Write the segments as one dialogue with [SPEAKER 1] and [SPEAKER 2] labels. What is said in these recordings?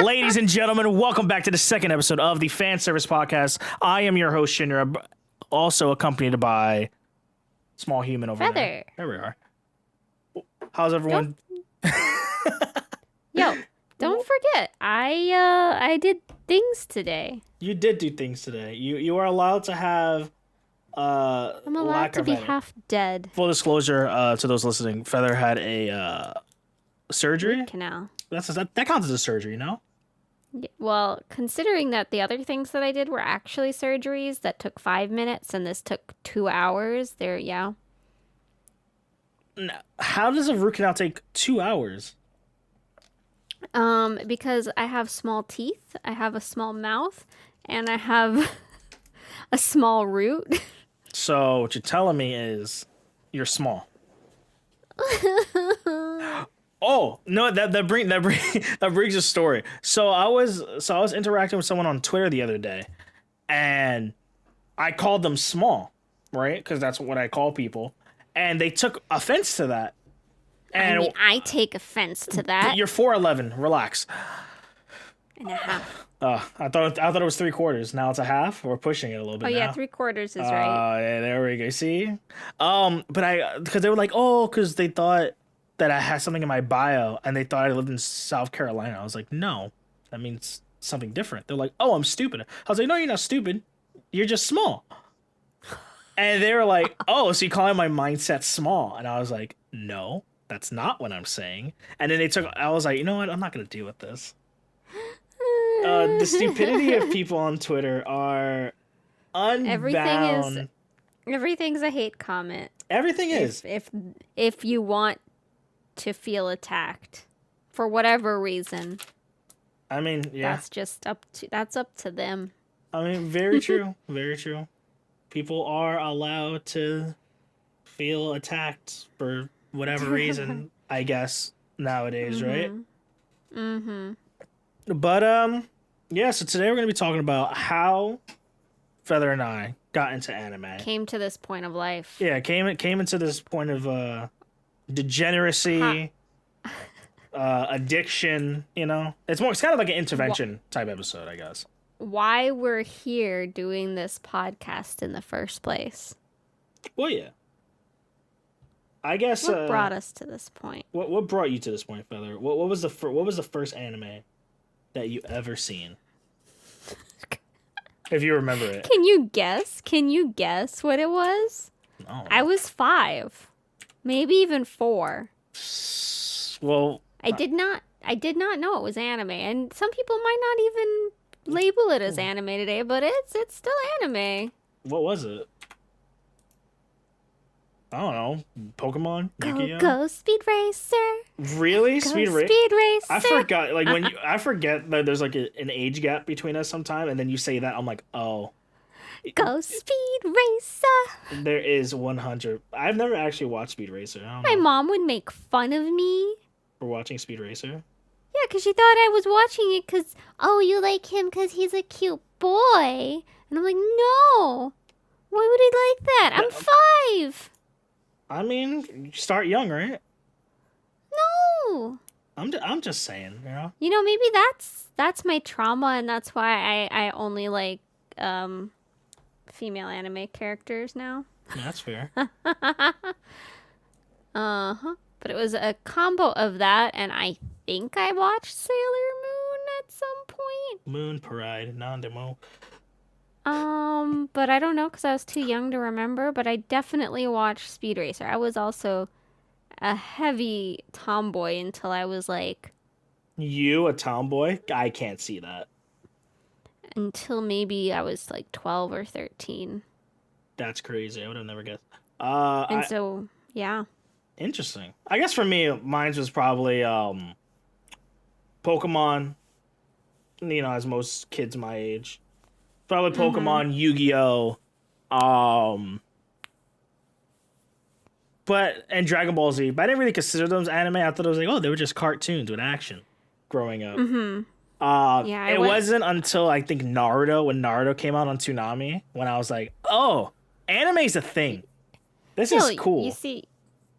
[SPEAKER 1] Ladies and gentlemen, welcome back to the second episode of the Fan Service Podcast. I am your host, Shinra, also accompanied by small human over
[SPEAKER 2] Feather.
[SPEAKER 1] there. There we are. How's everyone?
[SPEAKER 2] Yo, don't forget, I did things today.
[SPEAKER 1] You did do things today. You are allowed to have
[SPEAKER 2] I'm allowed to be half dead.
[SPEAKER 1] Full disclosure to those listening, Feather had a surgery.
[SPEAKER 2] Root canal.
[SPEAKER 1] That counts as a surgery, no?
[SPEAKER 2] Well, considering that the other things that I did were actually surgeries that took 5 minutes and this took 2 hours, yeah.
[SPEAKER 1] No. How does a root canal take 2 hours?
[SPEAKER 2] Because I have small teeth, I have a small mouth, and I have a small root.
[SPEAKER 1] So what you're telling me is you're small. Oh no! That brings a story. So I was interacting with someone on Twitter the other day, and I called them small, right? Because that's what I call people, and they took offense to that. And
[SPEAKER 2] I mean, I take offense to that.
[SPEAKER 1] You're 4'11". Relax.
[SPEAKER 2] And a half.
[SPEAKER 1] I thought it was 3/4. Now it's a half. We're pushing it a little bit.
[SPEAKER 2] Oh yeah,
[SPEAKER 1] now.
[SPEAKER 2] 3/4 is right.
[SPEAKER 1] Yeah, there we go. See, but because they were like, because they thought that I had something in my bio, and they thought I lived in South Carolina. I was like, no, that means something different. They're like, oh, I'm stupid. I was like, no, you're not stupid. You're just small. And they were like, oh, so you calling my mindset small? And I was like, no, that's not what I'm saying. And then I was like, you know what? I'm not gonna deal with this. The stupidity of people on Twitter are unbound.
[SPEAKER 2] Everything's a hate comment.
[SPEAKER 1] Everything is.
[SPEAKER 2] If you want to feel attacked for whatever reason.
[SPEAKER 1] I mean, yeah.
[SPEAKER 2] That's up to them.
[SPEAKER 1] I mean, very true. Very true. People are allowed to feel attacked for whatever reason, I guess, nowadays, right?
[SPEAKER 2] Mm-hmm.
[SPEAKER 1] But yeah, so today we're going to be talking about how Feather and I got into anime.
[SPEAKER 2] Came to this point of life.
[SPEAKER 1] Yeah, came into this point of degeneracy, addiction, you know. It's kind of like an intervention type episode, I guess.
[SPEAKER 2] Why we're here doing this podcast in the first place.
[SPEAKER 1] Well, yeah. I guess
[SPEAKER 2] what brought us to this point?
[SPEAKER 1] What brought you to this point, Feather? What was the first anime that you ever seen? If you remember it.
[SPEAKER 2] Can you guess what it was?
[SPEAKER 1] No.
[SPEAKER 2] I was 5. Maybe even 4.
[SPEAKER 1] Well,
[SPEAKER 2] I did not know it was anime, and some people might not even label it as anime today, but it's still anime.
[SPEAKER 1] What was it? I don't know. Pokemon?
[SPEAKER 2] Go Speed Racer.
[SPEAKER 1] Really? Speed Racer? I forgot. Like I forget that there's like an age gap between us sometime, and then you say that, I'm like, oh.
[SPEAKER 2] Go Speed Racer.
[SPEAKER 1] There is 100. I've never actually watched Speed Racer. I don't
[SPEAKER 2] My
[SPEAKER 1] know.
[SPEAKER 2] mom would make fun of me.
[SPEAKER 1] For watching Speed Racer?
[SPEAKER 2] Yeah, because she thought I was watching it because, you like him because he's a cute boy. And I'm like, no. Why would he like that? I'm 5.
[SPEAKER 1] I mean, you start young, right?
[SPEAKER 2] No.
[SPEAKER 1] I'm just saying, you know?
[SPEAKER 2] You know, maybe that's my trauma, and that's why I only like female anime characters now.
[SPEAKER 1] Yeah, that's fair.
[SPEAKER 2] Uh-huh. But it was a combo of that, and I think I watched Sailor Moon at some point.
[SPEAKER 1] Moon Parade, non-demo.
[SPEAKER 2] But I don't know because I was too young to remember, but I definitely watched Speed Racer. I was also a heavy tomboy until I was like...
[SPEAKER 1] You, a tomboy? I can't see that.
[SPEAKER 2] Until maybe I was like 12 or 13.
[SPEAKER 1] That's crazy. I would have never guessed.
[SPEAKER 2] Yeah.
[SPEAKER 1] Interesting. I guess for me, mine was probably Pokemon, you know, as most kids my age. Probably Pokemon, Yu-Gi-Oh! And Dragon Ball Z. But I didn't really consider them as anime. I thought it was like, they were just cartoons with action growing up. It wasn't until I think Naruto, when Naruto came out on Toonami, when I was like, anime's a thing. This is cool.
[SPEAKER 2] You see,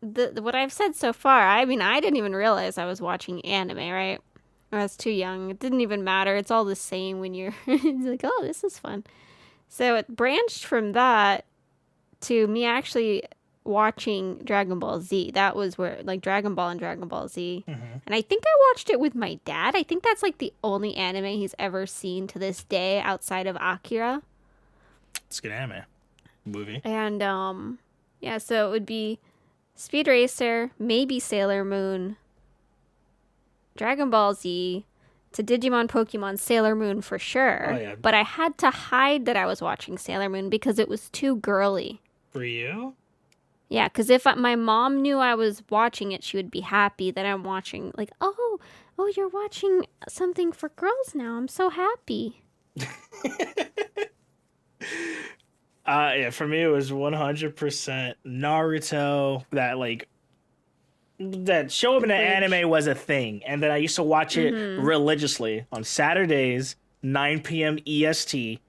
[SPEAKER 2] what I've said so far, I mean, I didn't even realize I was watching anime, right? I was too young. It didn't even matter. It's all the same when you're it's like, oh, this is fun. So it branched from that to me actually watching Dragon Ball Z. That was where, like, Dragon Ball and Dragon Ball Z.
[SPEAKER 1] Hmm.
[SPEAKER 2] And I think I watched it with my dad. I think that's like the only anime he's ever seen to this day outside of Akira.
[SPEAKER 1] It's a good anime movie.
[SPEAKER 2] And yeah, so it would be Speed Racer, maybe Sailor Moon, Dragon Ball Z, to Digimon, Pokemon, Sailor Moon for sure.
[SPEAKER 1] Oh yeah,
[SPEAKER 2] But I had to hide that I was watching Sailor Moon because it was too girly.
[SPEAKER 1] for you.
[SPEAKER 2] Yeah, because if my mom knew I was watching it, she would be happy that I'm watching. Like, oh, you're watching something for girls now. I'm so happy.
[SPEAKER 1] Yeah, for me it was 100% Naruto. That show up in the
[SPEAKER 2] Bridge.
[SPEAKER 1] anime was a thing, and then I used to watch it
[SPEAKER 2] Mm-hmm.
[SPEAKER 1] religiously on Saturdays, 9 p.m. EST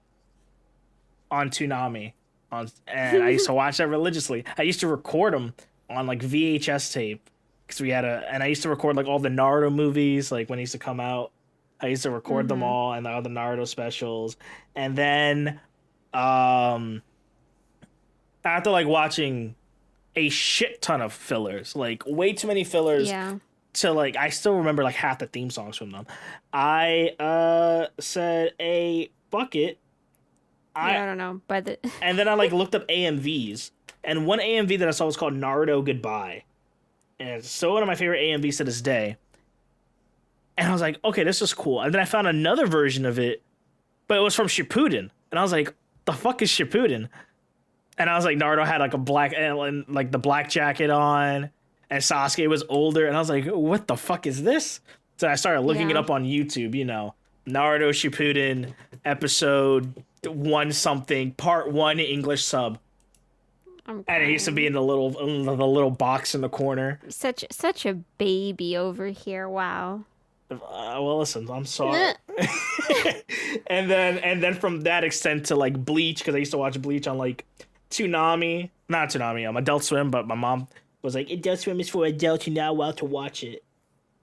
[SPEAKER 1] on Toonami. And I used to watch that religiously. I used to record them on like VHS tape because and I used to record like all the Naruto movies, like when he used to come out. I used to record them
[SPEAKER 2] Mm-hmm.
[SPEAKER 1] all and all the Naruto specials, and then um after like watching a shit ton of fillers, like way too many fillers
[SPEAKER 2] Yeah.
[SPEAKER 1] to like I still remember like half the theme songs from them. I said a bucket.
[SPEAKER 2] Yeah,
[SPEAKER 1] I
[SPEAKER 2] I don't know. By the
[SPEAKER 1] and then I like looked up AMVs, and one AMV that I saw was called Naruto Goodbye, and it's still one of my favorite AMVs to this day. And I was like, okay, this is cool. And then I found another version of it, but it was from Shippuden, and I was like, the fuck is Shippuden? And I was like, Naruto had like a black and like the black jacket on, and Sasuke was older, and I was like, what the fuck is this? So I started looking it
[SPEAKER 2] yeah.
[SPEAKER 1] up on YouTube. Naruto Shippuden episode one something part one English sub,
[SPEAKER 2] I'm
[SPEAKER 1] and it used to be
[SPEAKER 2] crying.
[SPEAKER 1] in the little box in the corner.
[SPEAKER 2] Such a baby over here. Wow.
[SPEAKER 1] Well, listen, I'm sorry. And then from that extent to like Bleach, because I used to watch Bleach on like Toonami, not Toonami, Adult Swim, but my mom was like, Adult Swim is for adults, you're not allowed to watch it.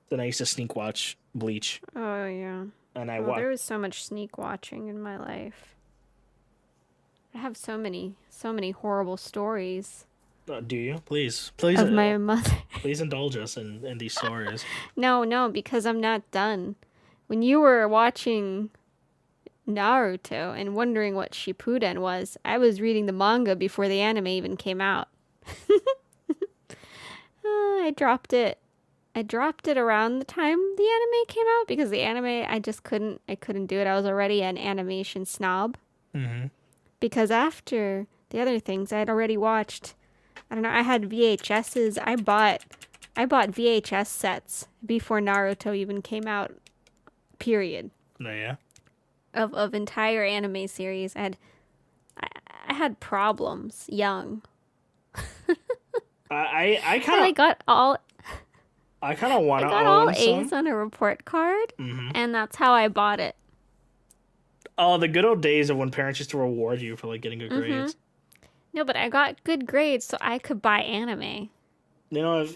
[SPEAKER 1] Then I used to sneak watch Bleach,
[SPEAKER 2] Oh yeah.
[SPEAKER 1] and I
[SPEAKER 2] Oh,
[SPEAKER 1] watched.
[SPEAKER 2] there was so much sneak watching in my life. I have so many horrible stories
[SPEAKER 1] Do you? Please,
[SPEAKER 2] of my mother.
[SPEAKER 1] please indulge us in these stories.
[SPEAKER 2] No, no, because I'm not done. When you were watching Naruto and wondering what Shippuden was, I was reading the manga before the anime even came out. I dropped it. I dropped it around the time the anime came out because the anime I couldn't do it. I was already an animation snob
[SPEAKER 1] Hmm.
[SPEAKER 2] because after the other things I had already watched. I don't know, I had VHSs. I bought VHS sets before Naruto even came out. Period.
[SPEAKER 1] No, yeah.
[SPEAKER 2] Of entire anime series. I, I had problems young.
[SPEAKER 1] I
[SPEAKER 2] But
[SPEAKER 1] kind of I kind of
[SPEAKER 2] I
[SPEAKER 1] want to
[SPEAKER 2] got all
[SPEAKER 1] own
[SPEAKER 2] A's
[SPEAKER 1] some.
[SPEAKER 2] on a report card,
[SPEAKER 1] Hmm.
[SPEAKER 2] and that's how I bought it.
[SPEAKER 1] Oh, the good old days of when parents used to reward you for like getting good
[SPEAKER 2] Mm-hmm.
[SPEAKER 1] grades.
[SPEAKER 2] No, but I got good grades, so I could buy anime
[SPEAKER 1] You know,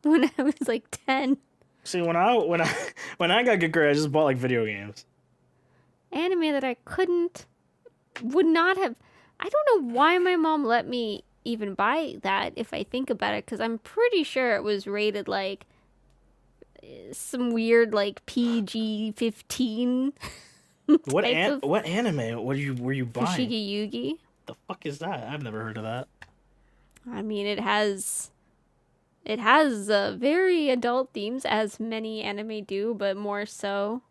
[SPEAKER 2] when I was like 10.
[SPEAKER 1] see when I got good grades, I just bought like video games.
[SPEAKER 2] Anime that I would not have. I don't know why my mom let me even buy that if I think about it, because I'm pretty sure it was rated like some weird like PG-15 type of
[SPEAKER 1] What anime were you buying?
[SPEAKER 2] Fushigi Yugi.
[SPEAKER 1] The fuck is that? I've never heard of that.
[SPEAKER 2] I mean, it has very adult themes, as many anime do, but more so.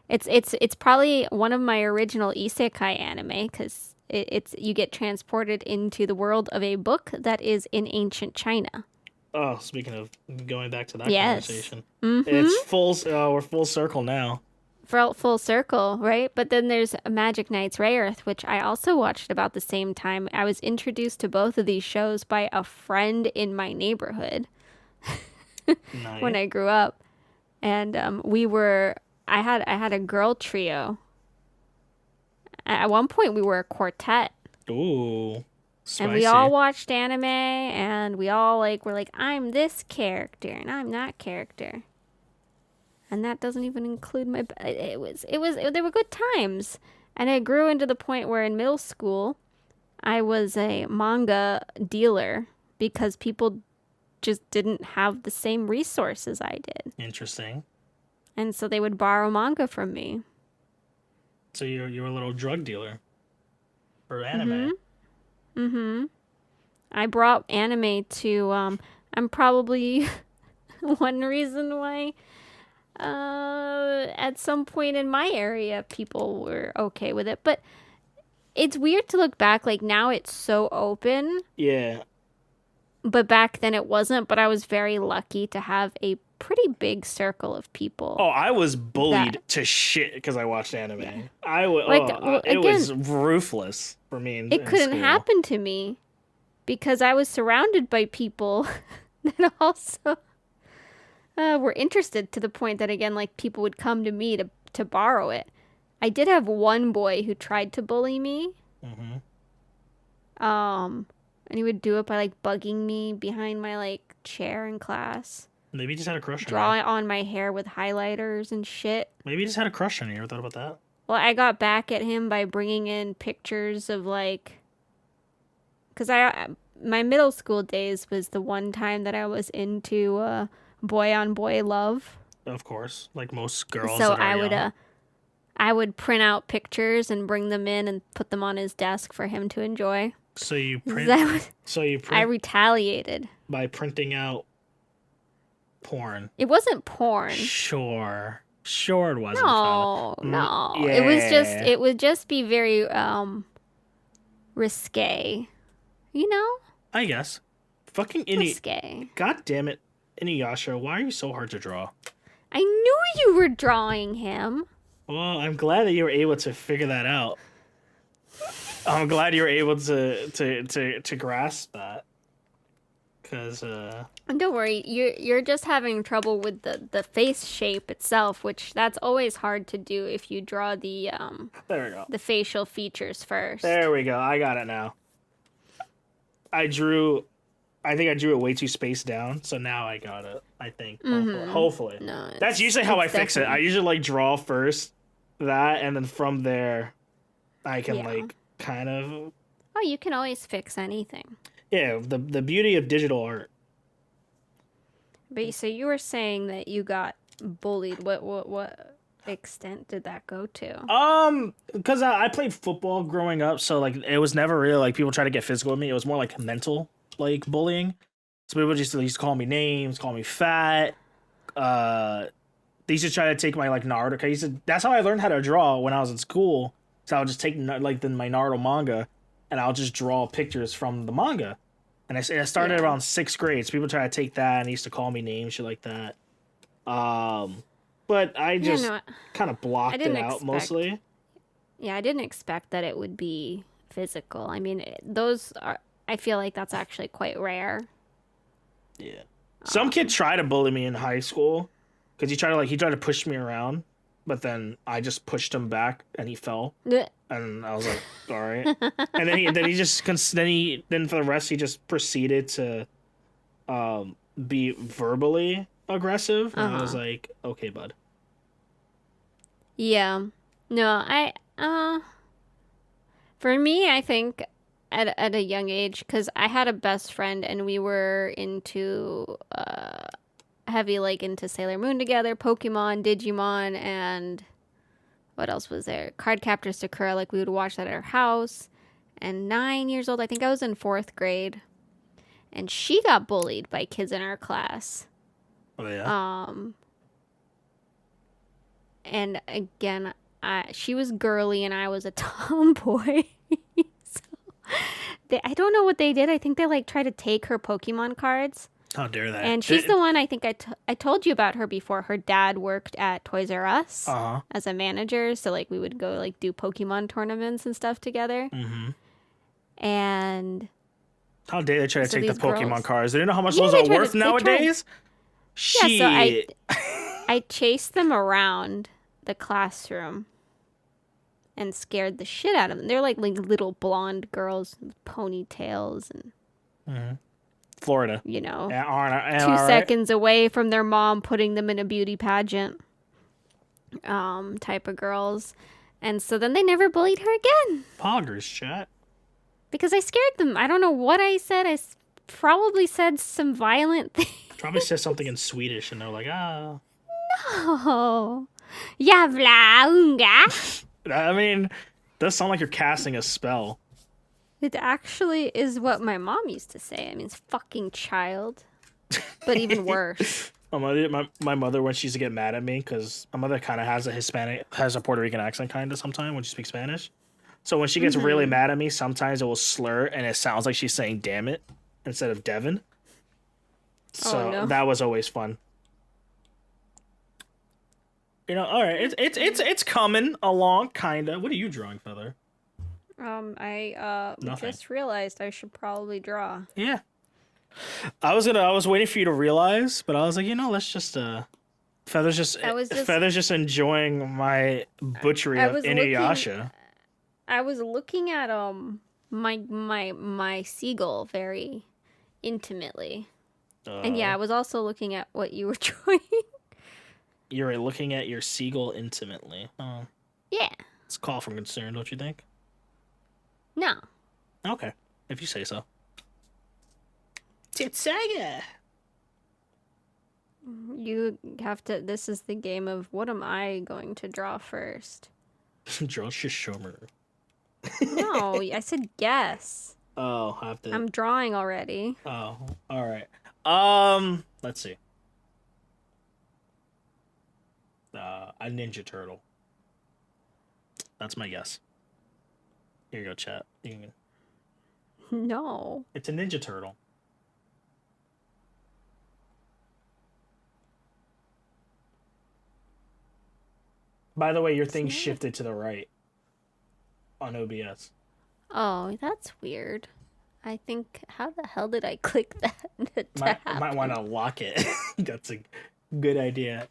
[SPEAKER 2] It's probably one of my original isekai anime because it's you get transported into the world of a book that is in ancient China.
[SPEAKER 1] Oh, speaking of going back to that
[SPEAKER 2] Yes.
[SPEAKER 1] conversation,
[SPEAKER 2] Mm-hmm.
[SPEAKER 1] it's full. We're full circle now.
[SPEAKER 2] Full circle, right? But then there's Magic Knights Rayearth, which I also watched about the same time. I was introduced to both of these shows by a friend in my neighborhood when
[SPEAKER 1] Nice.
[SPEAKER 2] I grew up, and we were. I had a girl trio. At one point, we were a quartet,
[SPEAKER 1] Ooh,
[SPEAKER 2] and we all
[SPEAKER 1] spicy.
[SPEAKER 2] watched anime, and we all like were like, I'm this character, and I'm that character, and that doesn't even include my. There were good times, and it grew into the point where in middle school, I was a manga dealer because people just didn't have the same resources I did,
[SPEAKER 1] Interesting.
[SPEAKER 2] and so they would borrow manga from me.
[SPEAKER 1] So you're a little drug dealer for
[SPEAKER 2] Mm-hmm.
[SPEAKER 1] anime.
[SPEAKER 2] Mm-hmm. I brought anime to. I'm probably one reason why. At some point in my area, people were okay with it, but it's weird to look back. Like now, it's so open,
[SPEAKER 1] Yeah.
[SPEAKER 2] but back then it wasn't. But I was very lucky to have a pretty big circle of people
[SPEAKER 1] Oh, I was
[SPEAKER 2] that,
[SPEAKER 1] bullied to shit because I watched
[SPEAKER 2] yeah,
[SPEAKER 1] anime.
[SPEAKER 2] like well,
[SPEAKER 1] It
[SPEAKER 2] again,
[SPEAKER 1] was ruthless for me
[SPEAKER 2] it
[SPEAKER 1] in
[SPEAKER 2] couldn't
[SPEAKER 1] school.
[SPEAKER 2] happen to me because I was surrounded by people that also were interested to the point that again, like people would come to me to borrow it. I did have one boy who tried to bully me.
[SPEAKER 1] Hmm.
[SPEAKER 2] And he would do it by like bugging me behind my like chair in class,
[SPEAKER 1] Maybe he just had a crush on
[SPEAKER 2] draw
[SPEAKER 1] you.
[SPEAKER 2] it on my hair with highlighters and shit.
[SPEAKER 1] Maybe he just had a crush on you. Ever thought about that?
[SPEAKER 2] Well, I got back at him by bringing in pictures of like, cause my middle school days was the one time that I was into boy on boy love.
[SPEAKER 1] Of course, like most girls
[SPEAKER 2] So
[SPEAKER 1] that are young.
[SPEAKER 2] I would print out pictures and bring them in and put them on his desk for him to enjoy.
[SPEAKER 1] So you print.
[SPEAKER 2] That was,
[SPEAKER 1] So you
[SPEAKER 2] I
[SPEAKER 1] print
[SPEAKER 2] retaliated.
[SPEAKER 1] by printing out porn.
[SPEAKER 2] It wasn't porn.
[SPEAKER 1] Sure. Sure, it wasn't, fella.
[SPEAKER 2] No, no.
[SPEAKER 1] Yeah.
[SPEAKER 2] It would just be very risque. You know?
[SPEAKER 1] I guess. Fucking Ini.
[SPEAKER 2] Risque.
[SPEAKER 1] God damn it, Inuyasha. Why are you so hard to draw?
[SPEAKER 2] I knew you were drawing him.
[SPEAKER 1] Well, I'm glad that you were able to figure that out. I'm glad you were able to grasp that. Cause
[SPEAKER 2] And don't worry, you're just having trouble with the face shape itself, which that's always hard to do if you draw
[SPEAKER 1] there we go.
[SPEAKER 2] the facial features first.
[SPEAKER 1] There we go. I got it now. I think I drew it way too spaced down, so now I got it. I think. Hopefully.
[SPEAKER 2] No,
[SPEAKER 1] That's usually how I
[SPEAKER 2] it's
[SPEAKER 1] fix it. I
[SPEAKER 2] definitely-
[SPEAKER 1] usually like draw first that, and then from there I can
[SPEAKER 2] Yeah.
[SPEAKER 1] like kind of
[SPEAKER 2] Oh, you can always fix anything.
[SPEAKER 1] yeah, the beauty of digital art.
[SPEAKER 2] But so you were saying that you got bullied. What extent did that go to?
[SPEAKER 1] Because I played football growing up, so like it was never really like people try to get physical with me. It was more like mental like bullying. So people just used to call me names, call me fat. They used to try to take my like Naruto. That's how I learned how to draw when I was in school. So I would just take like my Naruto manga, and I'll just draw pictures from the manga. And I started
[SPEAKER 2] Yeah.
[SPEAKER 1] around sixth grade. So people try to take that and used to call me names, shit like that. But I
[SPEAKER 2] Yeah,
[SPEAKER 1] just
[SPEAKER 2] no,
[SPEAKER 1] kind of blocked it
[SPEAKER 2] didn't
[SPEAKER 1] out
[SPEAKER 2] expect-
[SPEAKER 1] mostly.
[SPEAKER 2] yeah, I didn't expect that it would be physical. I mean, those are. I feel like that's actually quite rare.
[SPEAKER 1] Yeah. Some kid tried to bully me in high school because he tried to push me around, but then I just pushed him back and he fell,
[SPEAKER 2] Blech.
[SPEAKER 1] and I was like, all right. And then for the rest he just proceeded to be verbally aggressive, and I was like, okay, bud.
[SPEAKER 2] Yeah. No, for me, I think at a young age, because I had a best friend and we were into heavy like into Sailor Moon together, Pokemon, Digimon, and what else was there? Cardcaptor Sakura. Like we would watch that at her house. And 9 years old, I think I was in fourth grade, and she got bullied by kids in our class.
[SPEAKER 1] Oh yeah.
[SPEAKER 2] And again, she was girly and I was a tomboy. So I don't know what they did. I think they like tried to take her Pokemon cards.
[SPEAKER 1] How dare they?
[SPEAKER 2] And she's the one I think I told you about her before. Her dad worked at Toys R Us as a manager, so like we would go like do Pokemon tournaments and stuff together.
[SPEAKER 1] Mm-hmm.
[SPEAKER 2] And
[SPEAKER 1] How dare they try to
[SPEAKER 2] So
[SPEAKER 1] take the
[SPEAKER 2] these
[SPEAKER 1] Pokemon
[SPEAKER 2] girls-
[SPEAKER 1] cards? They don't know how much
[SPEAKER 2] Yeah,
[SPEAKER 1] those
[SPEAKER 2] they
[SPEAKER 1] are
[SPEAKER 2] tried
[SPEAKER 1] worth
[SPEAKER 2] to- they tried-
[SPEAKER 1] nowadays.
[SPEAKER 2] yeah, so
[SPEAKER 1] Shit.
[SPEAKER 2] I chased them around the classroom and scared the shit out of them. They're like little blonde girls with ponytails and
[SPEAKER 1] Florida.
[SPEAKER 2] you know,
[SPEAKER 1] Am
[SPEAKER 2] 2
[SPEAKER 1] I right?
[SPEAKER 2] seconds away from their mom putting them in a beauty pageant. type of girls. And so then they never bullied her again
[SPEAKER 1] Poggers, chat.
[SPEAKER 2] because I scared them. I don't know what I said. Probably said some violent thing.
[SPEAKER 1] Probably says something in Swedish, and they're like, ah.
[SPEAKER 2] Oh, jävla unga.
[SPEAKER 1] I mean, does sound like you're casting a spell.
[SPEAKER 2] It actually is what my mom used to say. It means fucking child, but even worse.
[SPEAKER 1] My mother, when she used to get mad at me, because my mother kind of has a Puerto Rican accent kind of sometimes when she speaks Spanish. So when she gets really mad at me, sometimes it will slur and it sounds like she's saying "damn it" instead of Devin. So
[SPEAKER 2] no.
[SPEAKER 1] that was always fun. All right, it's coming along, kinda. What are you drawing, Feather?
[SPEAKER 2] I
[SPEAKER 1] Nothing.
[SPEAKER 2] just realized I should probably draw.
[SPEAKER 1] Yeah, I was waiting for you to realize, but I was like, let's just Feather's just enjoying my butchery of Inuyasha.
[SPEAKER 2] I was looking at my seagull very intimately. And yeah, I was also looking at what you were drawing.
[SPEAKER 1] You're looking at your seagull intimately. Oh,
[SPEAKER 2] Yeah.
[SPEAKER 1] it's a call from concern, don't you think?
[SPEAKER 2] No.
[SPEAKER 1] Okay, if you say so. Titsaga.
[SPEAKER 2] You have to. This is the game of what am I going to draw first?
[SPEAKER 1] Draw Shishomaru.
[SPEAKER 2] No, I said guess.
[SPEAKER 1] Oh, I have to.
[SPEAKER 2] I'm drawing already.
[SPEAKER 1] Oh, all right. Let's see. A Ninja Turtle. That's my guess. Here you go, chat.
[SPEAKER 2] No.
[SPEAKER 1] It's a Ninja Turtle. By the way, your thing shifted to the right on OBS.
[SPEAKER 2] Oh, that's weird. I think, how the hell did I click that?
[SPEAKER 1] Might want to lock it. That's a good idea.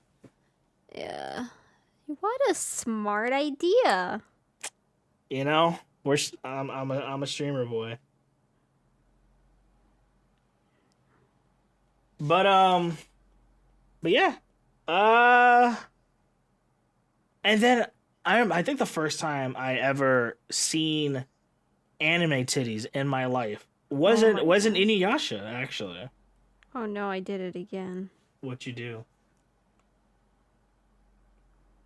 [SPEAKER 2] Yeah. What a smart idea.
[SPEAKER 1] I'm a streamer boy. But yeah. And then I think the first time I ever seen anime titties in my life wasn't Inuyasha, actually.
[SPEAKER 2] Oh no, I did it again.
[SPEAKER 1] What'd you do?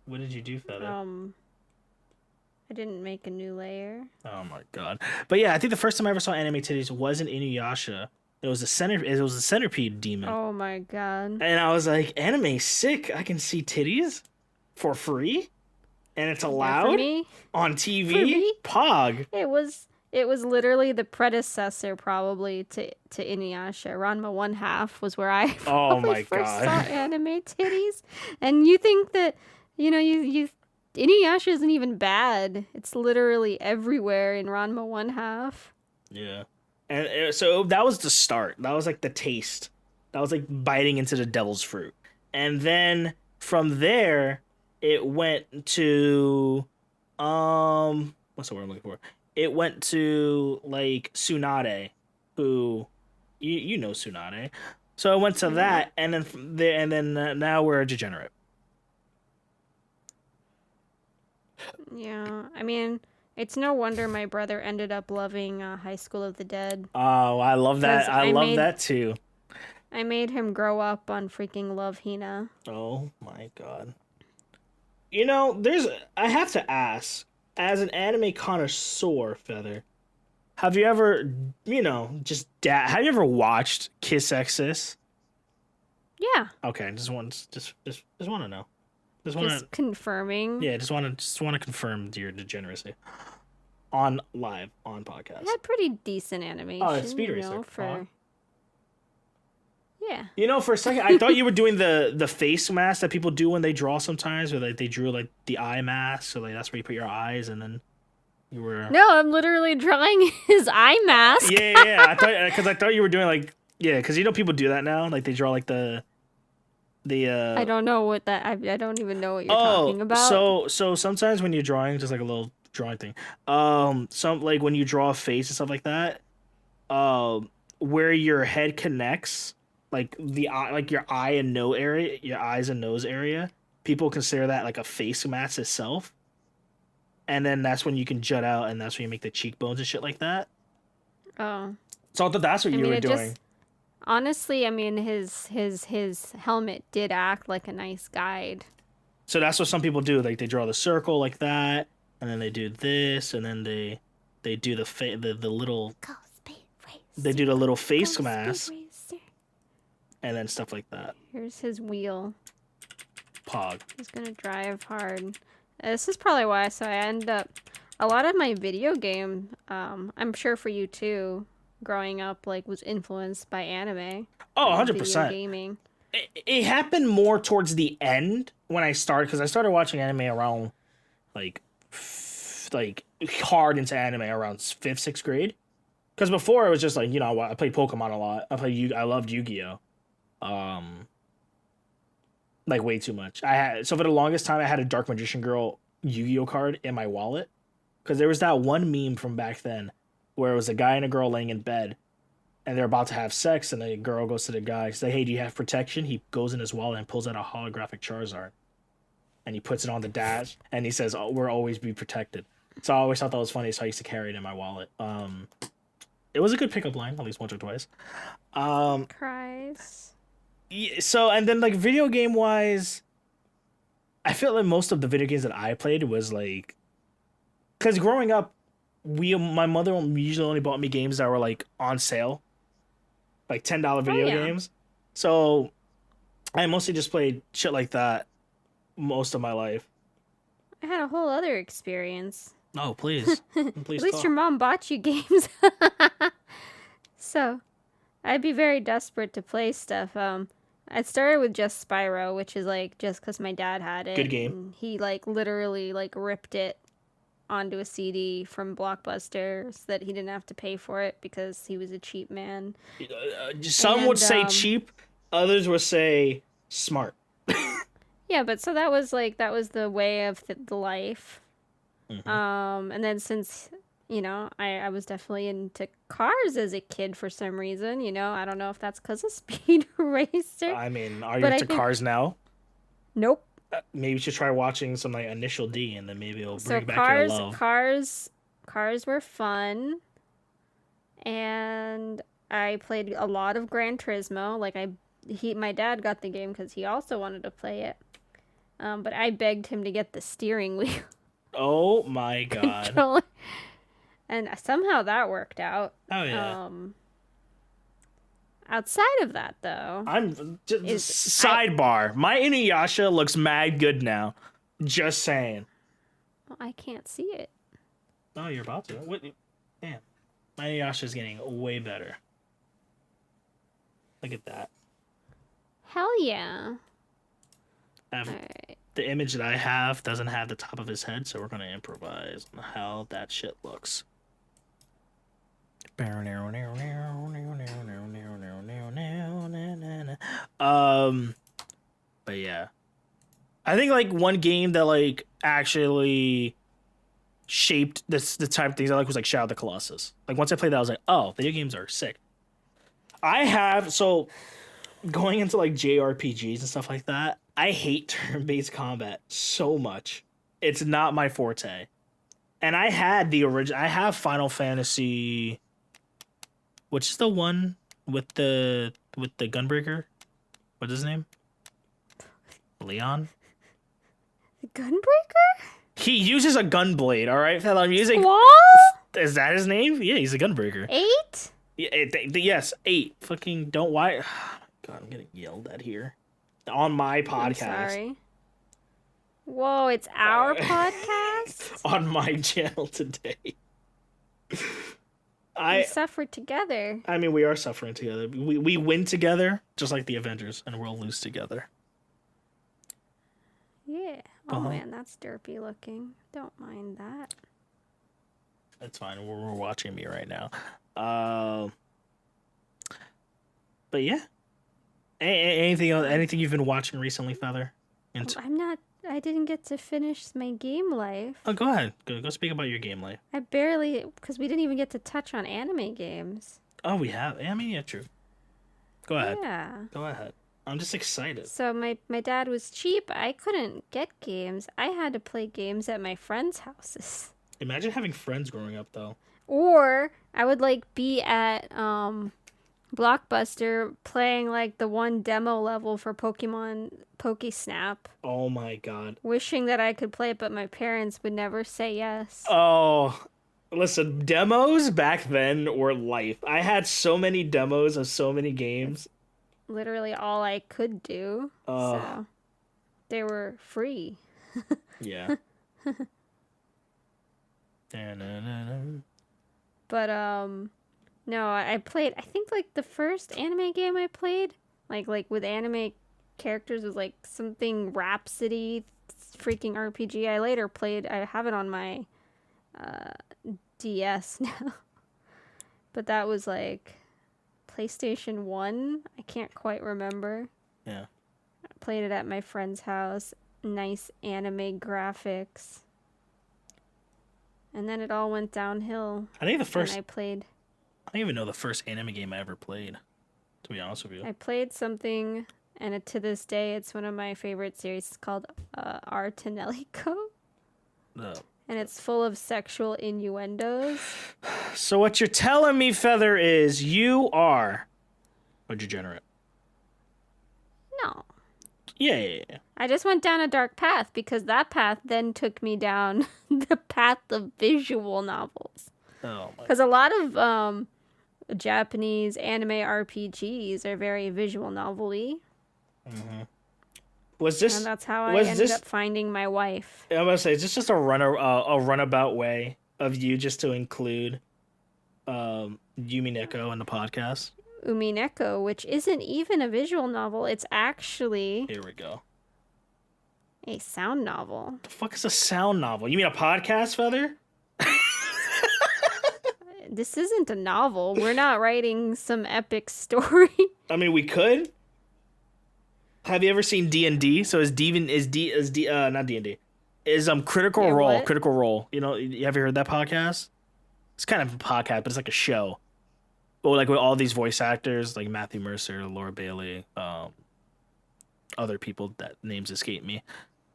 [SPEAKER 1] What did you do, Feather?
[SPEAKER 2] I didn't make a new layer.
[SPEAKER 1] Oh my god! But yeah, I think the first time I ever saw anime titties wasn't Inuyasha. It was the centipede demon.
[SPEAKER 2] Oh my god!
[SPEAKER 1] And I was like, "Anime sick! I can see titties for free, and it's allowed on TV."
[SPEAKER 2] For me?
[SPEAKER 1] Pog.
[SPEAKER 2] It was literally the predecessor, probably to Inuyasha. Ranma 1/2 was where I first saw anime titties, and you think that you Inuyasha isn't even bad. It's literally everywhere in Ranma 1/2.
[SPEAKER 1] Yeah. And so that was the start. That was like the taste. That was like biting into the devil's fruit. And then from there, it went to what's the word I'm looking for? It went to like Tsunade, who you know Tsunade. So it went to that, and then from there, and then now we're a degenerate.
[SPEAKER 2] Yeah, I mean, it's no wonder my brother ended up loving High School of the Dead.
[SPEAKER 1] Oh, I love that. I love that too.
[SPEAKER 2] I made him grow up on freaking Love Hina.
[SPEAKER 1] Oh my god. I have to ask, as an anime connoisseur, Feather, have you ever, have you ever watched Kiss Exis?
[SPEAKER 2] Yeah.
[SPEAKER 1] Okay, just want to know.
[SPEAKER 2] Just confirming.
[SPEAKER 1] Yeah, just want to confirm your degeneracy on podcast.
[SPEAKER 2] It had pretty decent animation.
[SPEAKER 1] Oh, it's Speed Racer.
[SPEAKER 2] Yeah.
[SPEAKER 1] For a second, I thought you were doing the face mask that people do when they draw sometimes, where they drew like the eye mask, so like that's where you put your eyes, and then you were.
[SPEAKER 2] No, I'm literally drawing his eye mask.
[SPEAKER 1] Yeah. I thought you were doing like because people do that now, like they draw like the.
[SPEAKER 2] I don't know what that. I don't even know what you're talking about.
[SPEAKER 1] So sometimes when you're drawing, just like a little drawing thing, some like when you draw a face and stuff like that, where your head connects, like the eye, like your eye and nose area, your eyes and nose area, people consider that like a face mask itself. And then that's when you can jut out, and that's when you make the cheekbones and shit like that.
[SPEAKER 2] Oh,
[SPEAKER 1] So I thought that's what
[SPEAKER 2] I
[SPEAKER 1] you
[SPEAKER 2] mean,
[SPEAKER 1] were
[SPEAKER 2] it
[SPEAKER 1] doing.
[SPEAKER 2] just honestly, I mean, his helmet did act like a nice guide.
[SPEAKER 1] So that's what some people do. Like they draw the circle like that, and then they do this, and then they do the little
[SPEAKER 2] Go speed
[SPEAKER 1] they
[SPEAKER 2] racer.
[SPEAKER 1] do the little
[SPEAKER 2] Go
[SPEAKER 1] face
[SPEAKER 2] speed
[SPEAKER 1] mask,
[SPEAKER 2] racer.
[SPEAKER 1] and then stuff like that.
[SPEAKER 2] Here's his wheel.
[SPEAKER 1] Pog.
[SPEAKER 2] He's gonna drive hard. This is probably why. So I end up a lot of my video game. I'm sure for you too. Growing up, like, was influenced by anime
[SPEAKER 1] Oh,
[SPEAKER 2] and video
[SPEAKER 1] 100%.
[SPEAKER 2] gaming.
[SPEAKER 1] It happened more towards the end when I started, because I started watching anime around like like hard into anime around fifth, sixth grade. Because before it was just like, I played Pokemon a lot. I loved Yu-Gi-Oh. Like way too much. So for the longest time I had a Dark Magician Girl Yu-Gi-Oh card in my wallet, because there was that one meme from back then where it was a guy and a girl laying in bed, and they're about to have sex, and the girl goes to the guy, say, "Hey, do you have protection?" He goes in his wallet and pulls out a holographic Charizard, and he puts it on the dash, and he says, "Oh, we'll always be protected." So I always thought that was funny, so I used to carry it in my wallet. It was a good pickup line, at least once or twice.
[SPEAKER 2] Cries.
[SPEAKER 1] Yeah, so, and then like video game wise, I feel like most of the video games that I played was like, because growing up, my mother usually only bought me games that were like on sale, like $10
[SPEAKER 2] Oh
[SPEAKER 1] video
[SPEAKER 2] yeah.
[SPEAKER 1] games. So I mostly just played shit like that most of my life.
[SPEAKER 2] I had a whole other experience.
[SPEAKER 1] Oh, please,
[SPEAKER 2] At
[SPEAKER 1] please
[SPEAKER 2] least your
[SPEAKER 1] talk.
[SPEAKER 2] mom bought you games. So, I'd be very desperate to play stuff. I started with just Spyro, which is like just because my dad had
[SPEAKER 1] Good
[SPEAKER 2] it.
[SPEAKER 1] game.
[SPEAKER 2] And he like literally like ripped it onto a CD from Blockbuster so that he didn't have to pay for it because he was a cheap man.
[SPEAKER 1] Some would
[SPEAKER 2] And
[SPEAKER 1] say cheap, others would say smart.
[SPEAKER 2] yeah, but so that was the way of the life.
[SPEAKER 1] Mhm.
[SPEAKER 2] And then since I was definitely into cars as a kid for some reason. I don't know if that's because of Speed Racer,
[SPEAKER 1] I mean, are you
[SPEAKER 2] but I
[SPEAKER 1] into
[SPEAKER 2] think
[SPEAKER 1] cars now?
[SPEAKER 2] nope.
[SPEAKER 1] Maybe you should try watching some like Initial D, and then maybe it'll
[SPEAKER 2] So
[SPEAKER 1] bring back your love.
[SPEAKER 2] cars were fun, and I played a lot of Gran Turismo. Like my dad got the game because he also wanted to play it. But I begged him to get the steering wheel
[SPEAKER 1] Oh my god!
[SPEAKER 2] controller, and somehow that worked out.
[SPEAKER 1] Oh yeah.
[SPEAKER 2] Outside of that, though,
[SPEAKER 1] I'm just
[SPEAKER 2] is
[SPEAKER 1] sidebar. My Inuyasha looks mad good now. Just saying.
[SPEAKER 2] I can't see it.
[SPEAKER 1] Oh, you're about to. What? Damn. My Inuyasha is getting way better. Look at that.
[SPEAKER 2] Hell yeah!
[SPEAKER 1] All
[SPEAKER 2] All right.
[SPEAKER 1] The image that I have doesn't have the top of his head, so we're gonna improvise on how that shit looks. But yeah, I think like one game that like actually shaped the type of things I like was like Shadow of the Colossus. Like once I played that, I was like, oh, video games are sick. I have so going into like JRPGs and stuff like that. I hate turn-based combat so much. It's not my forte. And I had the original. I have Final Fantasy, which is the one with the Gunbreaker. What's his name? Leon.
[SPEAKER 2] The Gunbreaker?
[SPEAKER 1] He uses a gun blade. All right, fella. I'm using.
[SPEAKER 2] Squall?
[SPEAKER 1] Is that his name? Yeah, he's a Gunbreaker.
[SPEAKER 2] 8?
[SPEAKER 1] Yeah, yes, 8. Fucking don't why. God, I'm getting yelled at here on my podcast.
[SPEAKER 2] I'm sorry. Whoa, it's our podcast?
[SPEAKER 1] On my channel today.
[SPEAKER 2] We suffered together.
[SPEAKER 1] I mean, we are suffering together. We win together, just like the Avengers, and we'll lose together.
[SPEAKER 2] Yeah. Oh
[SPEAKER 1] Uh-huh.
[SPEAKER 2] man, that's derpy looking. Don't mind that.
[SPEAKER 1] That's fine. We're watching me right now. But yeah. Anything else? Anything you've been watching recently, Feather?
[SPEAKER 2] I didn't get to finish my game life.
[SPEAKER 1] Oh, go ahead. Go speak about your game life.
[SPEAKER 2] Because we didn't even get to touch on anime games.
[SPEAKER 1] Oh, we have. I mean, yeah, true. Go ahead.
[SPEAKER 2] Yeah.
[SPEAKER 1] Go ahead. I'm just excited.
[SPEAKER 2] So my dad was cheap. I couldn't get games. I had to play games at my friends' houses.
[SPEAKER 1] Imagine having friends growing up, though.
[SPEAKER 2] Or I would like be at Blockbuster playing like the one demo level for Pokemon Pokesnap,
[SPEAKER 1] Oh my god.
[SPEAKER 2] wishing that I could play it, but my parents would never say yes.
[SPEAKER 1] Oh, listen, demos back then were life. I had so many demos of so many games.
[SPEAKER 2] Literally all I could do.
[SPEAKER 1] Oh,
[SPEAKER 2] So they were free.
[SPEAKER 1] yeah. Da-na-na-na.
[SPEAKER 2] But no, I played I think like the first anime game I played, like with anime characters was like something Rhapsody freaking RPG. I later played I have it on my uh DS now. But that was like PlayStation 1. I can't quite remember.
[SPEAKER 1] Yeah.
[SPEAKER 2] I played it at my friend's house. Nice anime graphics. And then it all went downhill.
[SPEAKER 1] I think the
[SPEAKER 2] And
[SPEAKER 1] first,
[SPEAKER 2] I played
[SPEAKER 1] I don't even know the first anime game I ever played, to be honest with you.
[SPEAKER 2] I played something, and to this day, it's one of my favorite series. It's called Artanelico,
[SPEAKER 1] No.
[SPEAKER 2] and it's full of sexual innuendos.
[SPEAKER 1] So what you're telling me, Feather, is you are a degenerate.
[SPEAKER 2] No,
[SPEAKER 1] Yeah.
[SPEAKER 2] I just went down a dark path because that path then took me down the path of visual novels.
[SPEAKER 1] Oh my.
[SPEAKER 2] Because a lot of Japanese anime RPGs are very visual novel-y,
[SPEAKER 1] Was this?
[SPEAKER 2] and that's how I
[SPEAKER 1] was
[SPEAKER 2] ended
[SPEAKER 1] this?
[SPEAKER 2] up finding my wife.
[SPEAKER 1] I'm gonna say, is this just a runabout way of you just to include Yumi Neko in the podcast?
[SPEAKER 2] Umineko, which isn't even a visual novel. It's actually
[SPEAKER 1] Here we go.
[SPEAKER 2] a sound novel.
[SPEAKER 1] The fuck is a sound novel? You mean a podcast, Feather?
[SPEAKER 2] This isn't a novel. We're not writing some epic story.
[SPEAKER 1] I mean, we could. Have you ever seen D&D? So is not D&D. Is Critical
[SPEAKER 2] Yeah,
[SPEAKER 1] Role,
[SPEAKER 2] what?
[SPEAKER 1] Critical Role. You know, you ever heard that podcast? It's kind of a podcast, but it's like a show. But like with all these voice actors, like Matthew Mercer, Laura Bailey, other people that names escape me.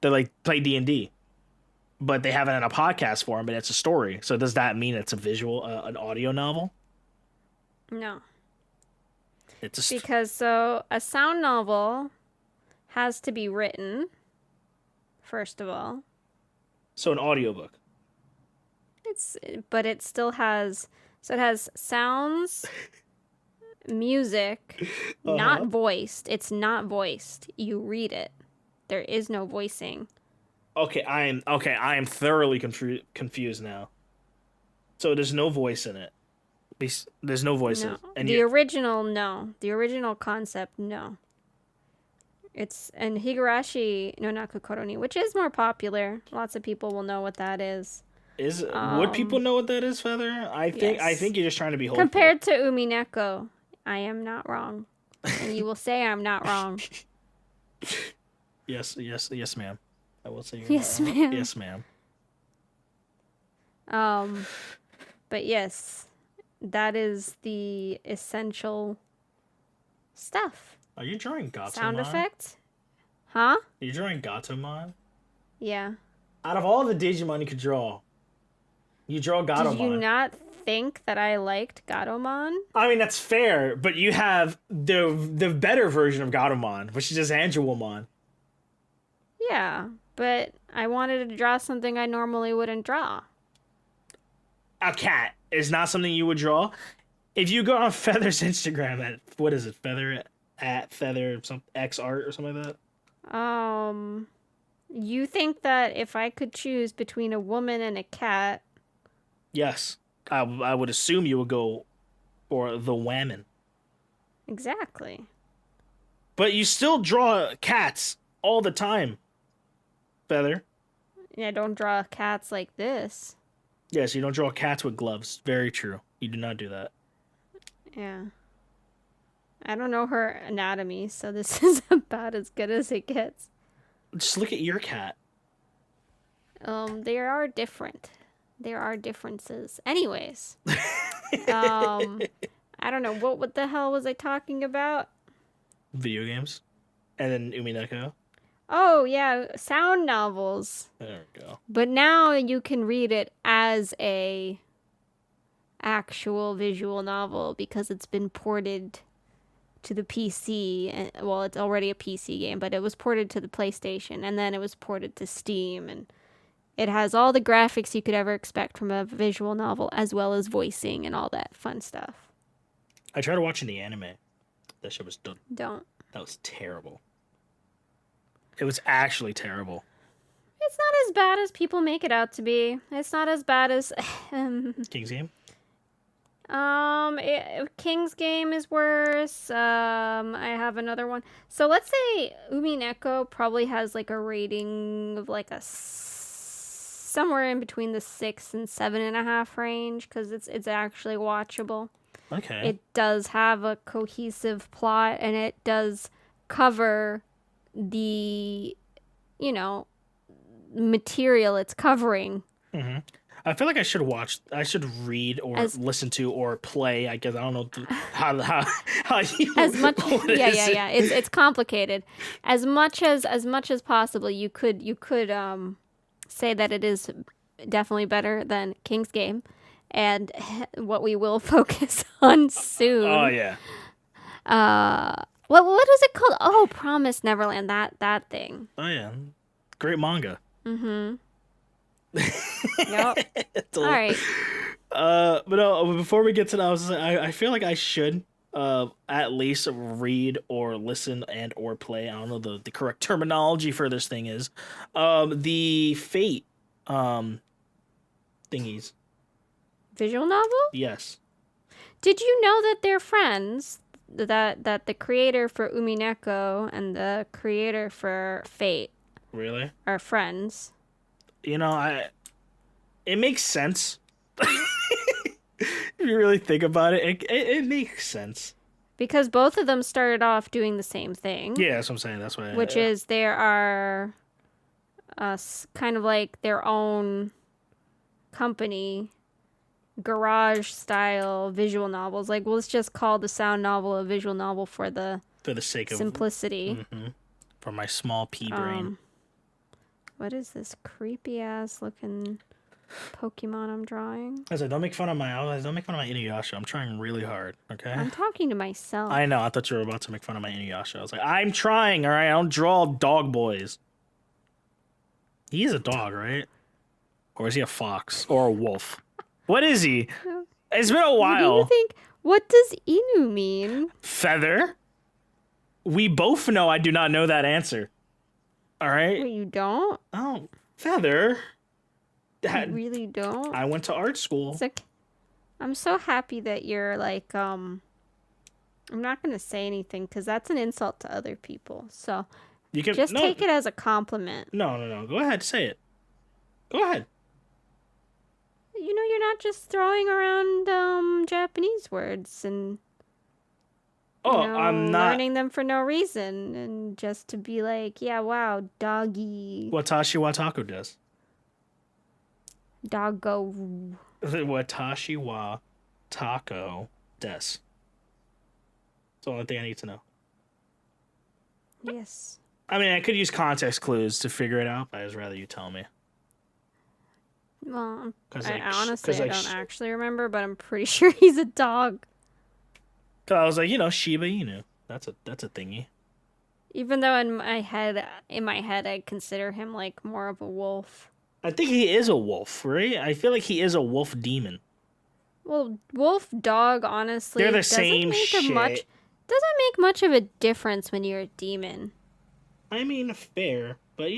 [SPEAKER 1] They like play D&D. But they have it in a podcast form, but it's a story. So does that mean it's a visual, an audio novel?
[SPEAKER 2] No.
[SPEAKER 1] It's a
[SPEAKER 2] Because so a sound novel has to be written, first of all.
[SPEAKER 1] so an audiobook.
[SPEAKER 2] But it still has so it has sounds, music, not voiced. It's not voiced. You read it. There is no voicing.
[SPEAKER 1] Okay, I am thoroughly confused now. So there's no voice in it. There's no voices.
[SPEAKER 2] No.
[SPEAKER 1] And
[SPEAKER 2] The original, no. The original concept, no. It's and Higurashi no Nakukoroni, which is more popular. Lots of people will know what that is.
[SPEAKER 1] would people know what that is, Feather? I
[SPEAKER 2] yes.
[SPEAKER 1] think you're just trying to be hopeful.
[SPEAKER 2] Compared to Umineko, I am not wrong. And you will say I'm not wrong.
[SPEAKER 1] Yes, ma'am. I will say you're
[SPEAKER 2] Yes,
[SPEAKER 1] not wrong.
[SPEAKER 2] ma'am.
[SPEAKER 1] Yes, ma'am.
[SPEAKER 2] But yes, that is the essential stuff.
[SPEAKER 1] Are you drawing Gatomon?
[SPEAKER 2] Sound effect? Huh?
[SPEAKER 1] Are you drawing Gatomon?
[SPEAKER 2] Yeah.
[SPEAKER 1] Out of all the Digimon you could draw, you draw Gatomon.
[SPEAKER 2] Did you not think that I liked Gatomon?
[SPEAKER 1] I mean, that's fair, but you have the better version of Gatomon, which is just Angelomon.
[SPEAKER 2] Yeah, but I wanted to draw something I normally wouldn't draw.
[SPEAKER 1] A cat is not something you would draw. If you go on Feather's Instagram at what is it, Feather at Feather some X art or something like that.
[SPEAKER 2] You think that if I could choose between a woman and a cat,
[SPEAKER 1] Yes, I would assume you would go for the woman.
[SPEAKER 2] exactly.
[SPEAKER 1] But you still draw cats all the time, Feather.
[SPEAKER 2] I don't draw cats like this.
[SPEAKER 1] Yes, you don't draw cats with gloves. Very true. You do not do that.
[SPEAKER 2] Yeah. I don't know her anatomy, so this is about as good as it gets.
[SPEAKER 1] Just look at your cat.
[SPEAKER 2] They are different. There are differences. Anyways. I don't know. What the hell was I talking about?
[SPEAKER 1] Video games. And then Umineko.
[SPEAKER 2] Oh yeah, sound novels.
[SPEAKER 1] There we go.
[SPEAKER 2] But now you can read it as a actual visual novel because it's been ported to the PC. And, well, it's already a PC game, but it was ported to the PlayStation, and then it was ported to Steam, and it has all the graphics you could ever expect from a visual novel, as well as voicing and all that fun stuff.
[SPEAKER 1] I tried watching the anime. That shit was done.
[SPEAKER 2] Don't.
[SPEAKER 1] That was terrible. It was actually terrible.
[SPEAKER 2] It's not as bad as people make it out to be. It's not as bad as
[SPEAKER 1] King's Game?
[SPEAKER 2] King's Game is worse. I have another one. So let's say Umineko probably has like a rating of like somewhere in between the 6 and 7.5 range because it's actually watchable.
[SPEAKER 1] Okay.
[SPEAKER 2] It does have a cohesive plot and it does cover the, material it's covering.
[SPEAKER 1] Mm-hmm. I feel like I should read or listen to or play. I guess I don't know how you
[SPEAKER 2] as much.
[SPEAKER 1] yeah.
[SPEAKER 2] Yeah. It's complicated. As much as possible, you could say that it is definitely better than King's Game, and what we will focus on soon.
[SPEAKER 1] Oh yeah.
[SPEAKER 2] What is it called? Oh, Promise Neverland. That thing.
[SPEAKER 1] Oh yeah. Great manga.
[SPEAKER 2] Mm-hmm. Yep. All right.
[SPEAKER 1] But no, before we get to that, I feel like I should at least read or listen and or play. I don't know the correct terminology for this thing is the Fate thingies.
[SPEAKER 2] Visual novel?
[SPEAKER 1] Yes.
[SPEAKER 2] Did you know that they're friends? That the creator for Umineko and the creator for Fate
[SPEAKER 1] Really?
[SPEAKER 2] are friends.
[SPEAKER 1] It makes sense. If you really think about it, it makes sense.
[SPEAKER 2] Because both of them started off doing the same thing.
[SPEAKER 1] Yeah, that's what I'm saying. That's why.
[SPEAKER 2] Which is there are kind of like their own company, garage style visual novels. Like, well, let's just call the sound novel a visual novel for the
[SPEAKER 1] sake of
[SPEAKER 2] simplicity.
[SPEAKER 1] Mm-hmm. For my small pea brain.
[SPEAKER 2] What is this creepy ass looking Pokemon I'm drawing?
[SPEAKER 1] I said, don't make fun of my Inuyasha. I'm trying really hard. Okay.
[SPEAKER 2] I'm talking to myself.
[SPEAKER 1] I know. I thought you were about to make fun of my Inuyasha. I was like, I'm trying. All right. I don't draw dog boys. He's a dog, right? Or is he a fox or a wolf? What is he? It's been a while.
[SPEAKER 2] What do you think? What does Inu mean?
[SPEAKER 1] Feather. We both know I do not know that answer. All right.
[SPEAKER 2] Wait, you don't?
[SPEAKER 1] Oh, feather.
[SPEAKER 2] You really don't?
[SPEAKER 1] I went to art school.
[SPEAKER 2] It's like, I'm so happy that you're like, I'm not going to say anything because that's an insult to other people. So
[SPEAKER 1] You can
[SPEAKER 2] just take it as a compliment.
[SPEAKER 1] No. Go ahead, say it. Go ahead.
[SPEAKER 2] You're not just throwing around Japanese words and
[SPEAKER 1] I'm not
[SPEAKER 2] learning them for no reason and just to be like, yeah, wow, doggy.
[SPEAKER 1] Watashi wa taco des.
[SPEAKER 2] Doggo.
[SPEAKER 1] Watashi wa taco des. That's the only thing I need to know.
[SPEAKER 2] Yes.
[SPEAKER 1] I mean, I could use context clues to figure it out, but I'd rather you tell me.
[SPEAKER 2] Well,
[SPEAKER 1] I
[SPEAKER 2] honestly don't actually remember, but I'm pretty sure he's a dog.
[SPEAKER 1] Cause I was like, Shiba Inu. That's a thingy.
[SPEAKER 2] Even though in my head, I consider him like more of a wolf.
[SPEAKER 1] I think he is a wolf, right? I feel like he is a wolf demon.
[SPEAKER 2] Well, wolf dog, honestly,
[SPEAKER 1] they're the same shit.
[SPEAKER 2] Doesn't make much of a difference when you're a demon.
[SPEAKER 1] I mean, fair, but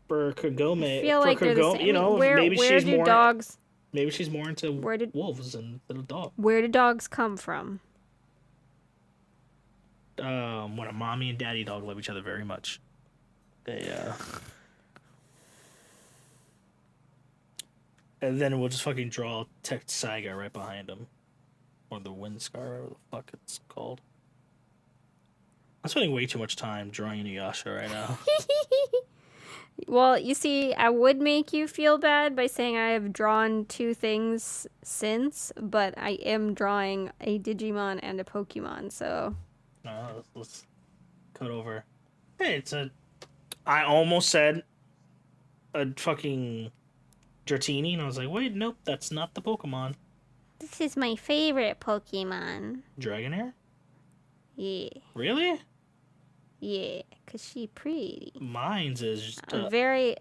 [SPEAKER 1] for Kagome,
[SPEAKER 2] I feel like they're the same.
[SPEAKER 1] Maybe she's more into wolves than a dog.
[SPEAKER 2] Where do dogs come from?
[SPEAKER 1] When a mommy and daddy dog love each other very much. They and then we'll just fucking draw Text Saiga right behind him. Or the Wind Scar, whatever the fuck it's called. I'm spending way too much time drawing Inuyasha right now.
[SPEAKER 2] Well, you see, I would make you feel bad by saying I have drawn 2 things since, but I am drawing a Digimon and a Pokemon, so...
[SPEAKER 1] Let's cut over. Hey, it's a. I almost said a fucking Dratini, and I was like, wait, nope, that's not the Pokemon.
[SPEAKER 2] This is my favorite Pokemon.
[SPEAKER 1] Dragonair?
[SPEAKER 2] Yeah.
[SPEAKER 1] Really?
[SPEAKER 2] Yeah, because she pretty.
[SPEAKER 1] Mine's is just,
[SPEAKER 2] Very...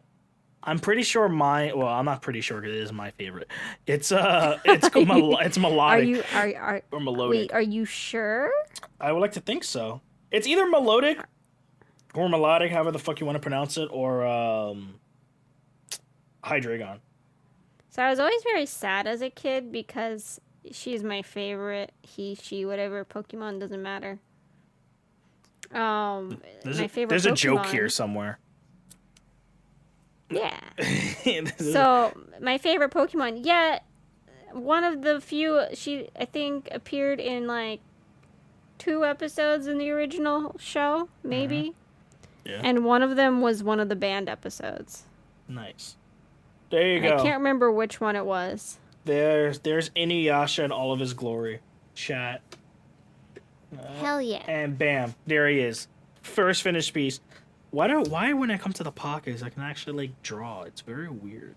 [SPEAKER 1] I'm pretty sure mine. Well, I'm not pretty sure 'cause it is my favorite. It's melodic or melodic.
[SPEAKER 2] Wait, are you sure?
[SPEAKER 1] I would like to think so. It's either melodic or melodic, however the fuck you want to pronounce it, or Hydreigon.
[SPEAKER 2] So I was always very sad as a kid because she's my favorite. He, she, whatever Pokemon, doesn't matter. My favorite
[SPEAKER 1] There's a joke
[SPEAKER 2] Pokemon-
[SPEAKER 1] here somewhere.
[SPEAKER 2] Yeah. So my favorite Pokemon, yeah, one of the few, she I think appeared in like 2 episodes in the original show, maybe.
[SPEAKER 1] Yeah.
[SPEAKER 2] And one of them was one of the banned episodes.
[SPEAKER 1] Nice. There you
[SPEAKER 2] I
[SPEAKER 1] go.
[SPEAKER 2] can't remember which one it was.
[SPEAKER 1] There's Inuyasha in all of his glory. Chat.
[SPEAKER 2] Hell yeah.
[SPEAKER 1] And bam, there he is. First finished piece. Why when I come to the pockets I can actually like draw? It's very weird.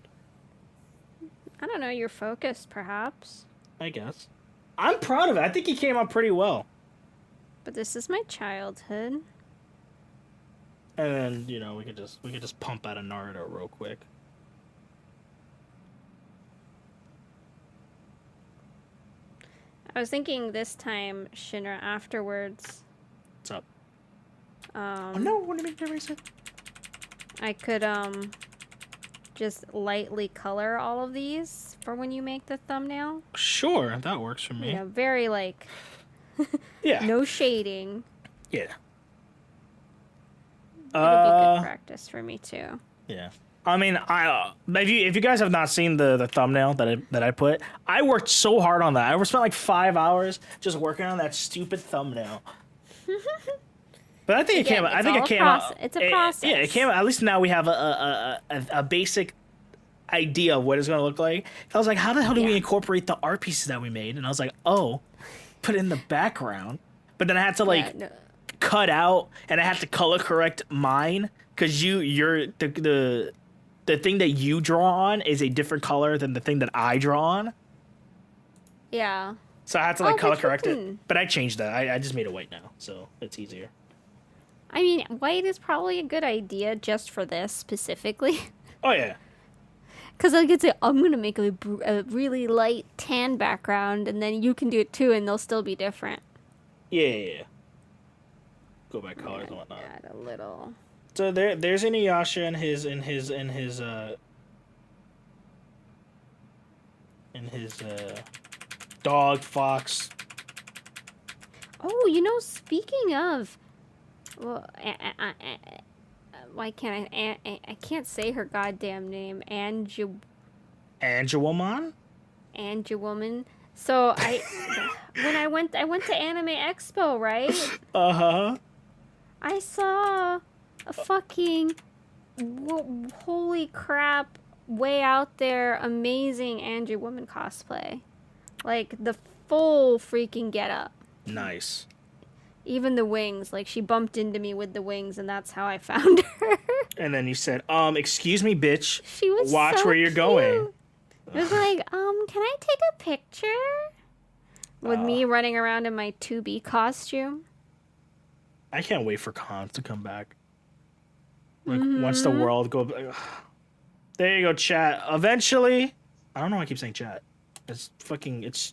[SPEAKER 2] I don't know, you're focused perhaps.
[SPEAKER 1] I guess. I'm proud of it. I think he came out pretty well.
[SPEAKER 2] But this is my childhood.
[SPEAKER 1] And then, we could just pump out a Naruto real quick.
[SPEAKER 2] I was thinking this time, Shinra, afterwards.
[SPEAKER 1] What's up? Oh no, what do you mean erase it?
[SPEAKER 2] I could just lightly color all of these for when you make the thumbnail.
[SPEAKER 1] Sure, that works for me.
[SPEAKER 2] Yeah, very like
[SPEAKER 1] Yeah.
[SPEAKER 2] no shading.
[SPEAKER 1] Yeah.
[SPEAKER 2] It'll be good practice for me too.
[SPEAKER 1] Yeah. I mean, if you guys have not seen the thumbnail that I put, I worked so hard on that. I spent like 5 hours just working on that stupid thumbnail. But I think it came out. I think it came out.
[SPEAKER 2] It's a process.
[SPEAKER 1] Yeah, it came out. At least now we have a basic idea of what it's going to look like. I was like, how the hell do we incorporate the art pieces that we made? And I was like, oh, put it in the background. But then I had to cut out, and I had to color correct mine because you're the thing that you draw on is a different color than the thing that I draw on.
[SPEAKER 2] Yeah.
[SPEAKER 1] So I had to color correct it. But I changed that. I just made it white now, so it's easier.
[SPEAKER 2] I mean, white is probably a good idea just for this specifically.
[SPEAKER 1] Oh, yeah.
[SPEAKER 2] Because I could say, I'm going to make a really light tan background, and then you can do it too, and they'll still be different.
[SPEAKER 1] Yeah. Go by colors and whatnot.
[SPEAKER 2] Add a little.
[SPEAKER 1] So there's Inuyasha in his dog, fox.
[SPEAKER 2] Oh, speaking of... Well, why can't I can't say her goddamn name.
[SPEAKER 1] Angelwoman?
[SPEAKER 2] Angelwoman. So when I went to Anime Expo, right?
[SPEAKER 1] Uh-huh.
[SPEAKER 2] I saw a fucking holy crap, way out there, amazing Angelwoman cosplay. Like the full freaking getup.
[SPEAKER 1] Nice.
[SPEAKER 2] Even the wings, like she bumped into me with the wings, and that's how I found her.
[SPEAKER 1] And then you said, excuse me, bitch.
[SPEAKER 2] She was
[SPEAKER 1] Watch
[SPEAKER 2] so
[SPEAKER 1] where you're
[SPEAKER 2] cute.
[SPEAKER 1] going.
[SPEAKER 2] It was like, can I take a picture? With me running around in my 2B costume.
[SPEAKER 1] I can't wait for cons to come back. Like, once the world go... There you go, chat. Eventually... I don't know why I keep saying chat. It's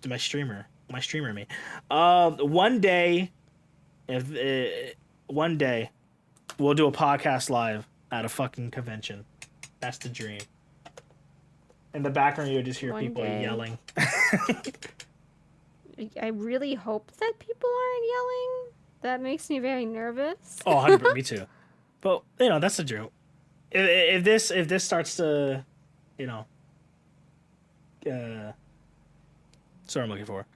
[SPEAKER 1] my streamer. My streamer me. One day... One day, we'll do a podcast live at a fucking convention. That's the dream. In the background, you'll just hear people yelling.
[SPEAKER 2] I really hope that people aren't yelling. That makes me very nervous.
[SPEAKER 1] Oh, 100%, me too. But, that's the dream. If this starts to, that's what I'm looking for.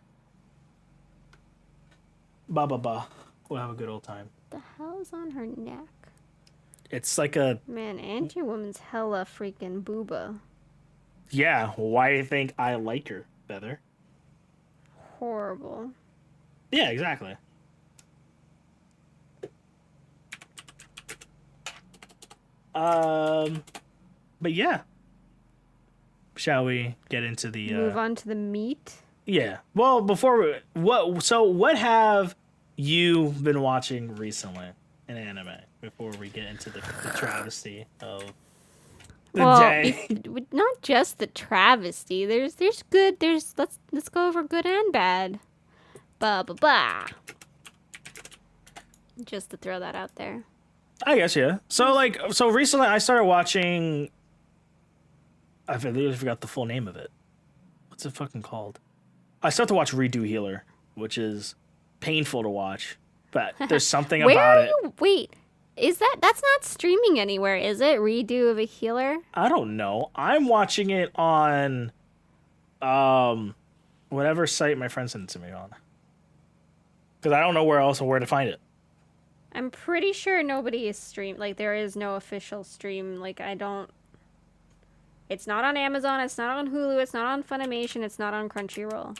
[SPEAKER 1] Ba. We'll have a good old time.
[SPEAKER 2] What the hell's on her neck?
[SPEAKER 1] It's like a...
[SPEAKER 2] Man, Angelwoman's hella freaking booba.
[SPEAKER 1] Yeah, why do you think I like her, Feather?
[SPEAKER 2] Horrible.
[SPEAKER 1] Yeah, exactly. Um, but yeah, shall we get into the
[SPEAKER 2] Move on to the meat.
[SPEAKER 1] yeah. Well, before what have you been watching recently in anime before we get into the travesty of the
[SPEAKER 2] Well,
[SPEAKER 1] day?
[SPEAKER 2] not just the travesty. There's good. Let's go over good and bad. Ba ba ba. Just to throw that out there.
[SPEAKER 1] I guess yeah. So recently I started watching. I literally forgot the full name of it. What's it fucking called? I started to watch Redo Healer, which is painful to watch, but there's something
[SPEAKER 2] Where
[SPEAKER 1] about
[SPEAKER 2] are
[SPEAKER 1] it.
[SPEAKER 2] you? Wait, that's not streaming anywhere, is it? Redo of a healer.
[SPEAKER 1] I don't know. I'm watching it on, whatever site my friend sent it to me on, because I don't know where to find it.
[SPEAKER 2] I'm pretty sure nobody is stream. Like there is no official stream. Like I don't. It's not on Amazon. It's not on Hulu. It's not on Funimation. It's not on Crunchyroll.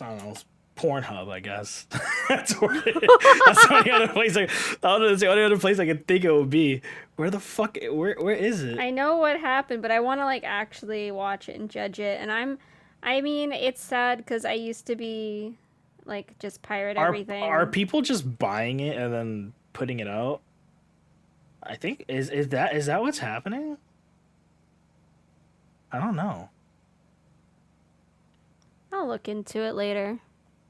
[SPEAKER 1] I don't know. It's Pornhub, I guess. That's where it is. That's the only other place. I don't know. It's the only other place I could think it would be. Where the fuck? Where is it?
[SPEAKER 2] I know what happened, but I want to like actually watch it and judge it. And I mean, it's sad because I used to be like just pirate everything.
[SPEAKER 1] Are people just buying it and then putting it out? I think is that what's happening? I don't know.
[SPEAKER 2] I'll look into it later.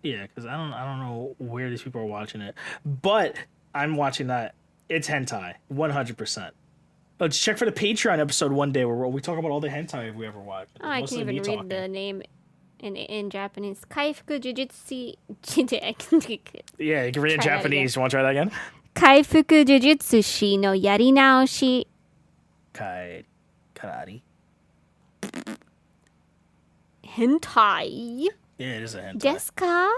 [SPEAKER 1] Yeah, because I don't know where these people are watching it, but I'm watching that. It's hentai, 100%. Let's check for the Patreon episode one day where we talk about all the hentai we ever watched.
[SPEAKER 2] Oh, I
[SPEAKER 1] Mostly
[SPEAKER 2] can't
[SPEAKER 1] me
[SPEAKER 2] even read
[SPEAKER 1] talking.
[SPEAKER 2] the name in Japanese. Kaifuku Jujutsu.
[SPEAKER 1] Yeah, you can read it in
[SPEAKER 2] Try that
[SPEAKER 1] Japanese. You want to try that again?
[SPEAKER 2] Kaifuku Jujutsu shi no yari naoshi.
[SPEAKER 1] Karate.
[SPEAKER 2] Hentai.
[SPEAKER 1] Yeah, it is a hentai.
[SPEAKER 2] Desu ka?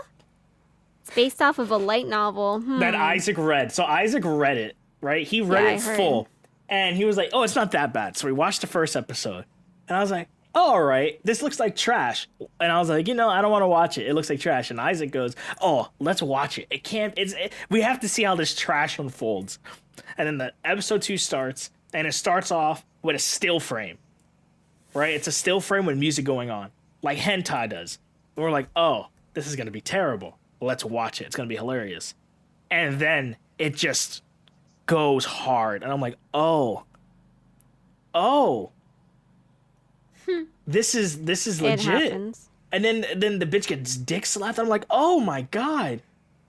[SPEAKER 2] It's based off of a light novel.
[SPEAKER 1] That Isaac read. So Isaac read it, right? He read
[SPEAKER 2] Yeah, I
[SPEAKER 1] it
[SPEAKER 2] heard.
[SPEAKER 1] full. And he was like, oh, it's not that bad. So we watched the first episode. And I was like, oh, all right, this looks like trash. And I was like, I don't want to watch it. It looks like trash. And Isaac goes, oh, let's watch it. We have to see how this trash unfolds. And then the episode 2 starts, and it starts off with a still frame, right? It's a still frame with music going on, like hentai does. And we're like, oh, this is going to be terrible. Let's watch it. It's going to be hilarious. And then it just goes hard. And I'm like, oh. This is
[SPEAKER 2] It
[SPEAKER 1] legit.
[SPEAKER 2] happens.
[SPEAKER 1] And then the bitch gets dick slapped. I'm like, oh my god,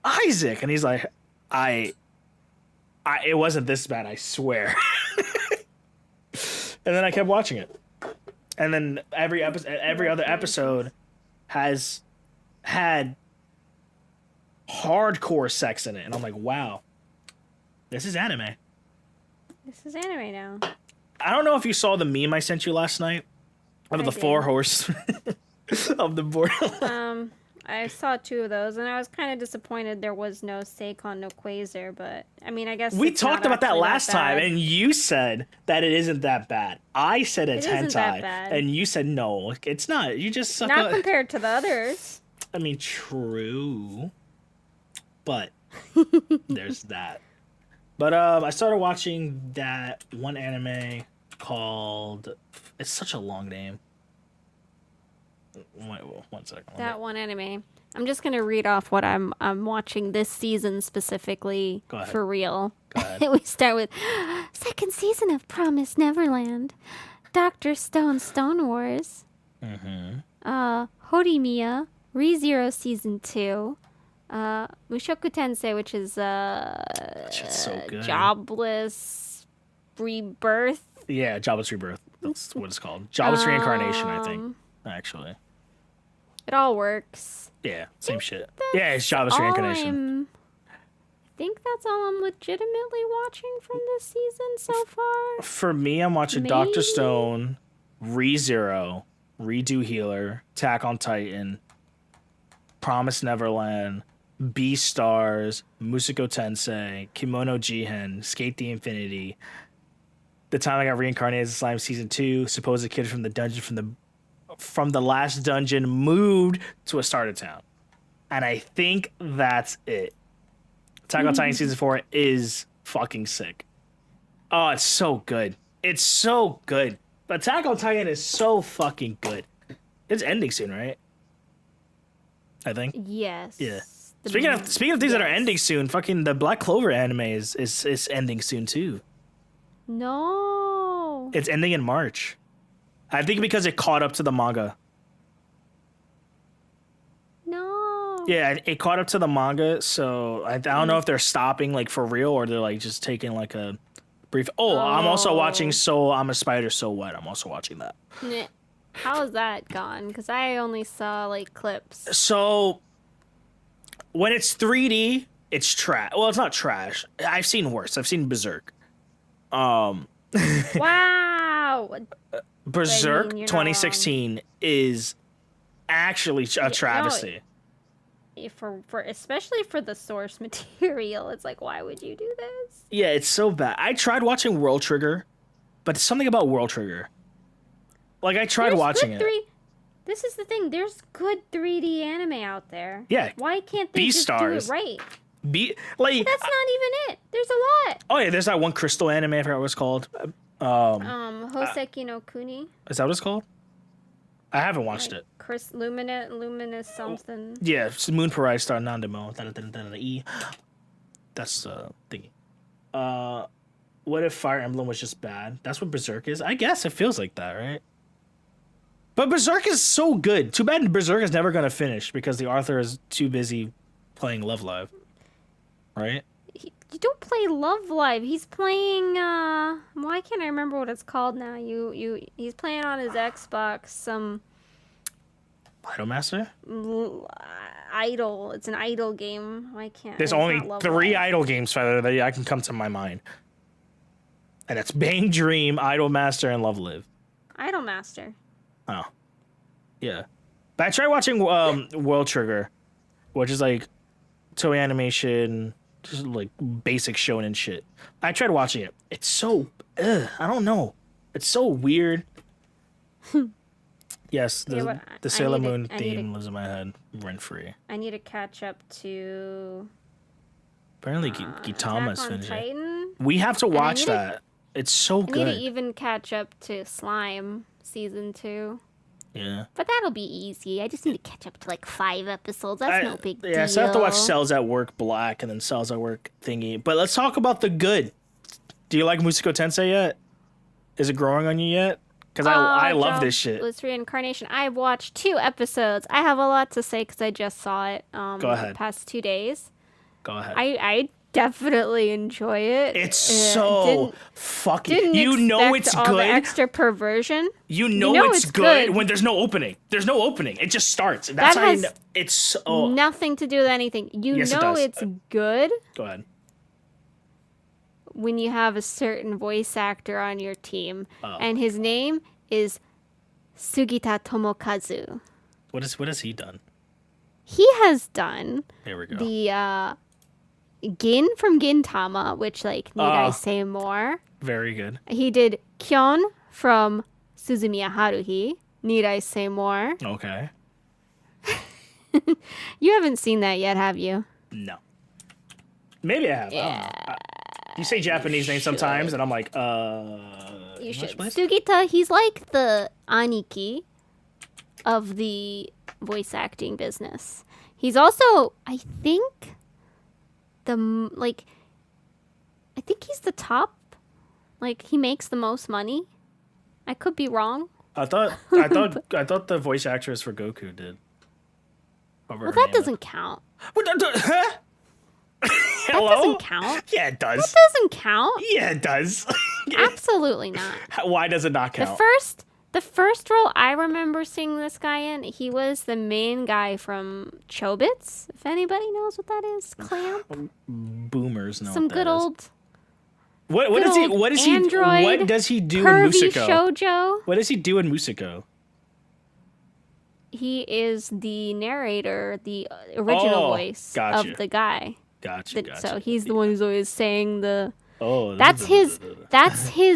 [SPEAKER 1] Isaac. And he's like, I it wasn't this bad, I swear. And then I kept watching it. And then every other episode has had hardcore sex in it. And I'm like, wow, this is anime.
[SPEAKER 2] This is anime now.
[SPEAKER 1] I don't know if you saw the meme I sent you last night of
[SPEAKER 2] I
[SPEAKER 1] the
[SPEAKER 2] did.
[SPEAKER 1] 4 horses of the borderline.
[SPEAKER 2] I saw 2 of those, and I was kind of disappointed there was no Seikon no Quasar, but I mean, I guess
[SPEAKER 1] We
[SPEAKER 2] it's not
[SPEAKER 1] talked about that
[SPEAKER 2] actually
[SPEAKER 1] last time,
[SPEAKER 2] bad.
[SPEAKER 1] and you said that it isn't that bad. I said it's
[SPEAKER 2] It isn't that
[SPEAKER 1] hentai,
[SPEAKER 2] bad.
[SPEAKER 1] and you said no, it's not. You just suck
[SPEAKER 2] Not
[SPEAKER 1] up.
[SPEAKER 2] compared to the others.
[SPEAKER 1] I mean, true, but there's that. But I started watching that one anime called. It's such a long name. Wait, one second.
[SPEAKER 2] That one anime. I'm just gonna read off what I'm watching this season specifically
[SPEAKER 1] Go ahead.
[SPEAKER 2] for real.
[SPEAKER 1] Go ahead.
[SPEAKER 2] We start with second season of Promise Neverland, Doctor Stone Stone Wars, Horimiya, ReZero season 2, Mushoku Tensei, which is
[SPEAKER 1] Shit's so good.
[SPEAKER 2] Jobless Rebirth.
[SPEAKER 1] Yeah, Jobless Rebirth. That's what it's called. Jobless Reincarnation, I think. Actually.
[SPEAKER 2] It all works.
[SPEAKER 1] Yeah, same shit. Yeah, it's Jobless
[SPEAKER 2] All
[SPEAKER 1] Reincarnation.
[SPEAKER 2] I think that's all I'm legitimately watching from this season so far.
[SPEAKER 1] For me, I'm watching
[SPEAKER 2] Maybe.
[SPEAKER 1] Doctor Stone, ReZero, Redo Healer, Attack on Titan, Promise Neverland, Beastars, Musiko Tensei, Kimono Jihen, Skate the Infinity, The Time I Got Reincarnated as a Slime Season 2, Supposed Kid from the Dungeon from the Last Dungeon moved to a starter town. And I think that's it. Attack on Titan Season 4 is fucking sick. Oh, it's so good. It's so good. Attack on Titan is so fucking good. It's ending soon, right? I think. Yeah.
[SPEAKER 2] Yes.
[SPEAKER 1] Speaking of things that are ending
[SPEAKER 2] Yes.
[SPEAKER 1] soon, fucking the Black Clover anime is ending soon too.
[SPEAKER 2] No.
[SPEAKER 1] It's ending in March. I think because it caught up to the manga.
[SPEAKER 2] No.
[SPEAKER 1] Yeah, it caught up to the manga, so I don't know if they're stopping like for real or they're like just taking like a brief. Oh, I'm also watching
[SPEAKER 2] Oh.
[SPEAKER 1] So I'm a Spider, So What. I'm also watching that.
[SPEAKER 2] Meh. How's that gone? Because I only saw like clips.
[SPEAKER 1] So when it's 3D, it's trash. Well, it's not trash. I've seen worse. I've seen Berserk. Um,
[SPEAKER 2] Wow.
[SPEAKER 1] Berserk
[SPEAKER 2] you're not
[SPEAKER 1] 2016 is actually a
[SPEAKER 2] no,
[SPEAKER 1] travesty.
[SPEAKER 2] For especially for the source material, it's like, why would you do this?
[SPEAKER 1] Yeah, it's so bad. I tried watching World Trigger, but something about World Trigger. Like I tried
[SPEAKER 2] There's
[SPEAKER 1] watching
[SPEAKER 2] good
[SPEAKER 1] it.
[SPEAKER 2] three. This is the thing. There's good 3D anime out there.
[SPEAKER 1] Yeah,
[SPEAKER 2] Why can't they just do
[SPEAKER 1] Beastars.
[SPEAKER 2] it right?
[SPEAKER 1] Like
[SPEAKER 2] That's not even it. There's a lot.
[SPEAKER 1] oh yeah, there's that one crystal anime. I forgot what it's called.
[SPEAKER 2] Hoseki no Kuni.
[SPEAKER 1] Is that what it's called? I haven't watched it.
[SPEAKER 2] Chris Luminous something.
[SPEAKER 1] Yeah, it's Moon Parai Star Nandemo. E. That's thingy. What if Fire Emblem was just bad? That's what Berserk is. I guess it feels like that, right? But Berserk is so good. Too bad Berserk is never gonna finish because the author is too busy playing Love Live. Right?
[SPEAKER 2] You don't play Love Live. He's playing why can't I remember what it's called now? He's playing on his Xbox some
[SPEAKER 1] Idolmaster?
[SPEAKER 2] idol. It's an idol game. Why can't
[SPEAKER 1] There's
[SPEAKER 2] it's
[SPEAKER 1] only
[SPEAKER 2] not Love
[SPEAKER 1] 3
[SPEAKER 2] Live.
[SPEAKER 1] idol games that I can come to my mind. And that's Bang Dream, Idolmaster, and Love Live.
[SPEAKER 2] Idol Master.
[SPEAKER 1] Oh. Yeah. But I tried watching World Trigger, which is like Toei Animation, just like basic shonen shit. I tried watching it. It's so I don't know. It's so weird. Yes,
[SPEAKER 2] Yeah, but
[SPEAKER 1] the
[SPEAKER 2] I
[SPEAKER 1] Sailor
[SPEAKER 2] need to-
[SPEAKER 1] Moon
[SPEAKER 2] I need to-
[SPEAKER 1] theme lives in my head rent free.
[SPEAKER 2] I need to catch up to
[SPEAKER 1] Apparently
[SPEAKER 2] Attack
[SPEAKER 1] Gitama's
[SPEAKER 2] on
[SPEAKER 1] finishing.
[SPEAKER 2] Titan.
[SPEAKER 1] We have to
[SPEAKER 2] I
[SPEAKER 1] watch
[SPEAKER 2] need to-
[SPEAKER 1] that. It's so
[SPEAKER 2] I need to
[SPEAKER 1] good.
[SPEAKER 2] even catch up to Slime season 2.
[SPEAKER 1] Yeah.
[SPEAKER 2] But that'll be easy. I just need to catch up to like 5 episodes. That's no big deal.
[SPEAKER 1] Yeah, so I have to watch Cells at Work Black and then Cells at Work thingy. But let's talk about the good. Do you like Musiko Tensei yet? Is it growing on you yet? Because I love this shit.
[SPEAKER 2] It's Reincarnation. I've watched 2 episodes. I have a lot to say because I just saw it.
[SPEAKER 1] Go ahead.
[SPEAKER 2] The past 2 days.
[SPEAKER 1] Go ahead.
[SPEAKER 2] I definitely enjoy it.
[SPEAKER 1] It's so fucking.
[SPEAKER 2] Didn't
[SPEAKER 1] You know
[SPEAKER 2] expect
[SPEAKER 1] it's
[SPEAKER 2] all the
[SPEAKER 1] good.
[SPEAKER 2] extra perversion.
[SPEAKER 1] You know it's good when there's no opening. There's no opening. It just starts. And that's
[SPEAKER 2] That
[SPEAKER 1] how you
[SPEAKER 2] has
[SPEAKER 1] know. It's so.
[SPEAKER 2] Nothing to do with anything. You
[SPEAKER 1] Yes, it
[SPEAKER 2] know
[SPEAKER 1] does.
[SPEAKER 2] it's good
[SPEAKER 1] Go ahead.
[SPEAKER 2] when you have a certain voice actor on your team,
[SPEAKER 1] Oh.
[SPEAKER 2] and his name is Sugita Tomokazu.
[SPEAKER 1] What has he done?
[SPEAKER 2] He has done
[SPEAKER 1] Here we go.
[SPEAKER 2] the Gin from Gintama, which like need I
[SPEAKER 1] Oh.
[SPEAKER 2] say more?
[SPEAKER 1] Very good.
[SPEAKER 2] He did Kyon from Suzumiya Haruhi. Need I say more?
[SPEAKER 1] Okay.
[SPEAKER 2] You haven't seen that yet, have you?
[SPEAKER 1] No. Maybe I have.
[SPEAKER 2] Yeah.
[SPEAKER 1] You say Japanese names sometimes, and I'm like,
[SPEAKER 2] You
[SPEAKER 1] English,
[SPEAKER 2] should.
[SPEAKER 1] please?
[SPEAKER 2] Sugita, he's like the Aniki of the voice acting business. He's also, I think, I think he's the top. Like, he makes the most money. I could be wrong.
[SPEAKER 1] I thought the voice actress for Goku did.
[SPEAKER 2] Well, that doesn't count.
[SPEAKER 1] Huh?
[SPEAKER 2] That
[SPEAKER 1] Hello?
[SPEAKER 2] doesn't count.
[SPEAKER 1] Yeah, it does.
[SPEAKER 2] That doesn't count.
[SPEAKER 1] Yeah, it does.
[SPEAKER 2] Absolutely not.
[SPEAKER 1] Why does it not
[SPEAKER 2] The
[SPEAKER 1] count?
[SPEAKER 2] first role I remember seeing this guy in, he was the main guy from Chobits. If anybody knows what that is, Clamp.
[SPEAKER 1] Boomers know
[SPEAKER 2] Some
[SPEAKER 1] what that
[SPEAKER 2] good
[SPEAKER 1] is.
[SPEAKER 2] old
[SPEAKER 1] What does he? What is he?
[SPEAKER 2] Android,
[SPEAKER 1] What does he do in
[SPEAKER 2] pervy
[SPEAKER 1] Musiko?
[SPEAKER 2] shoujo.
[SPEAKER 1] What does he do in Musiko?
[SPEAKER 2] He is the narrator, the original voice
[SPEAKER 1] gotcha.
[SPEAKER 2] of the guy.
[SPEAKER 1] Gotcha.
[SPEAKER 2] So he's the one who's always saying the.
[SPEAKER 1] Oh,
[SPEAKER 2] That's his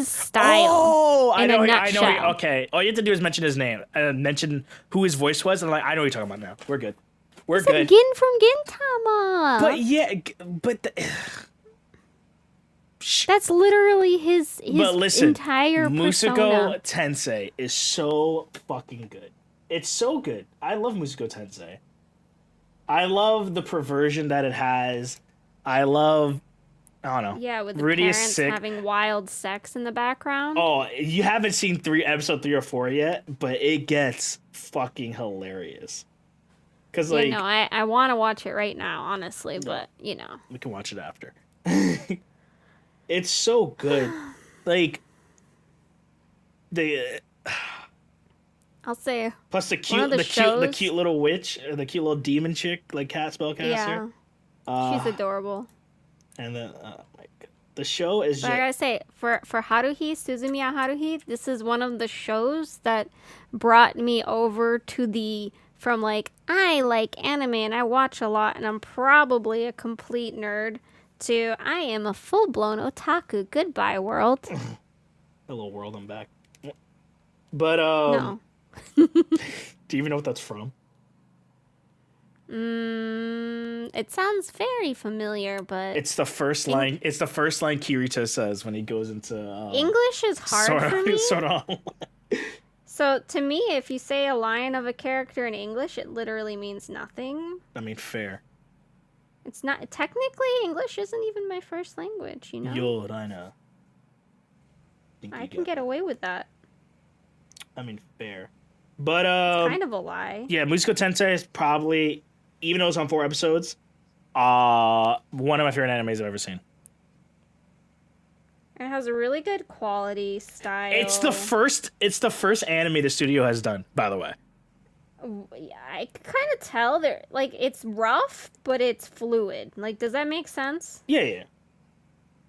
[SPEAKER 2] style.
[SPEAKER 1] Oh, I
[SPEAKER 2] in a
[SPEAKER 1] know.
[SPEAKER 2] nutshell.
[SPEAKER 1] Okay, all you have to do is mention his name, mention who his voice was, and I know what you're talking about now. We're good. We're
[SPEAKER 2] It's a
[SPEAKER 1] good.
[SPEAKER 2] Gin from Gintama.
[SPEAKER 1] But yeah,
[SPEAKER 2] That's literally his
[SPEAKER 1] But listen,
[SPEAKER 2] entire
[SPEAKER 1] Musako
[SPEAKER 2] persona.
[SPEAKER 1] Tensei is so fucking good. It's so good. I love Musako Tensei. I love the perversion that it has. I love, I don't know.
[SPEAKER 2] Yeah, with the
[SPEAKER 1] Rudy is
[SPEAKER 2] parents
[SPEAKER 1] sick.
[SPEAKER 2] having wild sex in the background.
[SPEAKER 1] Oh, you haven't seen episode 3 or 4 yet, but it gets fucking hilarious. Cause
[SPEAKER 2] Yeah,
[SPEAKER 1] like,
[SPEAKER 2] no, I want to watch it right now, honestly, but you know.
[SPEAKER 1] we can watch it after. It's so good. Like the
[SPEAKER 2] I'll say
[SPEAKER 1] plus the
[SPEAKER 2] one of the
[SPEAKER 1] the
[SPEAKER 2] shows.
[SPEAKER 1] cute little witch, or the cute little demon chick, like cat spellcaster.
[SPEAKER 2] Yeah, she's adorable.
[SPEAKER 1] And then the show is
[SPEAKER 2] But I
[SPEAKER 1] just
[SPEAKER 2] gotta say, for Haruhi, Suzumiya Haruhi, this is one of the shows that brought me over to the from like I like anime and I watch a lot and I'm probably a complete nerd to I am a full blown otaku. Goodbye world.
[SPEAKER 1] Hello world, I'm back. But
[SPEAKER 2] No.
[SPEAKER 1] do you even know what that's from?
[SPEAKER 2] It sounds very familiar, but
[SPEAKER 1] It's the first line. It's the first line Kirito says when he goes into
[SPEAKER 2] English is hard for me.
[SPEAKER 1] Sort of.
[SPEAKER 2] So to me, if you say a line of a character in English, it literally means nothing.
[SPEAKER 1] I mean, fair.
[SPEAKER 2] It's not technically English isn't even my first language, you know.
[SPEAKER 1] Yo, I know.
[SPEAKER 2] I can get away with that.
[SPEAKER 1] I mean, fair. But
[SPEAKER 2] It's kind of a lie.
[SPEAKER 1] yeah, Musiko Tensei is probably, even though it's on 4 episodes, one of my favorite animes I've ever seen.
[SPEAKER 2] It has a really good quality style.
[SPEAKER 1] It's the first anime the studio has done, by the way.
[SPEAKER 2] Yeah, I can kind of tell there. Like it's rough, but it's fluid. Like, does that make sense?
[SPEAKER 1] Yeah, yeah.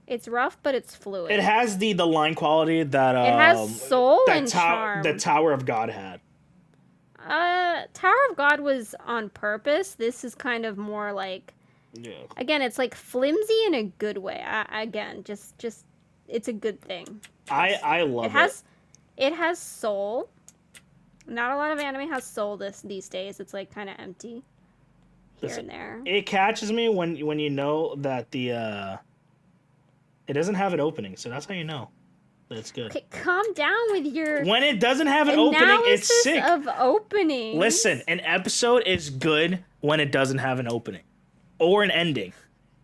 [SPEAKER 2] It's rough, but it's fluid.
[SPEAKER 1] It has the line quality that
[SPEAKER 2] It has soul and charm.
[SPEAKER 1] The Tower of God had.
[SPEAKER 2] Tower of God was on purpose. This is kind of more like,
[SPEAKER 1] Yeah.
[SPEAKER 2] again, it's like flimsy in a good way. Again, just it's a good thing.
[SPEAKER 1] I love it.
[SPEAKER 2] It has soul. Not a lot of anime has soul these days. It's like kind of empty here and there.
[SPEAKER 1] It catches me when you know that it doesn't have an opening, so that's how you know that it's good.
[SPEAKER 2] Okay, calm down with your
[SPEAKER 1] When it doesn't have an opening, it's sick.
[SPEAKER 2] of openings.
[SPEAKER 1] Listen, an episode is good when it doesn't have an opening or an ending,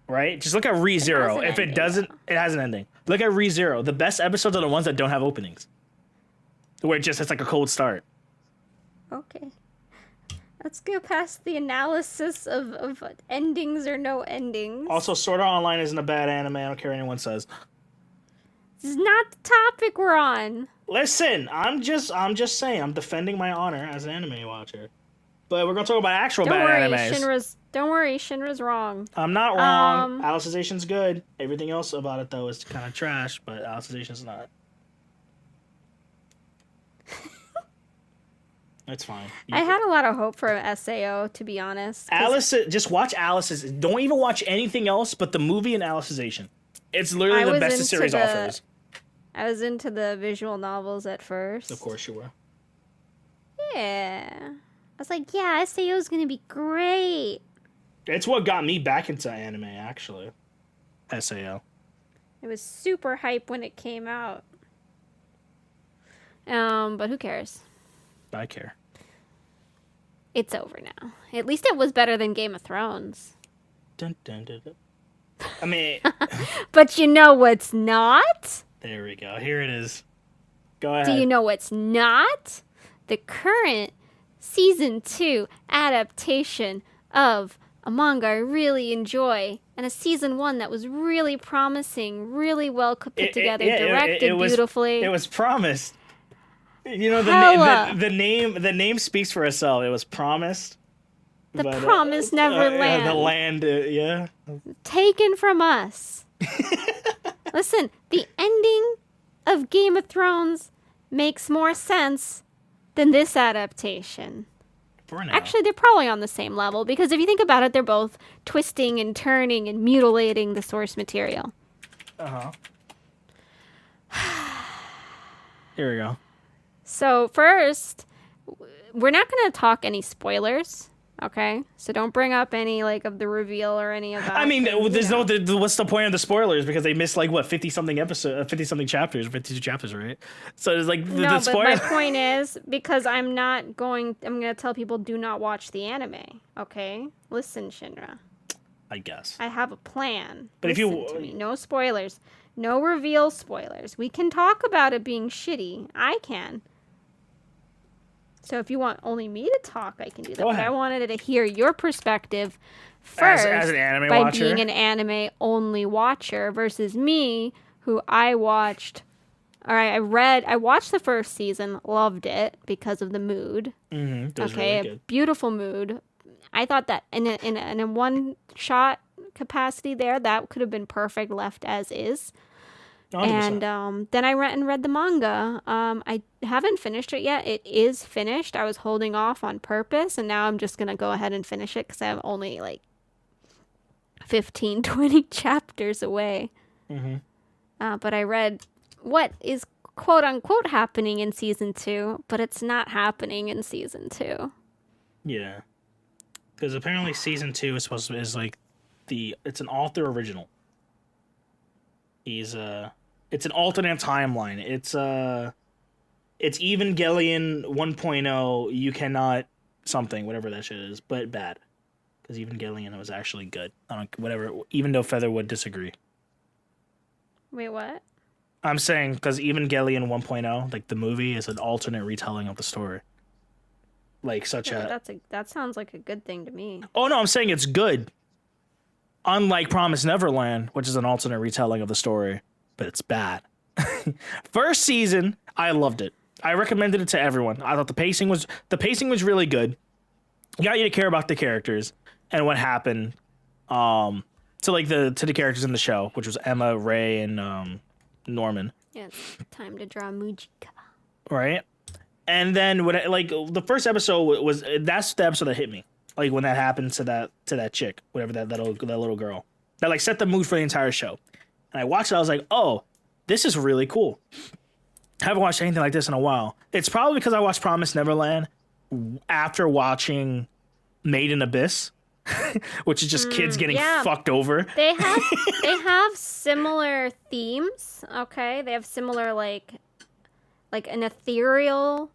[SPEAKER 1] right? Just look at ReZero. If it doesn't, it has an ending. Look at ReZero. The best episodes are the ones that don't have openings, where it's like a cold start.
[SPEAKER 2] Okay. Let's go past the analysis of endings or no endings.
[SPEAKER 1] Also, Sword Art Online isn't a bad anime. I don't care what anyone says.
[SPEAKER 2] This is not the topic we're on.
[SPEAKER 1] Listen, I'm just saying. I'm defending my honor as an anime watcher. But we're gonna talk about actual bad animes.
[SPEAKER 2] Don't worry, Shinra's wrong.
[SPEAKER 1] I'm not wrong. Alicizzation's good. Everything else about it though is kind of trash, but Alicizzation's not. It's fine.
[SPEAKER 2] I had a lot of hope for SAO, to be honest.
[SPEAKER 1] Alice, just watch Alice's. Don't even watch anything else but the movie and Alicization. It's literally the best the series offers.
[SPEAKER 2] I was into the visual novels at first.
[SPEAKER 1] Of course you were.
[SPEAKER 2] Yeah. I was like, yeah, SAO is going to be great.
[SPEAKER 1] It's what got me back into anime, actually. SAO.
[SPEAKER 2] It was super hype when it came out. But who cares?
[SPEAKER 1] I care.
[SPEAKER 2] It's over now. At least it was better than Game of Thrones.
[SPEAKER 1] Dun, dun, dun, dun. I mean...
[SPEAKER 2] But you know what's not?
[SPEAKER 1] There we go. Here it is. Go ahead.
[SPEAKER 2] Do you know what's not? The current Season 2 adaptation of a manga I really enjoy, and a Season 1 that was really promising, really well put together, directed beautifully.
[SPEAKER 1] It was promised. You know, the name speaks for itself. It was promised.
[SPEAKER 2] The promise never lands.
[SPEAKER 1] The land, yeah.
[SPEAKER 2] Taken from us. Listen, the ending of Game of Thrones makes more sense than this adaptation.
[SPEAKER 1] For now.
[SPEAKER 2] Actually, they're probably on the same level, because if you think about it, they're both twisting and turning and mutilating the source material.
[SPEAKER 1] Uh-huh. Here we go.
[SPEAKER 2] So first, we're not going to talk any spoilers. Okay, so don't bring up any like of the reveal or any of that.
[SPEAKER 1] I mean,
[SPEAKER 2] 'Cause,
[SPEAKER 1] there's no. What's the point of the spoilers? Because they missed like what 50 something episode, 50 something chapters, 52 chapters, right? So it's like the
[SPEAKER 2] No, but
[SPEAKER 1] spoiler.
[SPEAKER 2] my point is because I'm gonna tell people do not watch the anime. Okay, listen, Shinra.
[SPEAKER 1] I guess.
[SPEAKER 2] I have a plan.
[SPEAKER 1] But if
[SPEAKER 2] Listen
[SPEAKER 1] you,
[SPEAKER 2] to me. No spoilers. No reveal spoilers. We can talk about it being shitty. I can. So if you want only me to talk, I can do that.
[SPEAKER 1] Go
[SPEAKER 2] But I
[SPEAKER 1] ahead.
[SPEAKER 2] wanted to hear your perspective first
[SPEAKER 1] as an anime
[SPEAKER 2] by
[SPEAKER 1] watcher,
[SPEAKER 2] being an anime only watcher versus me, who I watched. All right, I watched the first season, loved it because of the mood.
[SPEAKER 1] it was
[SPEAKER 2] Okay,
[SPEAKER 1] really good.
[SPEAKER 2] beautiful mood. I thought that in a one shot capacity there, that could have been perfect left as is.
[SPEAKER 1] 100%.
[SPEAKER 2] And then I went and read the manga. I haven't finished it yet. It is finished. I was holding off on purpose, and now I'm just gonna go ahead and finish it because I'm only like 15, 20 chapters away. But I read what is quote unquote happening in season 2, but it's not happening in season 2.
[SPEAKER 1] Yeah, because apparently season 2 is supposed to is like it's an author original. It's an alternate timeline. It's Evangelion 1.0. You cannot something whatever that shit is, but bad. Because Evangelion was actually good. I don't whatever. Even though Feather would disagree.
[SPEAKER 2] Wait, what?
[SPEAKER 1] I'm saying because Evangelion 1.0, like the movie, is an alternate retelling of the story. Like such
[SPEAKER 2] Yeah,
[SPEAKER 1] a.
[SPEAKER 2] that sounds like a good thing to me.
[SPEAKER 1] Oh no, I'm saying it's good. Unlike Promise Neverland, which is an alternate retelling of the story, but it's bad. First season, I loved it. I recommended it to everyone. I thought the pacing was really good. Got you to care about the characters and what happened. To the characters in the show, which was Emma, Ray, and Norman.
[SPEAKER 2] Yeah, it's time to draw Mujika.
[SPEAKER 1] Right? And then when the first episode that's the episode that hit me. Like when that happened to that chick, whatever that little girl. That like set the mood for the entire show. And I watched it, I was like, "Oh, this is really cool." I haven't watched anything like this in a while. It's probably because I watched Promise Neverland after watching Made in Abyss, which is just kids getting
[SPEAKER 2] yeah.
[SPEAKER 1] fucked over.
[SPEAKER 2] They have similar themes, okay? They have similar like an ethereal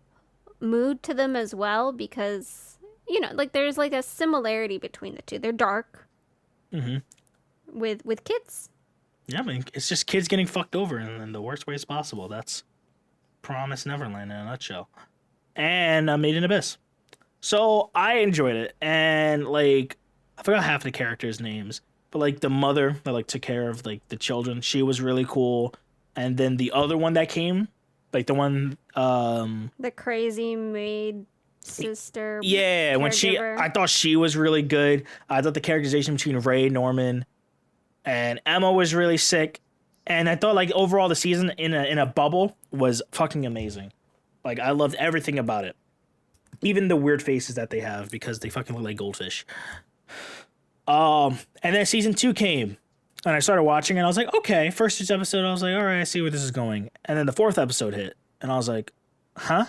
[SPEAKER 2] mood to them as well because like there's like a similarity between the two. They're dark. With kids.
[SPEAKER 1] Yeah, I mean, it's just kids getting fucked over in the worst ways possible. That's Promise Neverland in a nutshell. And Made in Abyss. So I enjoyed it. And like, I forgot half the characters' names. But like the mother that like took care of like the children, she was really cool. And then the other one that came, like the one
[SPEAKER 2] The crazy maid sister.
[SPEAKER 1] yeah, when
[SPEAKER 2] caregiver.
[SPEAKER 1] I thought she was really good. I thought the characterization between Ray, Norman, and Emma was really sick. And I thought like overall the season in a bubble was fucking amazing. Like I loved everything about it. Even the weird faces that they have because they fucking look like goldfish. And then season 2 came and I started watching and I was like, okay, first episode, I was like, all right, I see where this is going. And then the 4th episode hit and I was like, huh?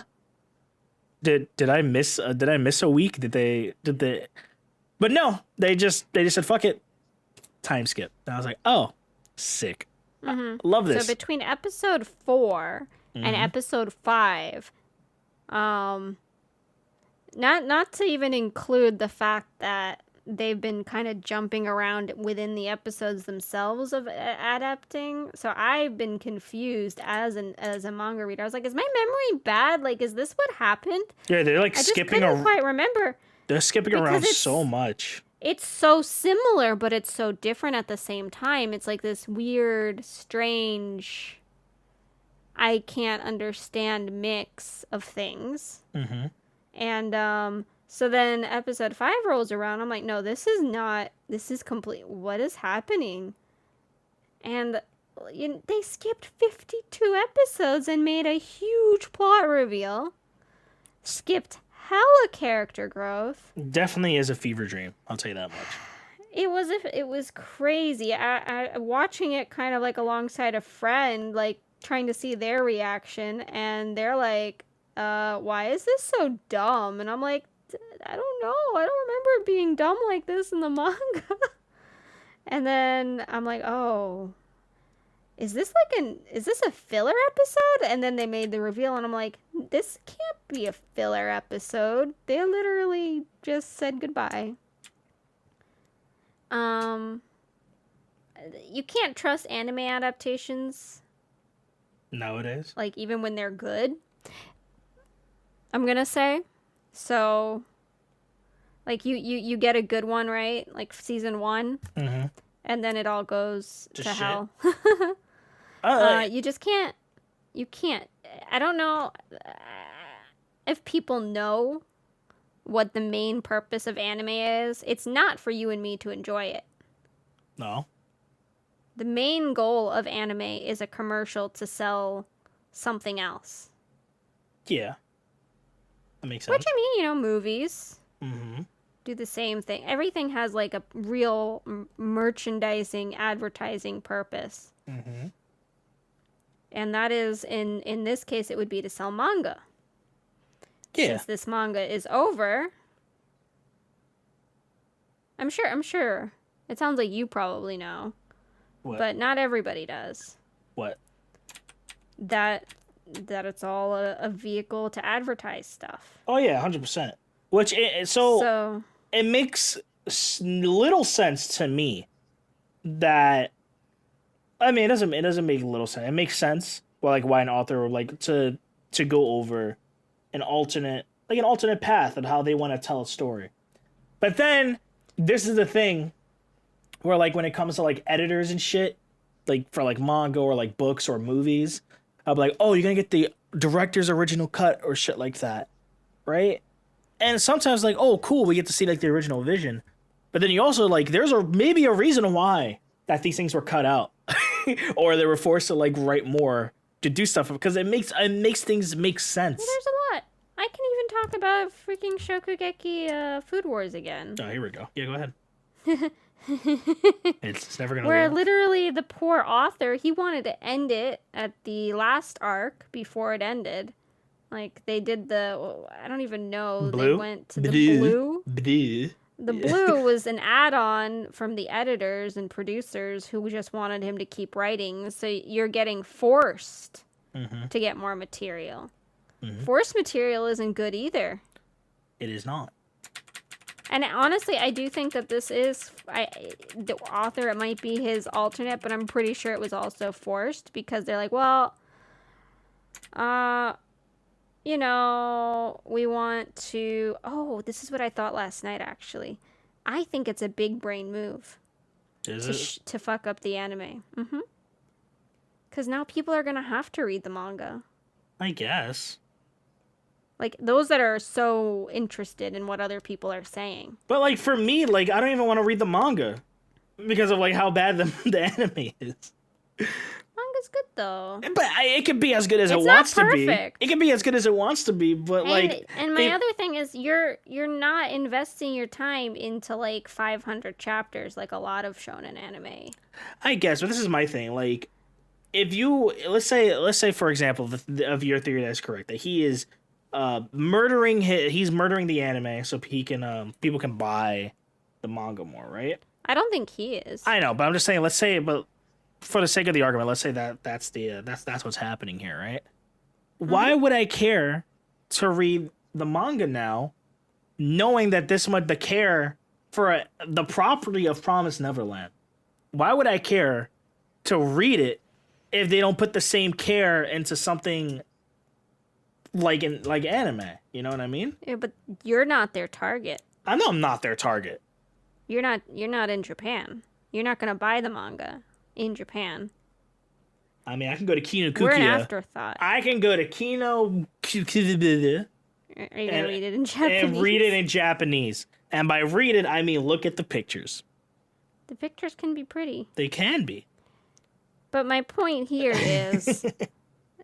[SPEAKER 1] Did I miss a week? Did they But no, they just said fuck it. Time skip. And I was like, oh, sick. Love this.
[SPEAKER 2] So between episode 4 and episode 5, not to even include the fact that they've been kind of jumping around within the episodes themselves of adapting. So I've been confused as a manga reader. I was like, is my memory bad? Like, is this what happened?
[SPEAKER 1] Yeah, they're like
[SPEAKER 2] I just
[SPEAKER 1] skipping
[SPEAKER 2] couldn't quite remember.
[SPEAKER 1] They're skipping
[SPEAKER 2] because
[SPEAKER 1] around
[SPEAKER 2] it's-
[SPEAKER 1] so much.
[SPEAKER 2] It's so similar, but it's so different at the same time. It's like this weird, strange, I can't understand mix of things. And so then episode 5 rolls around. I'm like, no, this is complete. What is happening? And they skipped 52 episodes and made a huge plot reveal. Skipped hella character growth.
[SPEAKER 1] Definitely is a fever dream. I'll tell you that much.
[SPEAKER 2] It was crazy. I watching it kind of like alongside a friend, like trying to see their reaction, and they're like, why is this so dumb? And I'm like, I don't know. I don't remember it being dumb like this in the manga. And then I'm like, oh, is this a filler episode? And then they made the reveal, and I'm like, this can't be a filler episode. They literally just said goodbye. You can't trust anime adaptations,
[SPEAKER 1] Nowadays.
[SPEAKER 2] like even when they're good. I'm gonna say, so, like you get a good one, right? Like season 1,
[SPEAKER 1] Mm-hmm.
[SPEAKER 2] and then it all goes
[SPEAKER 1] Just
[SPEAKER 2] to
[SPEAKER 1] shit.
[SPEAKER 2] hell.
[SPEAKER 1] Uh,
[SPEAKER 2] You just can't. You can't. I don't know if people know what the main purpose of anime is. It's not for you and me to enjoy it.
[SPEAKER 1] no.
[SPEAKER 2] The main goal of anime is a commercial to sell something else.
[SPEAKER 1] Yeah. That makes
[SPEAKER 2] Which,
[SPEAKER 1] sense.
[SPEAKER 2] I mean, movies
[SPEAKER 1] Mm-hmm.
[SPEAKER 2] do the same thing. Everything has like a real merchandising, advertising purpose.
[SPEAKER 1] Mm-hmm.
[SPEAKER 2] And that is, in this case, it would be to sell manga.
[SPEAKER 1] Yeah.
[SPEAKER 2] Since this manga is over, I'm sure. It sounds like you probably know,
[SPEAKER 1] What?
[SPEAKER 2] but not everybody does.
[SPEAKER 1] What?
[SPEAKER 2] That it's all a vehicle to advertise stuff.
[SPEAKER 1] Oh yeah, 100%. Which so it makes little sense to me that, I mean, it doesn't make little sense. It makes sense. Well, like why an author would like to go over an alternate path of how they want to tell a story. But then this is the thing where like when it comes to like editors and shit, like for like manga or like books or movies, I'll be like, oh, you're gonna get the director's original cut or shit like that, right? And sometimes like, oh, cool, we get to see like the original vision. But then you also like, there's maybe a reason why that these things were cut out, or they were forced to like write more to do stuff because it makes things make sense.
[SPEAKER 2] Well, there's a lot. I can even talk about freaking Shokugeki Food Wars again.
[SPEAKER 1] Oh, here we go. Yeah, go ahead. It's never gonna.
[SPEAKER 2] Where
[SPEAKER 1] leave.
[SPEAKER 2] literally the poor author, he wanted to end it at the last arc before it ended. Like they did I don't even know.
[SPEAKER 1] Blue?
[SPEAKER 2] They went to the blue.
[SPEAKER 1] Blue.
[SPEAKER 2] The blue was an add-on from the editors and producers who just wanted him to keep writing. So you're getting forced to get more material. Forced material isn't good either.
[SPEAKER 1] It is not.
[SPEAKER 2] And honestly, I do think that this is the author. It might be his alternate, but I'm pretty sure it was also forced because they're like, well, we want to. Oh, this is what I thought last night. Actually, I think it's a big brain move to fuck up the anime. Because now people are gonna have to read the manga.
[SPEAKER 1] I guess.
[SPEAKER 2] Like those that are so interested in what other people are saying.
[SPEAKER 1] But like for me, like I don't even want to read the manga because of like how bad the anime is.
[SPEAKER 2] Manga's good though.
[SPEAKER 1] But it can be as good as
[SPEAKER 2] It's
[SPEAKER 1] it
[SPEAKER 2] not
[SPEAKER 1] wants to be.
[SPEAKER 2] perfect.
[SPEAKER 1] It can be as good as it wants to be, but
[SPEAKER 2] And my other thing is you're not investing your time into like 500 chapters like a lot of shonen anime.
[SPEAKER 1] I guess, but this is my thing. Like, if you let's say for example, of your theory that's correct, that he is he's murdering the anime so he can people can buy the manga more, right?
[SPEAKER 2] I don't think he is.
[SPEAKER 1] I know, but I'm just saying. Let's say, but for the sake of the argument, let's say that's what's happening here, right? Why would I care to read the manga now, knowing that this much the care for the property of Promised Neverland? Why would I care to read it if they don't put the same care into something like anime? You know what I mean?
[SPEAKER 2] Yeah, but you're not their target.
[SPEAKER 1] I know I'm not their target.
[SPEAKER 2] You're not in Japan. You're not gonna buy the manga in Japan.
[SPEAKER 1] I mean, I can go to Kinokuniya.
[SPEAKER 2] We're an afterthought.
[SPEAKER 1] I can go to Kino.
[SPEAKER 2] Are you gonna read it in Japanese?
[SPEAKER 1] And read it in Japanese. And by read it, I mean look at the pictures.
[SPEAKER 2] The pictures can be pretty.
[SPEAKER 1] They can be.
[SPEAKER 2] But my point here is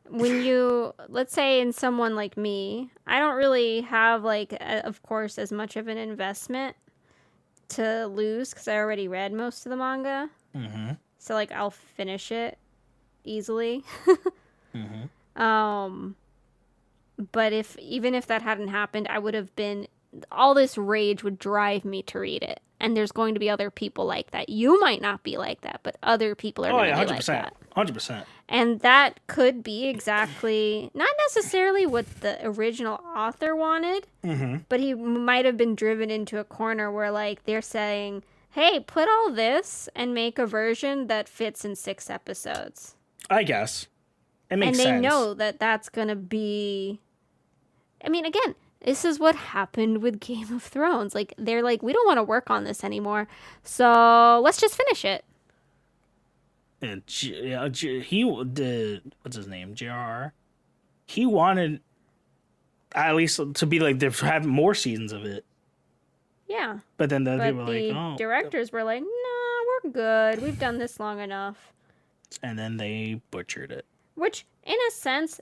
[SPEAKER 2] when let's say in someone like me, I don't really have of course, as much of an investment to lose because I already read most of the manga.
[SPEAKER 1] Mm-hmm.
[SPEAKER 2] So I'll finish it easily.
[SPEAKER 1] Mm-hmm.
[SPEAKER 2] But even if that hadn't happened, I would have been all this rage would drive me to read it. And there's going to be other people like that. You might not be like that, but other people are
[SPEAKER 1] Oh
[SPEAKER 2] going
[SPEAKER 1] yeah,
[SPEAKER 2] to be
[SPEAKER 1] hundred
[SPEAKER 2] like
[SPEAKER 1] percent,
[SPEAKER 2] that.
[SPEAKER 1] 100%.
[SPEAKER 2] And that could be exactly, not necessarily what the original author wanted, but he might have been driven into a corner where, like, they're saying, hey, put all this and make a version that fits in 6 episodes.
[SPEAKER 1] I guess it makes
[SPEAKER 2] And they
[SPEAKER 1] sense.
[SPEAKER 2] know that that's going to be. I mean, again, this is what happened with Game of Thrones. Like, they're like, we don't want to work on this anymore, so let's just finish it.
[SPEAKER 1] And he did, what's his name, JRR. He wanted at least to be like, to have more seasons of it.
[SPEAKER 2] Yeah.
[SPEAKER 1] But then the
[SPEAKER 2] But
[SPEAKER 1] people were
[SPEAKER 2] the
[SPEAKER 1] like, oh.
[SPEAKER 2] directors were like, nah, we're good. We've done this long enough.
[SPEAKER 1] And then they butchered it.
[SPEAKER 2] Which, in a sense,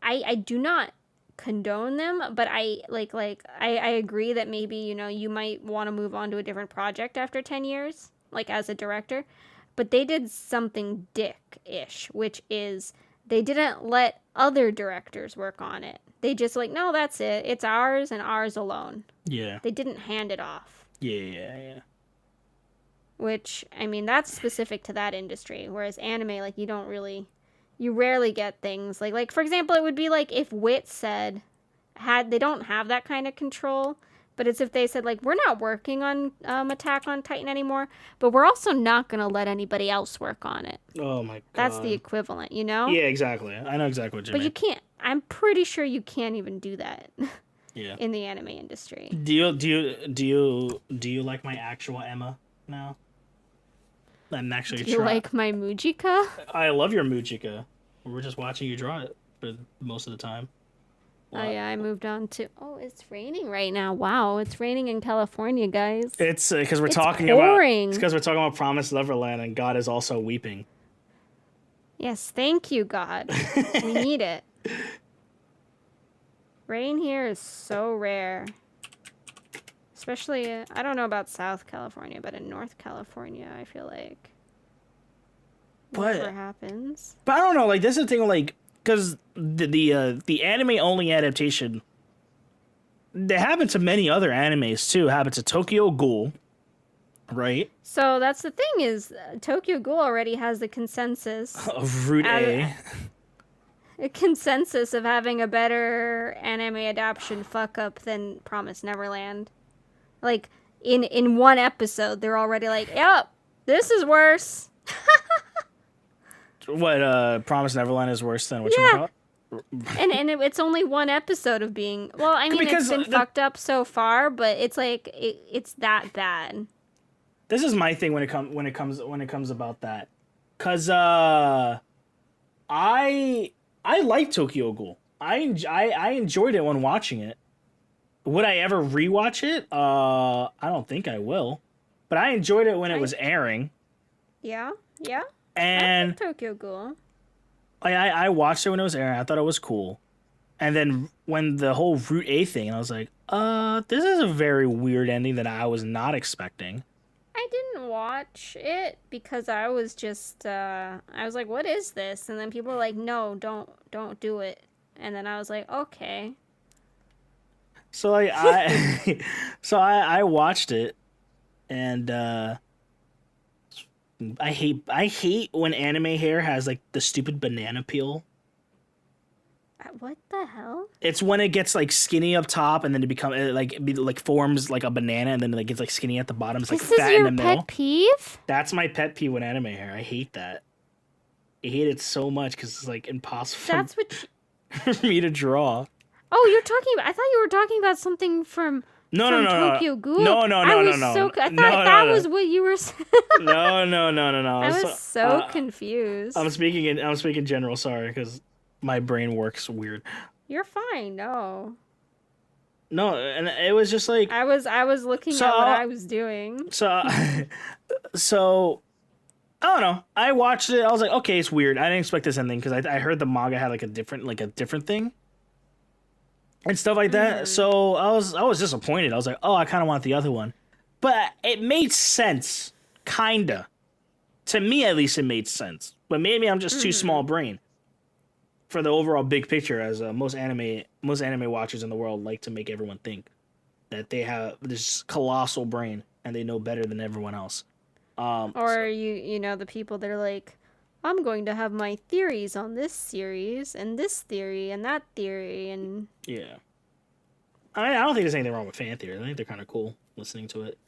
[SPEAKER 2] I do not condone them, but I agree that maybe, you might want to move on to a different project after 10 years, like as a director. But they did something dick-ish, which is they didn't let other directors work on it. They just like, no, that's it. It's ours and ours alone.
[SPEAKER 1] Yeah.
[SPEAKER 2] They didn't hand it off.
[SPEAKER 1] Yeah.
[SPEAKER 2] Which, I mean, that's specific to that industry. Whereas anime, like, you rarely get things like for example, it would be like if Wit said, they don't have that kind of control, but it's if they said, like, we're not working on Attack on Titan anymore, but we're also not going to let anybody else work on it.
[SPEAKER 1] Oh my god.
[SPEAKER 2] That's the equivalent, you know?
[SPEAKER 1] Yeah, exactly. I know exactly what you mean.
[SPEAKER 2] But you can't. I'm pretty sure you can't even do that.
[SPEAKER 1] Yeah.
[SPEAKER 2] In the anime industry.
[SPEAKER 1] Do you like my actual Emma now? I'm actually
[SPEAKER 2] Do you like my Mujika?
[SPEAKER 1] I love your Mujika. We were just watching you draw it for most of the time.
[SPEAKER 2] Oh yeah, I moved on to. Oh, it's raining right now. Wow, it's raining in California, guys.
[SPEAKER 1] It's because we're talking
[SPEAKER 2] pouring.
[SPEAKER 1] about. It's because we're talking about Promised Neverland, and God is also weeping.
[SPEAKER 2] Yes, thank you, God. We need it. Rain here is so rare. Especially, I don't know about South California, but in North California, I feel like never happens.
[SPEAKER 1] But I don't know, like, this is the thing, like, because the anime only adaptation, that happened to many other animes too. It happened to Tokyo Ghoul, right?
[SPEAKER 2] So that's the thing is, Tokyo Ghoul already has the consensus
[SPEAKER 1] Of Route A.
[SPEAKER 2] A consensus of having a better anime adaptation fuck up than Promised Neverland. Like, in one episode, they're already like, yep, this is worse.
[SPEAKER 1] What, Promised Neverland is worse than what you
[SPEAKER 2] Yeah.
[SPEAKER 1] thought?
[SPEAKER 2] And it's only one episode of being, well, I mean,
[SPEAKER 1] Because
[SPEAKER 2] it's been fucked up so far, but it's like, it's that bad.
[SPEAKER 1] This is my thing when it comes about that. Cause I like Tokyo Ghoul. I enjoyed it when watching it. Would I ever rewatch it? I don't think I will. But I enjoyed it when it was airing.
[SPEAKER 2] Yeah.
[SPEAKER 1] And
[SPEAKER 2] I like Tokyo Ghoul.
[SPEAKER 1] I watched it when it was airing. I thought it was cool. And then when the whole Route A thing, I was like, this is a very weird ending that I was not expecting.
[SPEAKER 2] I didn't watch it because I was just I was like, what is this? And then people were like, no, don't do it. And then I was like, okay.
[SPEAKER 1] So like I watched it, and I hate when anime hair has like the stupid banana peel.
[SPEAKER 2] What the hell?
[SPEAKER 1] It's when it gets like skinny up top, and then it forms like a banana, and then it gets like skinny at the bottom. It's like
[SPEAKER 2] This is
[SPEAKER 1] fat in the
[SPEAKER 2] your
[SPEAKER 1] middle.
[SPEAKER 2] pet peeve?
[SPEAKER 1] That's my pet peeve with anime hair. I hate that. I hate it so much because it's like impossible
[SPEAKER 2] That's what.
[SPEAKER 1] for me to draw.
[SPEAKER 2] Oh, you're talking about. I thought you were talking about something from.
[SPEAKER 1] No,
[SPEAKER 2] Tokyo Ghoul.
[SPEAKER 1] No.
[SPEAKER 2] I thought that was what you were saying.
[SPEAKER 1] No.
[SPEAKER 2] I was so confused.
[SPEAKER 1] I'm speaking general. Sorry, because my brain works weird.
[SPEAKER 2] You're fine. No.
[SPEAKER 1] No, and it was just like
[SPEAKER 2] I was looking at what I was doing.
[SPEAKER 1] so. I don't know. I watched it. I was like, okay, it's weird. I didn't expect this ending because I heard the manga had like a different thing. And stuff like that. So I was disappointed. I was like, oh, I kind of want the other one. But it made sense. Kinda. To me, at least, it made sense. But maybe I'm just too small brain for the overall big picture, as most anime watchers in the world like to make everyone think. that they have this colossal brain and they know better than everyone else.
[SPEAKER 2] Or you know the people that are like, I'm going to have my theories on this series and this theory and that theory and
[SPEAKER 1] yeah. I don't think there's anything wrong with fan theory. I think they're kind of cool listening to it.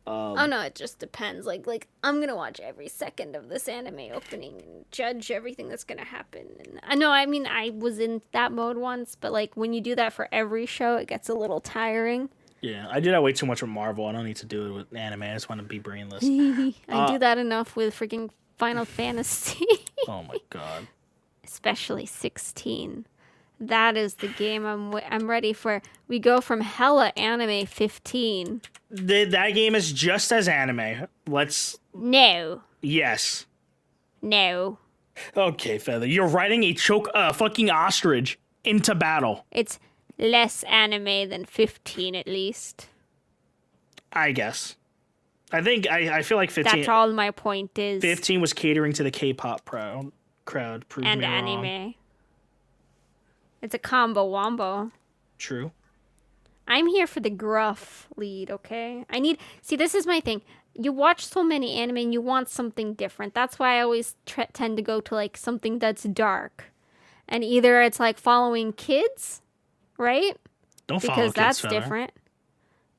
[SPEAKER 2] oh no, it just depends. Like I'm gonna watch every second of this anime opening and judge everything that's gonna happen. And I know, I mean, I was in that mode once, but like when you do that for every show, it gets a little tiring.
[SPEAKER 1] Yeah, I do that way too much with Marvel. I don't need to do it with anime. I just want to be brainless.
[SPEAKER 2] I do that enough with freaking Final Fantasy,
[SPEAKER 1] Oh my god.
[SPEAKER 2] especially 16. That is the game I'm ready for. We go from hella anime 15.
[SPEAKER 1] That game is just as anime. Let's.
[SPEAKER 2] No,
[SPEAKER 1] Yes.
[SPEAKER 2] no.
[SPEAKER 1] Okay, Feather. You're riding a fucking ostrich into battle.
[SPEAKER 2] It's less anime than 15 at least.
[SPEAKER 1] I guess. I feel like 15.
[SPEAKER 2] That's all my point is.
[SPEAKER 1] 15 was catering to the K-pop crowd. Prove
[SPEAKER 2] And
[SPEAKER 1] me
[SPEAKER 2] anime.
[SPEAKER 1] wrong.
[SPEAKER 2] It's a combo wombo.
[SPEAKER 1] True.
[SPEAKER 2] I'm here for the gruff lead, okay? See, this is my thing. You watch so many anime and you want something different. That's why I always tend to go to like something that's dark. And either it's like following kids, right?
[SPEAKER 1] Don't follow
[SPEAKER 2] Because
[SPEAKER 1] kids,
[SPEAKER 2] that's
[SPEAKER 1] Feather.
[SPEAKER 2] different.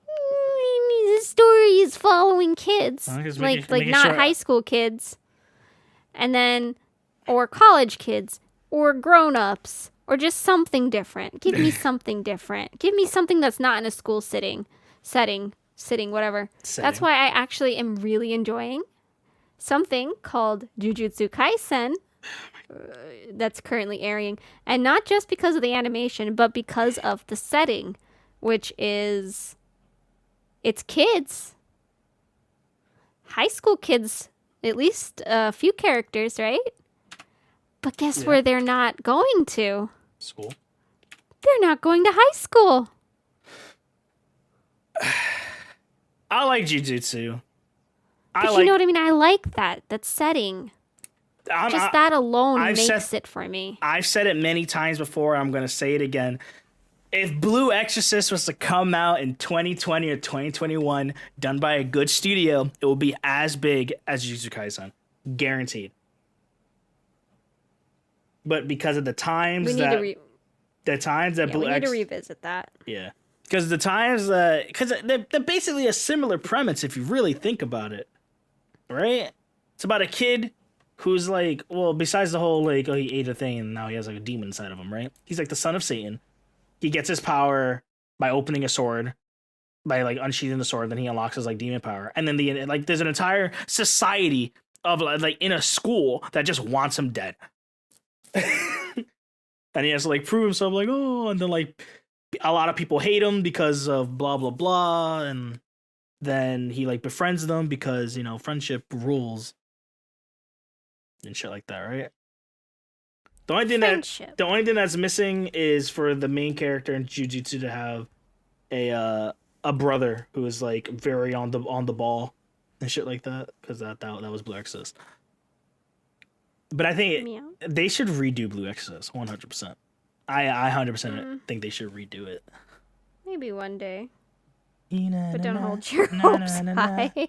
[SPEAKER 2] The story is following kids.
[SPEAKER 1] Just
[SPEAKER 2] Like
[SPEAKER 1] making
[SPEAKER 2] not
[SPEAKER 1] sure-
[SPEAKER 2] high school kids. And then, or college kids, or grown-ups. Or just something different. Give me something different. Give me something that's not in a school setting, whatever. That's why I actually am really enjoying something called Jujutsu Kaisen that's currently airing. And not just because of the animation, but because of the setting, which is, it's kids. High school kids, at least a few characters, right? But guess where they're not going to?
[SPEAKER 1] School.
[SPEAKER 2] They're not going to high school.
[SPEAKER 1] I like Jujutsu.
[SPEAKER 2] But you know what I mean? I like that setting. Just that alone makes it for me.
[SPEAKER 1] I've said it many times before. I'm going to say it again. If Blue Exorcist was to come out in 2020 or 2021, done by a good studio, it will be as big as Jujutsu Kaisen. Guaranteed. But because of the times
[SPEAKER 2] We need
[SPEAKER 1] that...
[SPEAKER 2] to
[SPEAKER 1] the times that
[SPEAKER 2] we need to revisit that.
[SPEAKER 1] Yeah. Because the times... Because they're basically a similar premise if you really think about it. Right? It's about a kid who's like... Well, besides the whole, like, oh, he ate a thing and now he has, like, a demon inside of him, right? He's, like, the son of Satan. He gets his power by opening a sword. By, like, unsheathing the sword. Then he unlocks his, like, demon power. And then, there's an entire society of, like, in a school that just wants him dead. And he has to like prove himself, like, oh, and then like a lot of people hate him because of blah blah blah, and then he like befriends them because, you know, friendship rules and shit like that, right? The only thing that's missing is for the main character in Jujutsu to have a brother who is like very on the ball and shit like that, because that was Blue Exorcist. But I think they should redo Blue Exorcist 100%. I 100% think they should redo it.
[SPEAKER 2] Maybe one day. But don't hold your hopes high.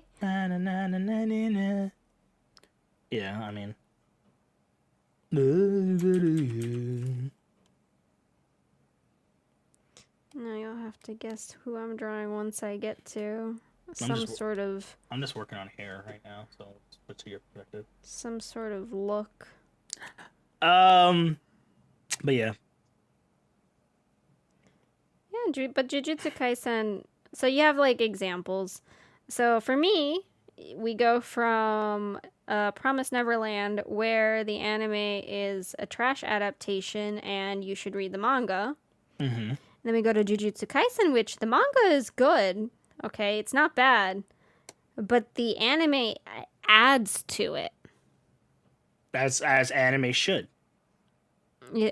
[SPEAKER 1] Yeah, I mean.
[SPEAKER 2] Now you'll have to guess who I'm drawing once I get to
[SPEAKER 1] I'm just working on hair right now, so let's put to your perspective.
[SPEAKER 2] Some sort of look.
[SPEAKER 1] But yeah.
[SPEAKER 2] Yeah, but Jujutsu Kaisen. So you have like examples. So for me, we go from Promise Neverland, where the anime is a trash adaptation and you should read the manga.
[SPEAKER 1] Mm-hmm.
[SPEAKER 2] And then we go to Jujutsu Kaisen, which the manga is good. Okay, it's not bad. But the anime adds to it.
[SPEAKER 1] As anime should.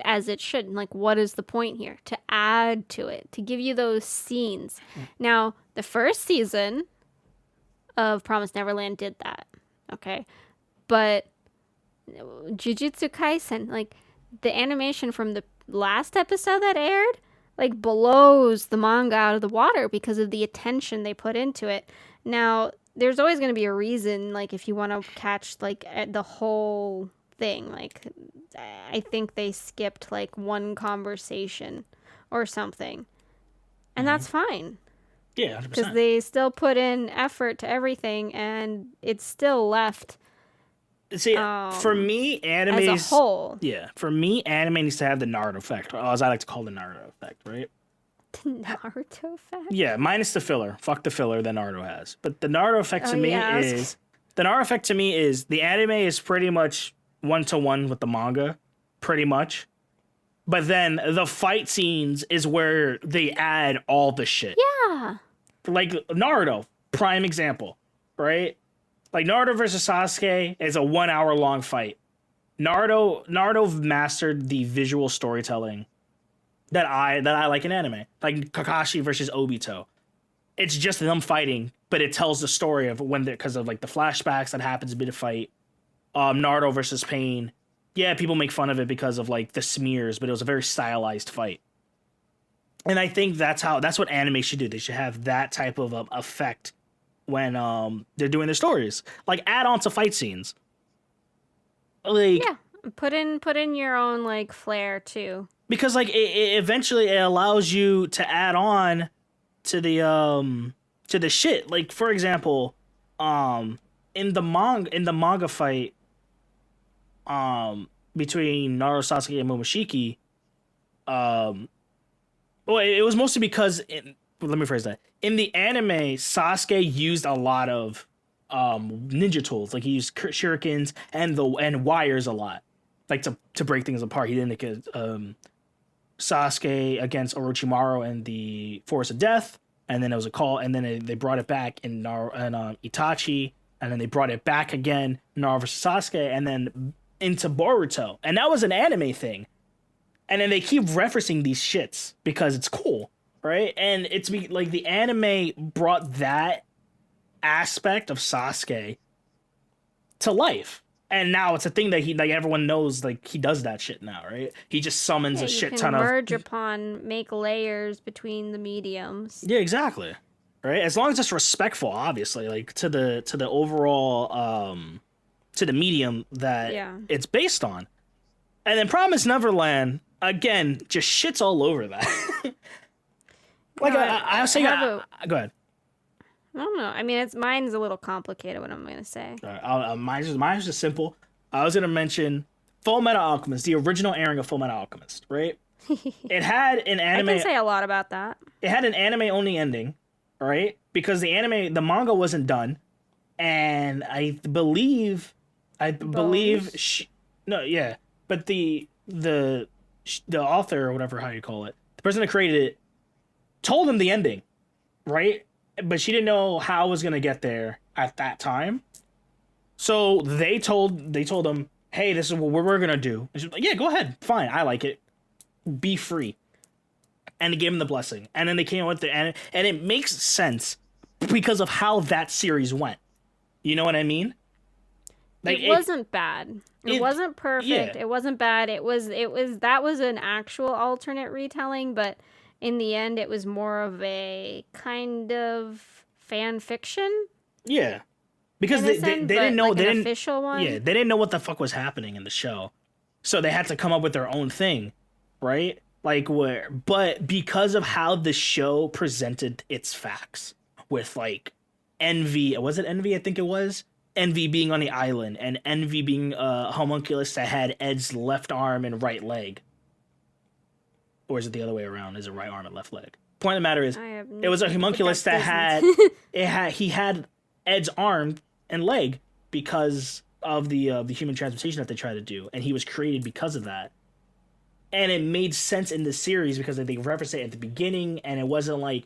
[SPEAKER 2] As it should. Like, what is the point here? To add to it. To give you those scenes. Now, the first season of Promise Neverland did that. Okay? But Jujutsu Kaisen, like, the animation from the last episode that aired like blows the manga out of the water because of the attention they put into it. Now, there's always going to be a reason, like if you want to catch like the whole thing. Like I think they skipped like one conversation or something, and
[SPEAKER 1] Hmm.
[SPEAKER 2] that's fine
[SPEAKER 1] Yeah, hundred
[SPEAKER 2] because
[SPEAKER 1] percent.
[SPEAKER 2] they still put in effort to everything, and it's still left
[SPEAKER 1] See, for
[SPEAKER 2] um
[SPEAKER 1] me,
[SPEAKER 2] as a
[SPEAKER 1] anime's
[SPEAKER 2] whole.
[SPEAKER 1] yeah, for me, anime needs to have the Naruto effect, or as I like to call the Naruto effect, right?
[SPEAKER 2] The Naruto effect.
[SPEAKER 1] Yeah, minus the filler. Fuck the filler that Naruto has. But the Naruto effect
[SPEAKER 2] Oh
[SPEAKER 1] to me
[SPEAKER 2] yeah,
[SPEAKER 1] is the Naruto effect to me is the anime is pretty much one to one with the manga, pretty much. But then the fight scenes is where they add all the shit.
[SPEAKER 2] yeah.
[SPEAKER 1] Like Naruto, prime example, right? Like Naruto versus Sasuke is a 1 hour long fight. Naruto mastered the visual storytelling that I like in anime. Like Kakashi versus Obito. It's just them fighting, but it tells the story of when they because of like the flashbacks that happens mid fight. Naruto versus Pain. Yeah, people make fun of it because of like the smears, but it was a very stylized fight. And I think that's what anime should do. They should have that type of effect when they're doing their stories. Like add on to fight scenes. Like
[SPEAKER 2] Yeah. Put in your own like flair too.
[SPEAKER 1] because like it eventually it allows you to add on to the shit. Like for example, um in the manga fight between Naruto Sasuke and Momoshiki, um well it was mostly because let me phrase that. In the anime, Sasuke used a lot of ninja tools. Like he used shurikens and wires a lot. Like to break things apart. He didn't make it Sasuke against Orochimaru in the Forest of Death, and then it was a call, and then they brought it back in Itachi, and then they brought it back again Naruto versus Sasuke, and then into Boruto, and that was an anime thing, and then they keep referencing these shits because it's cool, right? And like the anime brought that aspect of Sasuke to life. And now it's a thing that he like everyone knows like he does that shit now, right? He just summons
[SPEAKER 2] Yeah,
[SPEAKER 1] a
[SPEAKER 2] you
[SPEAKER 1] shit
[SPEAKER 2] can
[SPEAKER 1] ton of
[SPEAKER 2] merge upon, make layers between the mediums.
[SPEAKER 1] yeah, exactly. Right? As long as it's respectful, obviously, like to the overall to the medium that
[SPEAKER 2] Yeah.
[SPEAKER 1] it's based on. And then Promise Neverland, again, just shits all over that.
[SPEAKER 2] You
[SPEAKER 1] like
[SPEAKER 2] know,
[SPEAKER 1] I say go ahead.
[SPEAKER 2] I don't know. I mean, it's mine's a little complicated. What I'm gonna say.
[SPEAKER 1] Mine's just simple. I was gonna mention Full Metal Alchemist, the original airing of Full Metal Alchemist, right? It had an
[SPEAKER 2] I can
[SPEAKER 1] anime
[SPEAKER 2] say a lot about that.
[SPEAKER 1] it had an anime only ending, right? Because the manga wasn't done, and I believe
[SPEAKER 2] Bones.
[SPEAKER 1] no, yeah, but the author or whatever how you call it, the person that created it, told him the ending, right? But she didn't know how it was gonna get there at that time, so they told him, hey, this is what we're gonna do. And she was like, yeah, go ahead, fine, I like it, be free, and they gave him the blessing, and then they came out with and it makes sense because of how that series went. You know what I mean? Like
[SPEAKER 2] It wasn't bad. It
[SPEAKER 1] it
[SPEAKER 2] wasn't perfect.
[SPEAKER 1] yeah,
[SPEAKER 2] It wasn't bad. It was that was an actual alternate retelling, but in the end it was more of a kind of fan fiction
[SPEAKER 1] yeah, because
[SPEAKER 2] in a sense,
[SPEAKER 1] they didn't
[SPEAKER 2] but
[SPEAKER 1] know
[SPEAKER 2] like
[SPEAKER 1] they
[SPEAKER 2] an
[SPEAKER 1] didn't
[SPEAKER 2] official
[SPEAKER 1] yeah
[SPEAKER 2] one.
[SPEAKER 1] they didn't know what the fuck was happening in the show, so they had to come up with their own thing, right? Like where, but because of how the show presented its facts with like Envy, was it Envy? I think it was Envy being on the island and Envy being a homunculus that had Ed's left arm and right leg, or is it the other way around? Is it right arm and left leg? Point of the matter is,
[SPEAKER 2] I have
[SPEAKER 1] it was a
[SPEAKER 2] but
[SPEAKER 1] homunculus
[SPEAKER 2] that's
[SPEAKER 1] that
[SPEAKER 2] Disney.
[SPEAKER 1] he had Ed's arm and leg because of the human transmutation that they tried to do, and he was created because of that. And it made sense in the series because they referenced it at the beginning, and it wasn't like,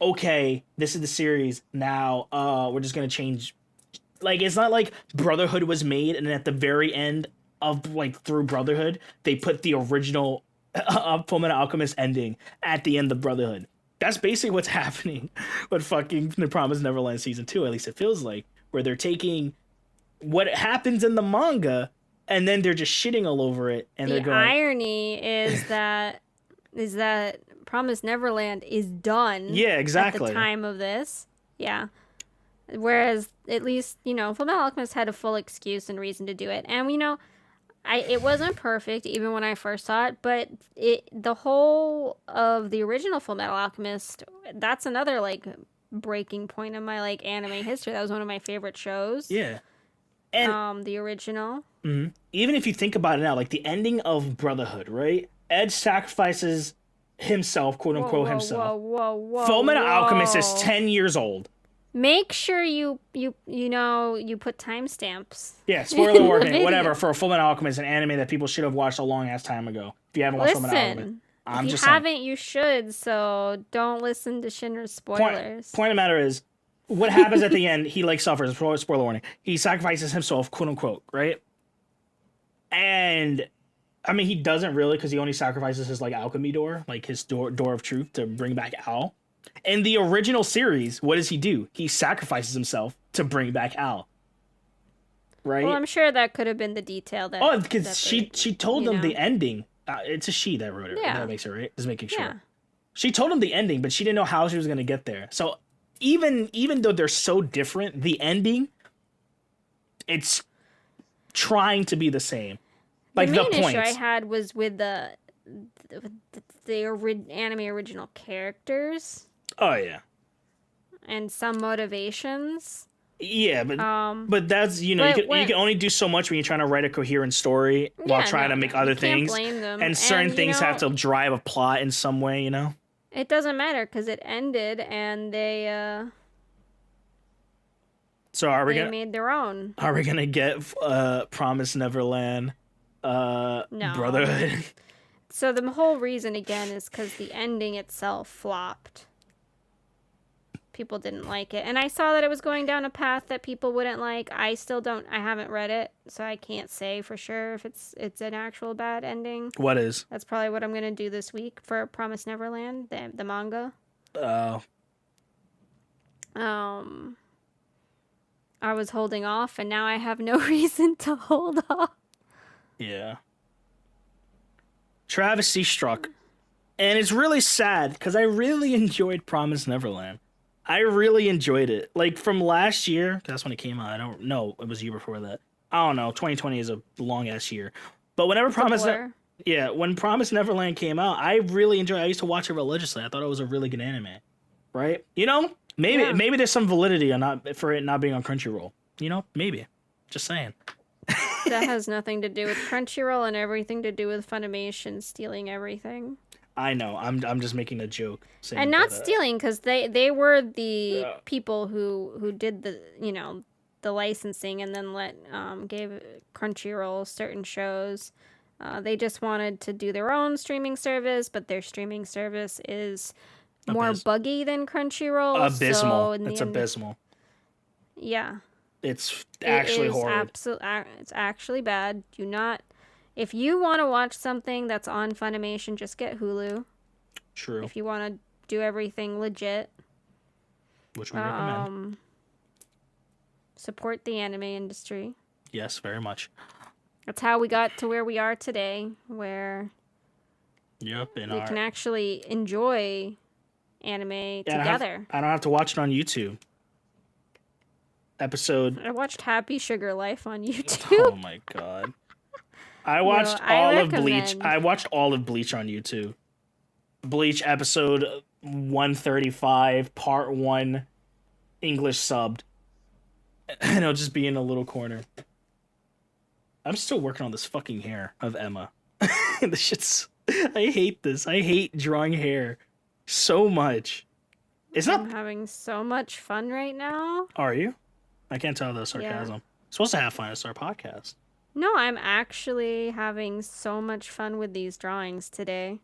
[SPEAKER 1] okay, this is the series now. We're just gonna change. Like it's not like Brotherhood was made, and then at the very end of like through Brotherhood, they put the original Fullmetal Alchemist ending at the end of Brotherhood. That's basically what's happening with fucking The Promised Neverland season 2. At least it feels like, where they're taking what happens in the manga and then they're just shitting all over it, and they're
[SPEAKER 2] The
[SPEAKER 1] going,
[SPEAKER 2] irony is that Promise Neverland is done.
[SPEAKER 1] Yeah, exactly.
[SPEAKER 2] At the time of this. Yeah. Whereas, at least, Fullmetal Alchemist had a full excuse and reason to do it. And, it wasn't perfect even when I first saw it, but the whole of the original Fullmetal Alchemist, that's another, like, breaking point in my, like, anime history. That was one of my favorite shows.
[SPEAKER 1] Yeah. And
[SPEAKER 2] the original.
[SPEAKER 1] even if you think about it now, like the ending of Brotherhood, right? Ed sacrifices himself, quote unquote, himself.
[SPEAKER 2] Whoa.
[SPEAKER 1] Fullmetal Alchemist is 10 years old.
[SPEAKER 2] Make sure you put timestamps.
[SPEAKER 1] Yeah, spoiler warning, whatever, for a Fullmetal Alchemist, an anime that people should have watched a long ass time ago. If you haven't watched Fullmetal Alchemist,
[SPEAKER 2] if you haven't, you should. So don't listen to Shinra's spoilers.
[SPEAKER 1] Point of the matter is, what happens at the end? He like suffers. Spoiler warning. He sacrifices himself, quote unquote, right? And I mean, he doesn't really, because he only sacrifices his like alchemy door, like his door of truth, to bring back Al. In the original series, what does he do? He sacrifices himself to bring back Al. Right?
[SPEAKER 2] Well, I'm sure that could have been the detail that.
[SPEAKER 1] Oh, because she told him the ending. It's a she that wrote it.
[SPEAKER 2] Yeah.
[SPEAKER 1] That makes it right. Just making sure.
[SPEAKER 2] Yeah.
[SPEAKER 1] She told him the ending, but she didn't know how she was going to get there. So even though they're so different, the ending, it's trying to be the same. Like
[SPEAKER 2] the main
[SPEAKER 1] points.
[SPEAKER 2] issue I had was with the anime original characters.
[SPEAKER 1] Oh yeah.
[SPEAKER 2] And some motivations.
[SPEAKER 1] Yeah, but that's you can only do so much when you're trying to write a coherent story while trying to make other things.
[SPEAKER 2] Can't blame them.
[SPEAKER 1] And certain things have to drive a plot in some way, you know.
[SPEAKER 2] It doesn't matter because it ended and they.
[SPEAKER 1] So they
[SPEAKER 2] made their own.
[SPEAKER 1] Are we gonna get Promise Neverland,
[SPEAKER 2] no.
[SPEAKER 1] Brotherhood?
[SPEAKER 2] So the whole reason again is because the ending itself flopped. People didn't like it, and I saw that it was going down a path that people wouldn't like. I haven't read it, so I can't say for sure if it's an actual bad ending.
[SPEAKER 1] What is?
[SPEAKER 2] That's probably what I'm gonna do this week for Promise Neverland, the manga.
[SPEAKER 1] Oh.
[SPEAKER 2] I was holding off, and now I have no reason to hold off.
[SPEAKER 1] Yeah. Travesty struck, and it's really sad because I really enjoyed Promise Neverland. I really enjoyed it. Like, from last year, 'cause that's when it came out. I don't know. It was a year before that. I don't know. 2020 is a long-ass year. But whenever when Promise Neverland came out, I really enjoyed it. I used to watch it religiously. I thought it was a really good anime. Right? You know? Maybe there's some validity for it not being on Crunchyroll. You know? Maybe. Just saying.
[SPEAKER 2] That has nothing to do with Crunchyroll and everything to do with Funimation stealing everything.
[SPEAKER 1] I know. I'm just making a joke.
[SPEAKER 2] And not stealing, because they were the people who did the licensing and then gave Crunchyroll certain shows. They just wanted to do their own streaming service, but their streaming service is more buggy than Crunchyroll.
[SPEAKER 1] Abysmal.
[SPEAKER 2] So
[SPEAKER 1] it's abysmal.
[SPEAKER 2] Yeah.
[SPEAKER 1] It's actually horrible.
[SPEAKER 2] It's actually bad. Do not. If you want to watch something that's on Funimation, just get Hulu.
[SPEAKER 1] True.
[SPEAKER 2] If you want to do everything legit.
[SPEAKER 1] Which we recommend.
[SPEAKER 2] Support the anime industry.
[SPEAKER 1] Yes, very much.
[SPEAKER 2] That's how we got to where we are today, where we can actually enjoy anime together.
[SPEAKER 1] I don't have to watch it on YouTube.
[SPEAKER 2] I watched Happy Sugar Life on YouTube.
[SPEAKER 1] Oh my god. I watched all of Bleach. I watched all of Bleach on YouTube. Bleach episode 135, part 1, English subbed. And it'll just be in a little corner. I'm still working on this fucking hair of Emma. This shit's... I hate this. I hate drawing hair so much.
[SPEAKER 2] I'm having so much fun right now.
[SPEAKER 1] Are you? I can't tell the sarcasm. Yeah. Supposed to have fun. It's our podcast.
[SPEAKER 2] No, I'm actually having so much fun with these drawings today.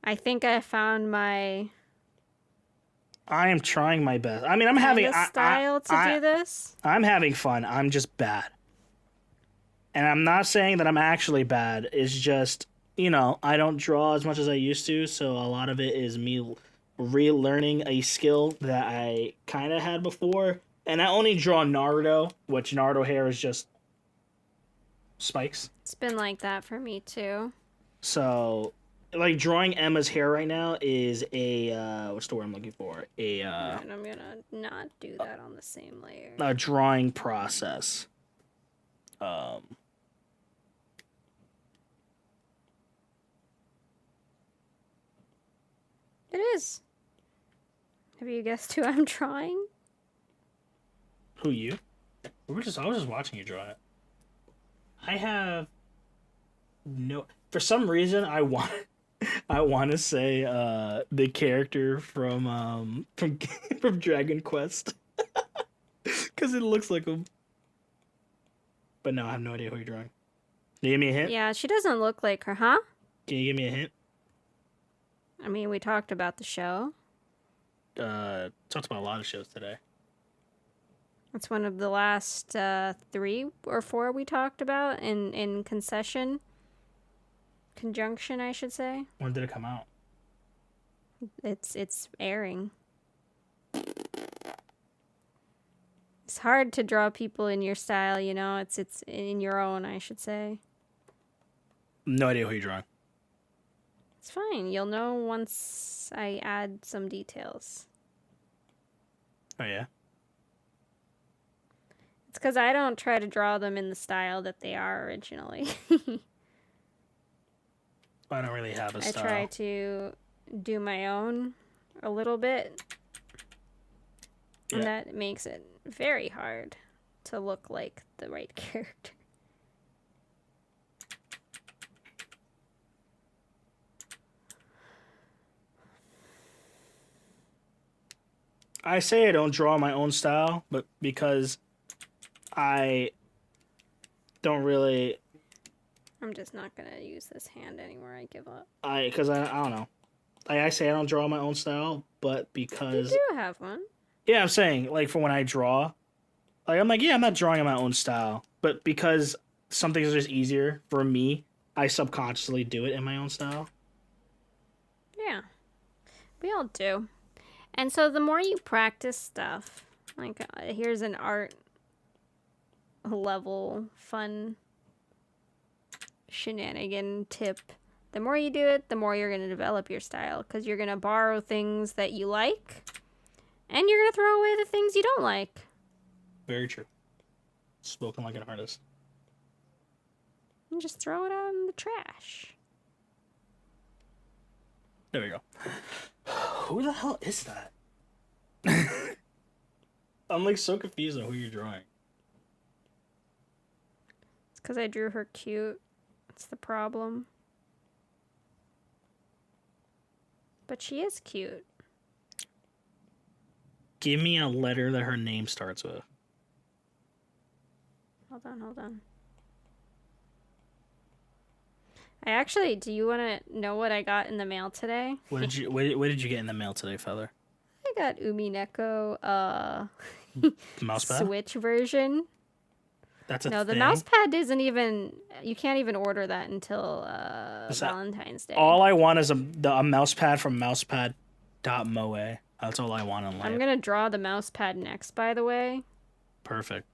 [SPEAKER 2] I think I found my...
[SPEAKER 1] I am trying my best. I mean, I'm having...
[SPEAKER 2] style to do this.
[SPEAKER 1] I'm having fun. I'm just bad. And I'm not saying that I'm actually bad. It's just, I don't draw as much as I used to, so a lot of it is me relearning a skill that I kind of had before. And I only draw Naruto, which Naruto hair is just spikes.
[SPEAKER 2] It's been like that for me too.
[SPEAKER 1] So like drawing Emma's hair right now is a what's the word I'm looking for?
[SPEAKER 2] Alright, I'm gonna not do that on the same layer.
[SPEAKER 1] A drawing process. Um,
[SPEAKER 2] It is. Have you guessed who I'm drawing?
[SPEAKER 1] who you? I was just watching you draw it. I have no. For some reason, I want to say the character from from Dragon Quest because it looks like him. But no, I have no idea who you're drawing. Can you give me a hint?
[SPEAKER 2] Yeah, she doesn't look like her, huh?
[SPEAKER 1] Can you give me a hint?
[SPEAKER 2] I mean, we talked about the show.
[SPEAKER 1] Talked about a lot of shows today.
[SPEAKER 2] It's one of the last 3 or 4 we talked about in conjunction, I should say.
[SPEAKER 1] When did it come out?
[SPEAKER 2] It's airing. It's hard to draw people in your style, you know. It's in your own, I should say.
[SPEAKER 1] No idea who you're drawing.
[SPEAKER 2] It's fine. You'll know once I add some details.
[SPEAKER 1] Oh yeah.
[SPEAKER 2] It's because I don't try to draw them in the style that they are originally.
[SPEAKER 1] I don't really have a
[SPEAKER 2] I
[SPEAKER 1] style.
[SPEAKER 2] try to do my own a little bit.
[SPEAKER 1] Yeah.
[SPEAKER 2] And that makes it very hard to look like the right character.
[SPEAKER 1] I say I don't draw my own style, but because I don't really,
[SPEAKER 2] I'm just not going to use this hand anymore. I give up.
[SPEAKER 1] I don't know. I say I don't draw my own style, but
[SPEAKER 2] You
[SPEAKER 1] because
[SPEAKER 2] do have one.
[SPEAKER 1] yeah, I'm saying like for when I draw, like I'm like yeah, I'm not drawing in my own style, but because some things are just easier for me, I subconsciously do it in my own style.
[SPEAKER 2] Yeah. We all do. And so the more you practice stuff, like here's an art level fun shenanigan tip. The more you do it, the more you're going to develop your style because you're going to borrow things that you like and you're going to throw away the things you don't like.
[SPEAKER 1] Very true. Spoken like an artist.
[SPEAKER 2] And just throw it out in the trash.
[SPEAKER 1] There we go. Who the hell is that? I'm like so confused on who you're drawing.
[SPEAKER 2] It's because I drew her cute. That's the problem. But she is cute.
[SPEAKER 1] Give me a letter that her name starts with.
[SPEAKER 2] Hold on. I actually, do you want to know what I got in the mail today?
[SPEAKER 1] What did you get in the mail today, feather?
[SPEAKER 2] I got Umineko
[SPEAKER 1] Mouse pad?
[SPEAKER 2] Switch version.
[SPEAKER 1] That's a
[SPEAKER 2] No, the
[SPEAKER 1] thing?
[SPEAKER 2] mouse pad isn't even, you can't even order that until Valentine's Day.
[SPEAKER 1] All I want is a mouse pad from mousepad.moe. That's all I want in life.
[SPEAKER 2] I'm going to draw the mouse pad next, by the way.
[SPEAKER 1] Perfect.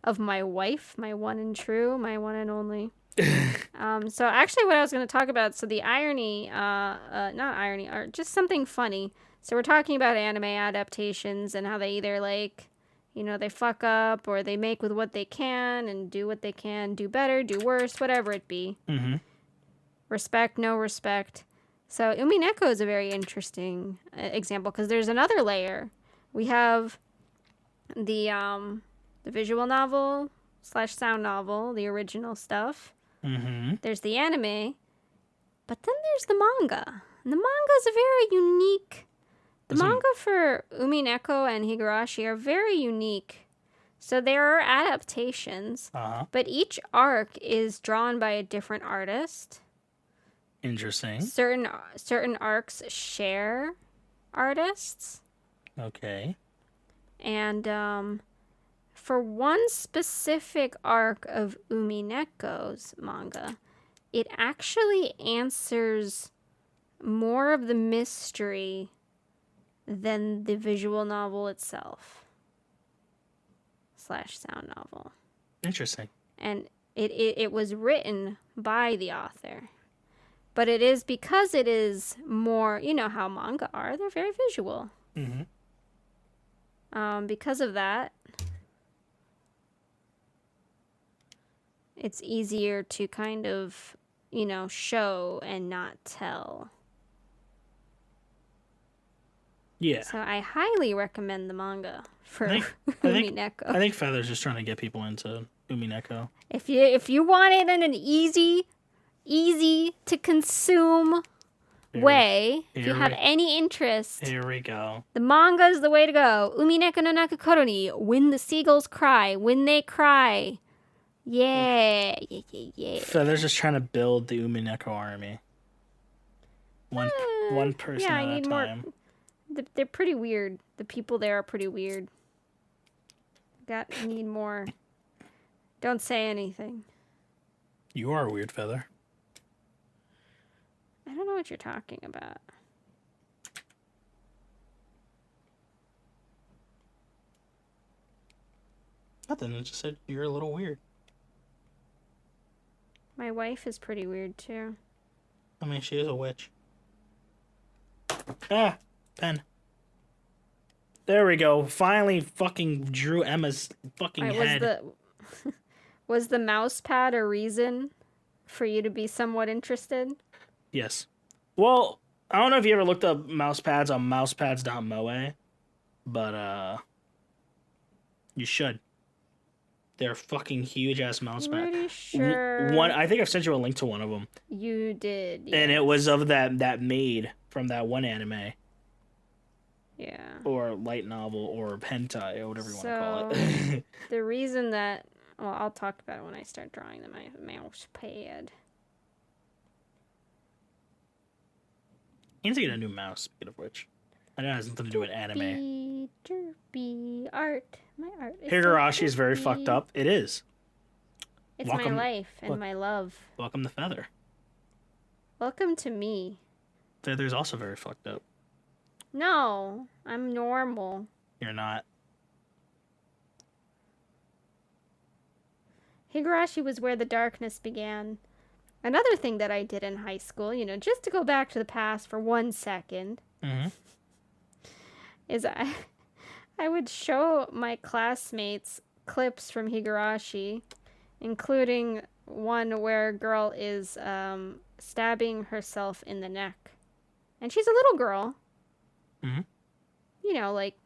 [SPEAKER 2] Of my wife, my one and true, my one and only. So actually what I was going to talk about, so the irony, not irony, or just something funny. So we're talking about anime adaptations and how they either like, you know, they fuck up or they make with what they can and do what they can, do better, do worse, whatever it be.
[SPEAKER 1] Mm-hmm.
[SPEAKER 2] Respect, no respect. So Umineko is a very interesting example because there's another layer. We have the visual novel / sound novel, the original stuff.
[SPEAKER 1] Mm-hmm.
[SPEAKER 2] There's the anime, but then there's the manga. And the manga is a very unique. The manga for Umineko and Higurashi are very unique. So there are adaptations, but each arc is drawn by a different artist.
[SPEAKER 1] Interesting.
[SPEAKER 2] Certain arcs share artists.
[SPEAKER 1] Okay.
[SPEAKER 2] And for one specific arc of Umineko's manga, it actually answers more of the mystery than the visual novel itself / sound novel.
[SPEAKER 1] Interesting.
[SPEAKER 2] And it was written by the author. But it is because it is more, you know how manga are, they're very visual.
[SPEAKER 1] Mm-hmm.
[SPEAKER 2] Because of that, it's easier to kind of, show and not tell.
[SPEAKER 1] Yeah.
[SPEAKER 2] So I highly recommend the manga for
[SPEAKER 1] I
[SPEAKER 2] Umineko.
[SPEAKER 1] I think Feather's just trying to get people into Umineko.
[SPEAKER 2] If you want it in an easy to consume way, if you have any interest,
[SPEAKER 1] here we go.
[SPEAKER 2] the manga is the way to go. Umineko no Nakakoro ni When the Seagulls Cry. When they cry. Yeah.
[SPEAKER 1] Feather's just trying to build the Umineko army. One person at a time.
[SPEAKER 2] They're pretty weird. The people there are pretty weird. Need more. Don't say anything.
[SPEAKER 1] You are a weird, Feather.
[SPEAKER 2] I don't know what you're talking about.
[SPEAKER 1] Nothing. I just said you're a little weird.
[SPEAKER 2] My wife is pretty weird too.
[SPEAKER 1] I mean, she is a witch. Ah, pen. There we go. Finally, fucking drew Emma's fucking head.
[SPEAKER 2] Was the mouse pad a reason for you to be somewhat interested?
[SPEAKER 1] Yes. Well, I don't know if you ever looked up mouse pads on mousepads.moe, but you should. They're fucking huge ass mouse pads.
[SPEAKER 2] Pretty sure.
[SPEAKER 1] I think I've sent you a link to one of them.
[SPEAKER 2] You did. Yes.
[SPEAKER 1] And it was of that maid from that one anime.
[SPEAKER 2] Yeah.
[SPEAKER 1] Or light novel or hentai or whatever you want to call it.
[SPEAKER 2] The reason that, well, I'll talk about it when I start drawing the mouse pad.
[SPEAKER 1] He needs to get a new mouse, speaking of which. I know it has nothing to do with anime.
[SPEAKER 2] Derpy art. My art is
[SPEAKER 1] Higurashi is very fucked up. It is.
[SPEAKER 2] It's my life and my love.
[SPEAKER 1] Welcome to Feather.
[SPEAKER 2] Welcome to me.
[SPEAKER 1] Feather's also very fucked up.
[SPEAKER 2] No, I'm normal.
[SPEAKER 1] You're not.
[SPEAKER 2] Higurashi was where the darkness began. Another thing that I did in high school, just to go back to the past for 1 second, is I would show my classmates clips from Higurashi, including one where a girl is stabbing herself in the neck. And she's a little girl.
[SPEAKER 1] Mm-hmm.
[SPEAKER 2] Like,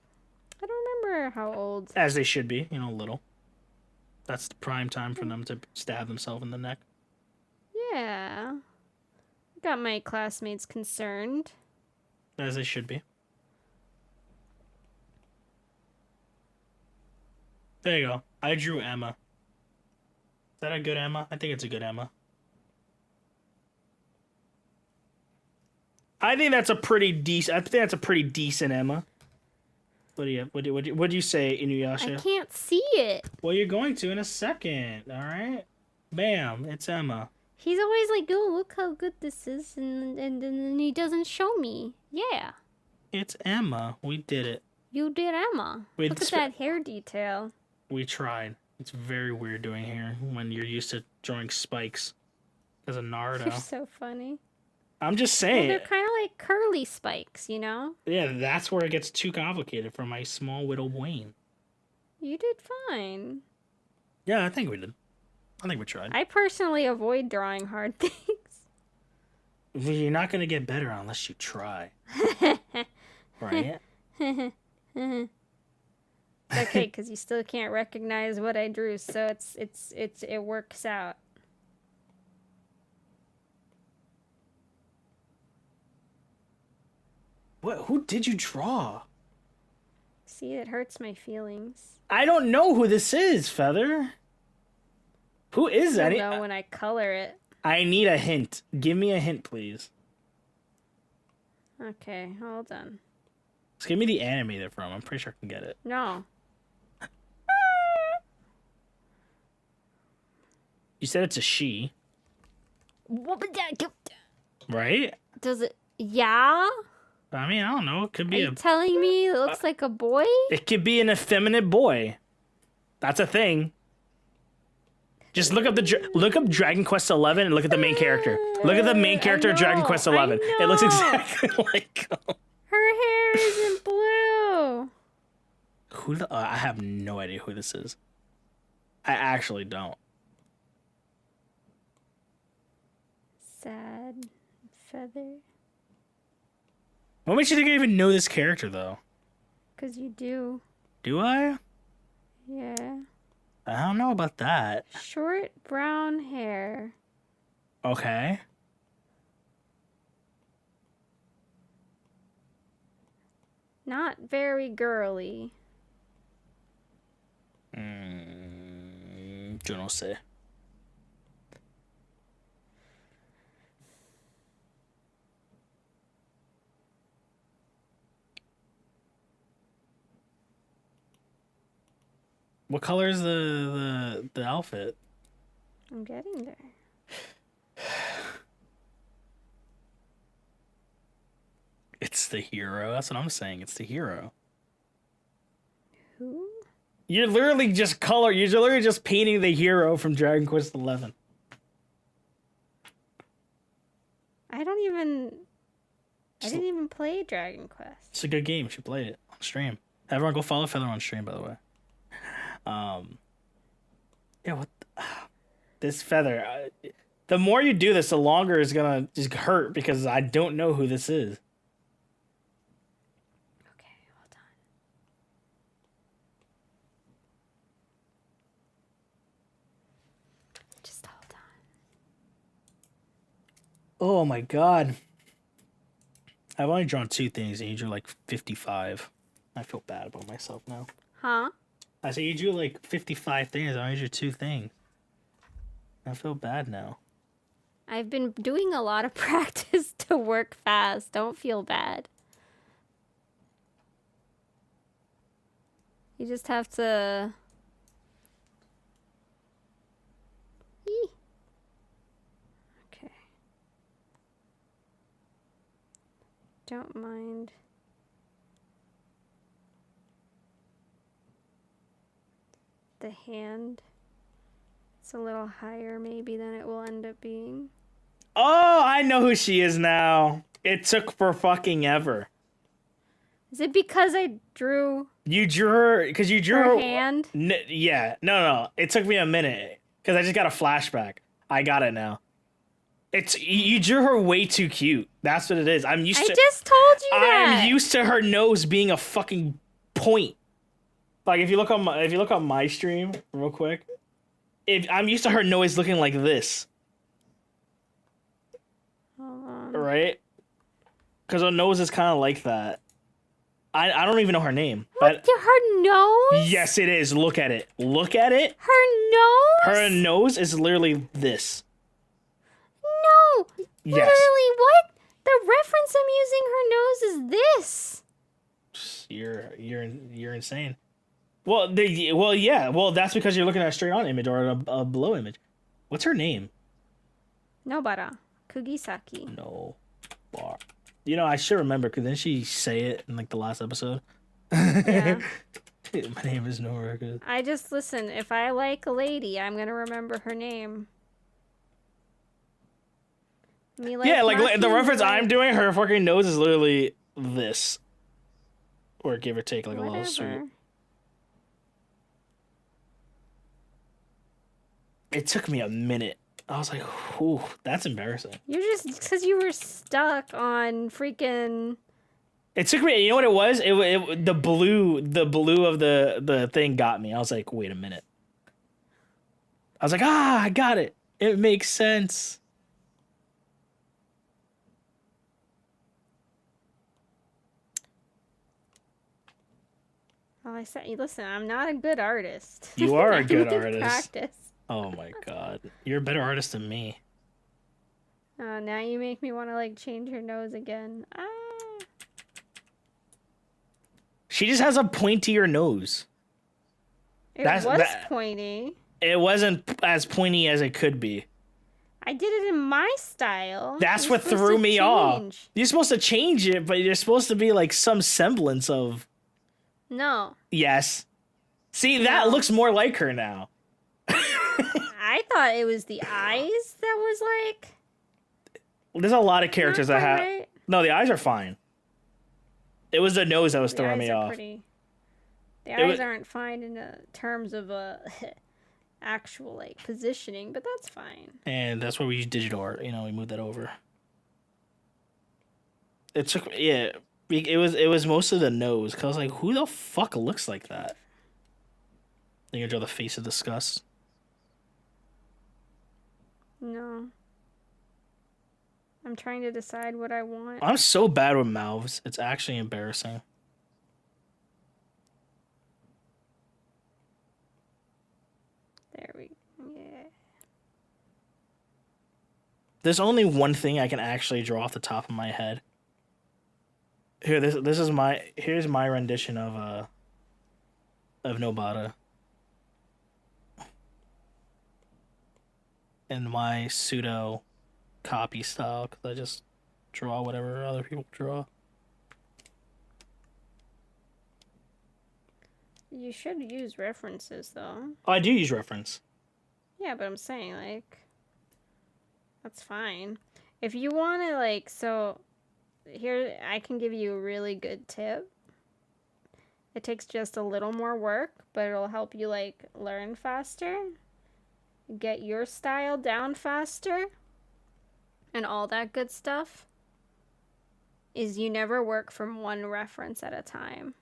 [SPEAKER 2] I don't remember how old.
[SPEAKER 1] As they should be, little. That's the prime time for them to stab themselves in the neck.
[SPEAKER 2] Yeah. Got my classmates concerned.
[SPEAKER 1] As they should be. There you go. I drew Emma. Is that a good Emma? I think it's a good Emma. I think that's a pretty decent Emma. What do you say, Inuyasha?
[SPEAKER 2] I can't see it.
[SPEAKER 1] Well, you're going to in a second, all right? Bam, it's Emma.
[SPEAKER 2] He's always like, oh, look how good this is, and then he doesn't show me. Yeah.
[SPEAKER 1] It's Emma. We did it.
[SPEAKER 2] You did Emma. Look at that hair detail.
[SPEAKER 1] We tried. It's very weird doing hair when you're used to drawing spikes as a Naruto.
[SPEAKER 2] You're so funny.
[SPEAKER 1] I'm just saying.
[SPEAKER 2] Well, they're kind of like curly spikes,
[SPEAKER 1] Yeah, that's where it gets too complicated for my small little brain.
[SPEAKER 2] You did fine.
[SPEAKER 1] Yeah, I think we did. I think we tried.
[SPEAKER 2] I personally avoid drawing hard things.
[SPEAKER 1] You're not going to get better unless you try. Right?
[SPEAKER 2] Okay, because you still can't recognize what I drew, so it works out.
[SPEAKER 1] What? Who did you draw?
[SPEAKER 2] See, it hurts my feelings.
[SPEAKER 1] I don't know who this is, Feather. Who is that?
[SPEAKER 2] I don't know when I color it.
[SPEAKER 1] I need a hint. Give me a hint, please.
[SPEAKER 2] Okay, hold on.
[SPEAKER 1] Just give me the anime they're from. I'm pretty sure I can get it.
[SPEAKER 2] No.
[SPEAKER 1] You said it's a she. Right?
[SPEAKER 2] Does it? Yeah?
[SPEAKER 1] I mean, I don't know. It could be
[SPEAKER 2] Are you telling me it looks like a boy?
[SPEAKER 1] It could be an effeminate boy. That's a thing. Just look up Dragon Quest 11 and look at the main character. Look at the main character of Dragon Quest 11. It looks exactly like him.
[SPEAKER 2] Her hair isn't blue.
[SPEAKER 1] Who the? I have no idea who this is. I actually don't.
[SPEAKER 2] Sad feather.
[SPEAKER 1] What makes you think I even know this character though?
[SPEAKER 2] 'Cause you do.
[SPEAKER 1] Do I?
[SPEAKER 2] Yeah.
[SPEAKER 1] I don't know about that.
[SPEAKER 2] Short brown hair.
[SPEAKER 1] Okay.
[SPEAKER 2] Not very girly.
[SPEAKER 1] Je ne sais. What color is the outfit?
[SPEAKER 2] I'm getting there.
[SPEAKER 1] It's the hero. That's what I'm saying. It's the hero.
[SPEAKER 2] Who?
[SPEAKER 1] You're literally just You're literally just painting the hero from Dragon Quest 11.
[SPEAKER 2] I didn't even play Dragon Quest.
[SPEAKER 1] It's a good game. You should play it on stream. Everyone, go follow Feather on stream, by the way. Yeah. What? This Feather. The more you do this, the longer it's gonna just hurt because I don't know who this is.
[SPEAKER 2] Okay, hold on. Just hold on.
[SPEAKER 1] Oh my god. I've only drawn 2 things and you drew like 55. I feel bad about myself now.
[SPEAKER 2] Huh?
[SPEAKER 1] I said you drew like 55 things. I only drew 2 things. I feel bad now.
[SPEAKER 2] I've been doing a lot of practice to work fast. Don't feel bad. You just have to... Eee. Okay. Don't mind. The hand. It's a little higher maybe than it will end up being.
[SPEAKER 1] Oh, I know who she is now. It took for fucking ever.
[SPEAKER 2] Is it because I drew
[SPEAKER 1] You drew her because you drew
[SPEAKER 2] her
[SPEAKER 1] her
[SPEAKER 2] hand?
[SPEAKER 1] Yeah, no. It took me a minute because I just got a flashback. I got it now. It's you drew her way too cute. That's what it is.
[SPEAKER 2] I just told you that.
[SPEAKER 1] I'm used to her nose being a fucking point. Like if you look on my stream real quick, I'm used to her nose looking like this.
[SPEAKER 2] Hold on.
[SPEAKER 1] Right? Because her nose is kind of like that. I don't even know her name. But
[SPEAKER 2] her nose?
[SPEAKER 1] yes, it is. Look at it. Look at it.
[SPEAKER 2] Her nose?
[SPEAKER 1] Her nose is literally this.
[SPEAKER 2] No.
[SPEAKER 1] Yes.
[SPEAKER 2] Literally, what? The reference I'm using her nose is this.
[SPEAKER 1] You're insane. Well, that's because you're looking at a straight on image or a below image. What's her name?
[SPEAKER 2] Nobara. Kugisaki.
[SPEAKER 1] No. Bar. You know, I should remember because didn't she say it in like the last episode?
[SPEAKER 2] Yeah.
[SPEAKER 1] My name is Nora.
[SPEAKER 2] I just listen, if I like a lady, I'm gonna remember her name.
[SPEAKER 1] Yeah, like the reference I'm doing, her fucking nose is literally this. Or give or take like a little sweet. It took me a minute. I was like, "Ooh, that's embarrassing."
[SPEAKER 2] You're just because you were stuck on freaking.
[SPEAKER 1] It took me. You know what it was? The blue of the thing got me. I was like, "Wait a minute." I was like, I got it. It makes sense.
[SPEAKER 2] Well, I said, listen, I'm not a good artist.
[SPEAKER 1] You are a good
[SPEAKER 2] I need
[SPEAKER 1] artist.
[SPEAKER 2] Practice.
[SPEAKER 1] Oh my god, you're a better artist than me.
[SPEAKER 2] Now you make me want to like change her nose again. Ah.
[SPEAKER 1] She just has a pointier nose.
[SPEAKER 2] It was pointy.
[SPEAKER 1] It wasn't as pointy as it could be.
[SPEAKER 2] I did it in my style.
[SPEAKER 1] That's what threw me off. You're supposed to change it, but you're supposed to be like some semblance of.
[SPEAKER 2] No.
[SPEAKER 1] Yes. See, that looks more like her now.
[SPEAKER 2] I thought it was the eyes that was like
[SPEAKER 1] There's a lot of
[SPEAKER 2] not
[SPEAKER 1] characters that
[SPEAKER 2] quite
[SPEAKER 1] have.
[SPEAKER 2] right.
[SPEAKER 1] No, the eyes are fine. It was the nose that was
[SPEAKER 2] The
[SPEAKER 1] throwing
[SPEAKER 2] eyes
[SPEAKER 1] me
[SPEAKER 2] are
[SPEAKER 1] off.
[SPEAKER 2] pretty. The
[SPEAKER 1] It
[SPEAKER 2] eyes
[SPEAKER 1] was,
[SPEAKER 2] aren't fine in terms of actual like positioning, but that's fine.
[SPEAKER 1] and that's where we use digital art. We moved that over. It took, yeah. It was mostly the nose. Cause I was like, who the fuck looks like that? Then you draw the face of disgust.
[SPEAKER 2] No. I'm trying to decide what I want.
[SPEAKER 1] I'm so bad with mouths. It's actually embarrassing.
[SPEAKER 2] There we yeah.
[SPEAKER 1] There's only one thing I can actually draw off the top of my head. Here, here's my rendition of Nobata. In my pseudo copy style, because I just draw whatever other people draw.
[SPEAKER 2] You should use references though.
[SPEAKER 1] Oh, I do use reference.
[SPEAKER 2] Yeah, but I'm saying like that's fine. If you want to like so here I can give you a really good tip. It takes just a little more work, but it'll help you like learn faster, get your style down faster, and all that good stuff. Is you never work from one reference at a time.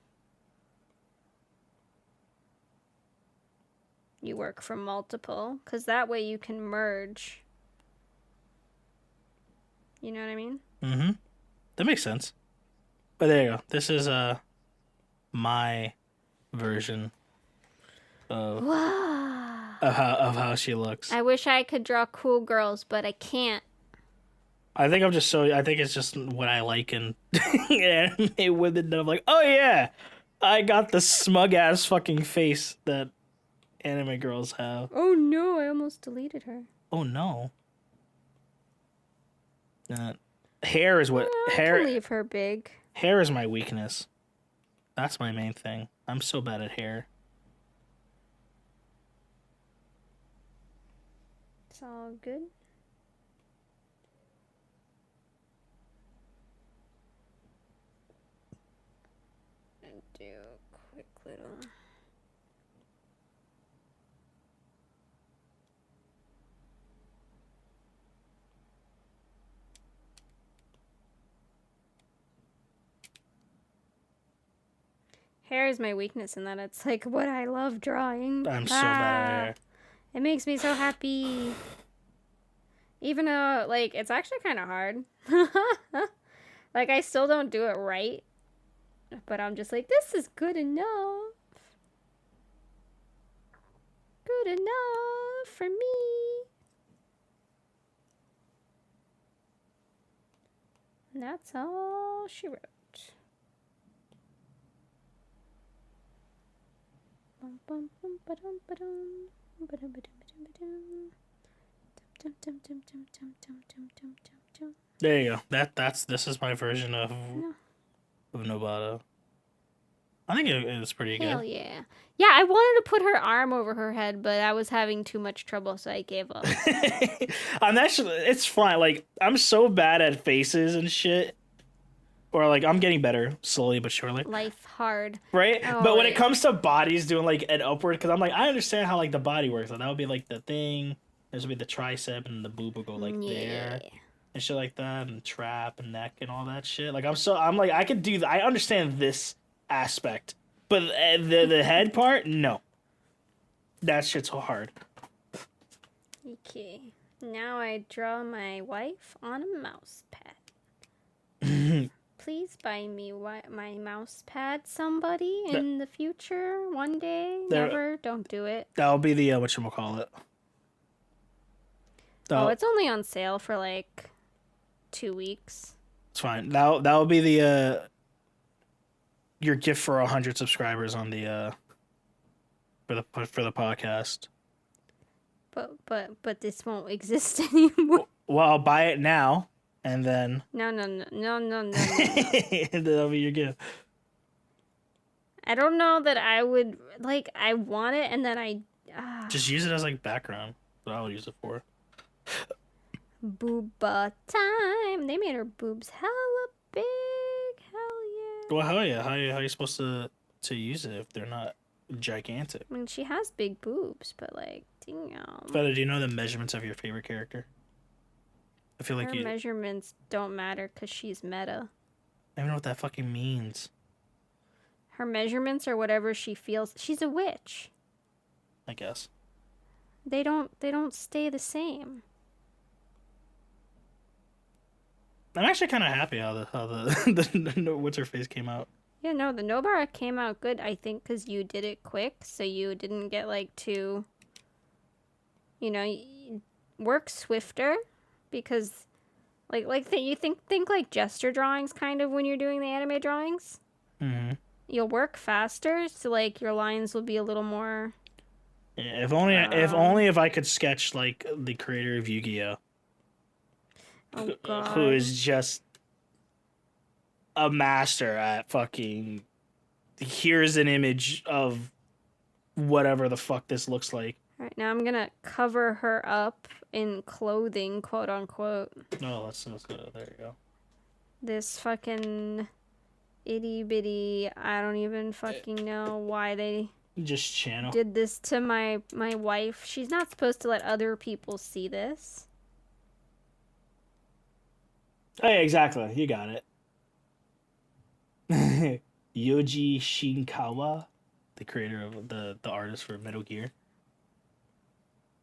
[SPEAKER 2] You work from multiple, because that way you can merge. You know what I mean?
[SPEAKER 1] Mm-hmm. That makes sense. But there you go. This is my version of
[SPEAKER 2] Wow.
[SPEAKER 1] how she looks.
[SPEAKER 2] I wish I could draw cool girls, but I can't.
[SPEAKER 1] I think it's just what I like in anime women that I'm like, oh yeah, I got the smug ass fucking face that anime girls have.
[SPEAKER 2] Oh no, I almost deleted her.
[SPEAKER 1] Oh no. Hair is what
[SPEAKER 2] I can leave her big.
[SPEAKER 1] hair is my weakness. That's my main thing. I'm so bad at hair.
[SPEAKER 2] It's all good. Do a quick little. Hair is my weakness in that it's like what I love drawing.
[SPEAKER 1] I'm so bad at hair.
[SPEAKER 2] It makes me so happy. Even though, like, it's actually kind of hard. Like, I still don't do it right. But I'm just like, this is good enough. Good enough for me. And that's all she wrote. Bum, bum, bum, ba-dum, ba-dum, ba-dum, ba-dum, ba-dum, ba-dum. Dum, dum, dum, dum, dum, dum, dum, dum, dum, dum.
[SPEAKER 1] There you go. This is my version of Nobata. I think it's pretty
[SPEAKER 2] Hell
[SPEAKER 1] good.
[SPEAKER 2] yeah. Yeah, I wanted to put her arm over her head, but I was having too much trouble, so I gave up.
[SPEAKER 1] I'm actually it's fine. Like I'm so bad at faces and shit. Or like I'm getting better slowly but surely.
[SPEAKER 2] Life hard.
[SPEAKER 1] Right?
[SPEAKER 2] Oh,
[SPEAKER 1] but when it
[SPEAKER 2] yeah.
[SPEAKER 1] comes to bodies doing like an upward, because I'm like, I understand how like the body works. Like that would be like the thing. This would be the tricep and the boob would go like there and shit like that, and trap and neck and all that shit. Like I'm like I could do that. I understand this aspect, but the head part, no. That shit's so hard.
[SPEAKER 2] Okay. Now I draw my wife on a mouse pad. Please buy me my mouse pad, somebody, in the future, one day. Never. Don't do it.
[SPEAKER 1] That'll be the whatchamacallit.
[SPEAKER 2] Oh, it's only on sale for like 2 weeks.
[SPEAKER 1] It's fine. That'll be the your gift for 100 subscribers on the for the podcast.
[SPEAKER 2] But this won't exist anymore.
[SPEAKER 1] Well, I'll buy it now, and then
[SPEAKER 2] No.
[SPEAKER 1] that'll be your gift.
[SPEAKER 2] I don't know that I would like. I want it, and then
[SPEAKER 1] Just use it as like background. That's what I would use it for.
[SPEAKER 2] Booba time. They made her boobs hella big. Hell yeah.
[SPEAKER 1] Well, hell yeah. How you supposed to use it if they're not gigantic?
[SPEAKER 2] I mean, she has big boobs, but like, damn.
[SPEAKER 1] Feather, do you know the measurements of your favorite character? I feel like
[SPEAKER 2] Her
[SPEAKER 1] you.
[SPEAKER 2] measurements don't matter because she's meta.
[SPEAKER 1] I don't know what that fucking means.
[SPEAKER 2] Her measurements are whatever she feels. She's a witch.
[SPEAKER 1] I guess.
[SPEAKER 2] They don't stay the same.
[SPEAKER 1] I'm actually kind of happy how the what's her face came out.
[SPEAKER 2] Yeah, no, the Nobara came out good, I think, because you did it quick, so you didn't get, like, too, work swifter, because, you think, like, gesture drawings, kind of, when you're doing the anime drawings.
[SPEAKER 1] Mm-hmm.
[SPEAKER 2] You'll work faster, so, like, your lines will be a little more...
[SPEAKER 1] Yeah, if I could sketch, like, the creator of Yu-Gi-Oh!
[SPEAKER 2] Oh, God.
[SPEAKER 1] Who is just a master at fucking here's an image of whatever the fuck this looks like.
[SPEAKER 2] Alright, now I'm gonna cover her up in clothing, quote unquote.
[SPEAKER 1] No, let's go. There you go.
[SPEAKER 2] This fucking itty bitty, I don't even fucking know why they
[SPEAKER 1] Just channel.
[SPEAKER 2] did this to my wife. She's not supposed to let other people see this.
[SPEAKER 1] Hey, exactly. You got it. Yoji Shinkawa, the creator of the artist for Metal Gear.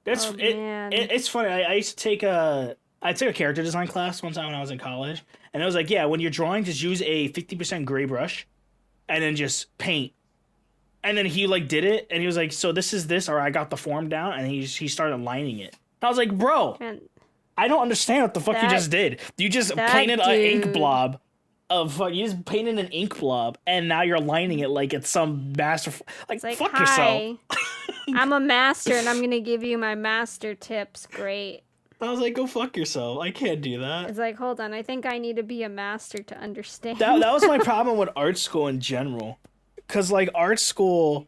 [SPEAKER 2] Man.
[SPEAKER 1] It's funny. I used to I took a character design class one time when I was in college, and it was like, yeah, when you're drawing, just use a 50% gray brush, and then just paint. And then he like did it, and he was like, so this is this, or I got the form down, and he started lining it. I was like, bro,
[SPEAKER 2] Man,
[SPEAKER 1] I don't understand what the fuck you just did. You just painted an ink blob. You just painted an ink blob, and now you're lining it like it's some master. Like fuck yourself.
[SPEAKER 2] I'm a master, and I'm gonna give you my master tips. Great.
[SPEAKER 1] I was like, go fuck yourself. I can't do that.
[SPEAKER 2] It's like, hold on, I think I need to be a master to understand.
[SPEAKER 1] That was my problem with art school in general, because like art school,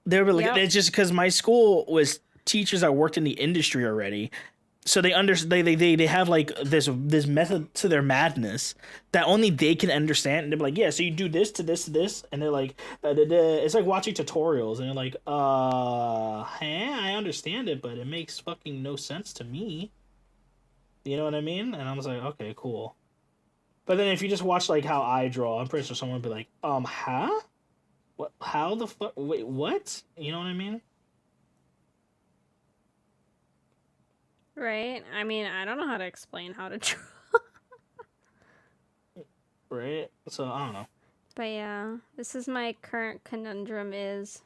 [SPEAKER 1] they were like, it's just because my school was teachers that worked in the industry already. So they have like this method to their madness that only they can understand, and they're like, yeah, so you do this to this to this, and they're like, it's like watching tutorials, and they're like, I understand it, but it makes fucking no sense to me. You know what I mean? And I was like, okay, cool. But then if you just watch like how I draw, I'm pretty sure someone would be like, huh? What? How the fuck? Wait, what? You know what I mean?
[SPEAKER 2] Right? I mean, I don't know how to explain how to draw.
[SPEAKER 1] Right? So, I don't know.
[SPEAKER 2] But yeah, this is my current conundrum is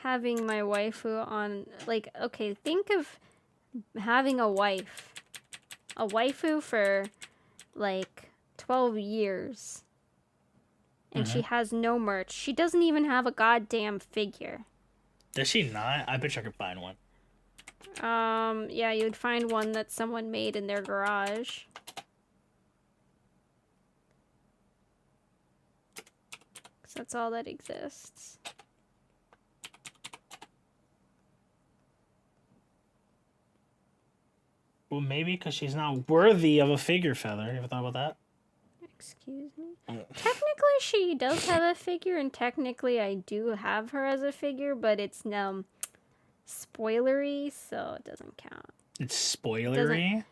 [SPEAKER 2] having my waifu on, like, okay, think of having a wife. A waifu for, like, 12 years. And she has no merch. She doesn't even have a goddamn figure.
[SPEAKER 1] Does she not? I bet you I could find one.
[SPEAKER 2] Yeah, you'd find one that someone made in their garage. Because that's all that exists.
[SPEAKER 1] Well, maybe because she's not worthy of a figure, Feather. You ever thought about that?
[SPEAKER 2] Excuse me? Technically, she does have a figure, and technically I do have her as a figure, but it's, spoilery, so it doesn't count.
[SPEAKER 1] It's spoilery?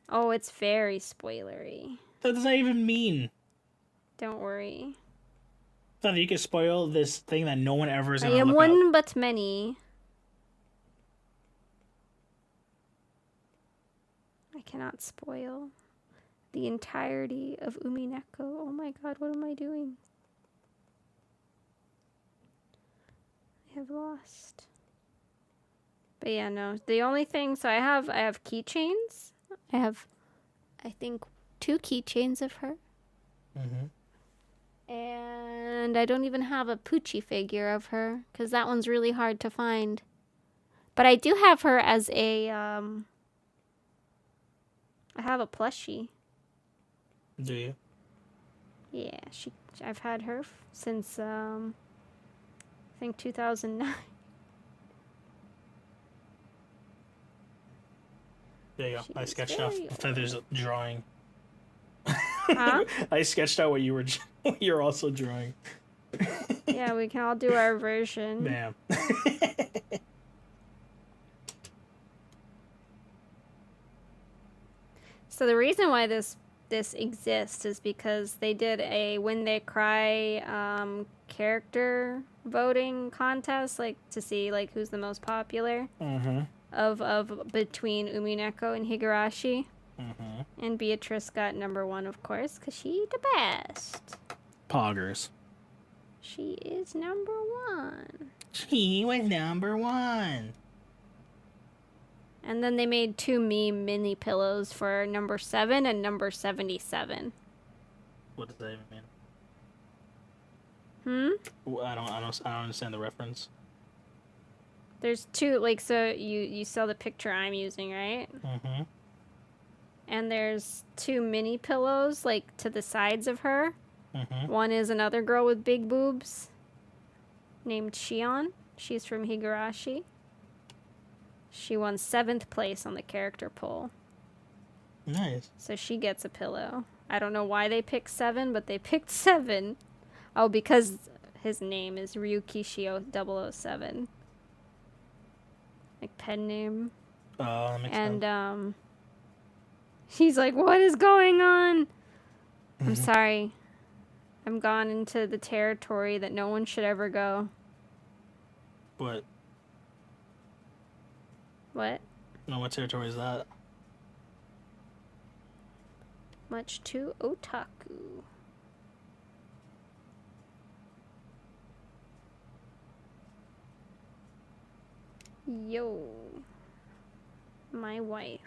[SPEAKER 2] Oh, it's very spoilery.
[SPEAKER 1] What does that even mean?
[SPEAKER 2] Don't worry.
[SPEAKER 1] Feather, you can spoil this thing that no one ever is
[SPEAKER 2] I
[SPEAKER 1] going to
[SPEAKER 2] am
[SPEAKER 1] look
[SPEAKER 2] one
[SPEAKER 1] up.
[SPEAKER 2] but many. I cannot spoil the entirety of Umineko. Oh my god, what am I doing? I have lost. But yeah, no. The only thing, so I have keychains. I have, I think, 2 keychains of her.
[SPEAKER 1] Mm-hmm.
[SPEAKER 2] And I don't even have a Poochie figure of her, because that one's really hard to find. But I do have her as a, I have a plushie.
[SPEAKER 1] Do you?
[SPEAKER 2] Yeah, I've had her since I think 2009.
[SPEAKER 1] There you go. I
[SPEAKER 2] She's
[SPEAKER 1] sketched out
[SPEAKER 2] very
[SPEAKER 1] Feather's drawing.
[SPEAKER 2] Huh?
[SPEAKER 1] I sketched out what you were what you're also drawing.
[SPEAKER 2] Yeah, we can all do our version.
[SPEAKER 1] Bam.
[SPEAKER 2] So the reason why this exists is because they did a When They Cry character voting contest, like to see like who's the most popular
[SPEAKER 1] Mm-hmm.
[SPEAKER 2] of between Umineko and Higurashi.
[SPEAKER 1] Mm-hmm.
[SPEAKER 2] And Beatrice got number one, of course, because she the best.
[SPEAKER 1] Poggers.
[SPEAKER 2] She is number one.
[SPEAKER 1] She was number one.
[SPEAKER 2] And then they made two meme mini pillows for number 7 and number 77.
[SPEAKER 1] What does that even mean?
[SPEAKER 2] Hmm?
[SPEAKER 1] I don't understand the reference.
[SPEAKER 2] There's two, like, so you saw the picture I'm using, right?
[SPEAKER 1] Mm-hmm.
[SPEAKER 2] And there's two mini pillows, like, to the sides of her.
[SPEAKER 1] Mm-hmm.
[SPEAKER 2] One is another girl with big boobs named Shion. She's from Higurashi. She won 7th place on the character poll.
[SPEAKER 1] Nice.
[SPEAKER 2] So she gets a pillow. I don't know why they picked 7, but they picked 7. Oh, because his name is Ryukishio 007. Like pen name.
[SPEAKER 1] Oh, that makes sense.
[SPEAKER 2] And he's like, "What is going on?" I'm sorry. I'm gone into the territory that no one should ever go.
[SPEAKER 1] What?
[SPEAKER 2] What?
[SPEAKER 1] No, what territory is that?
[SPEAKER 2] Much too otaku. Yo. My wife.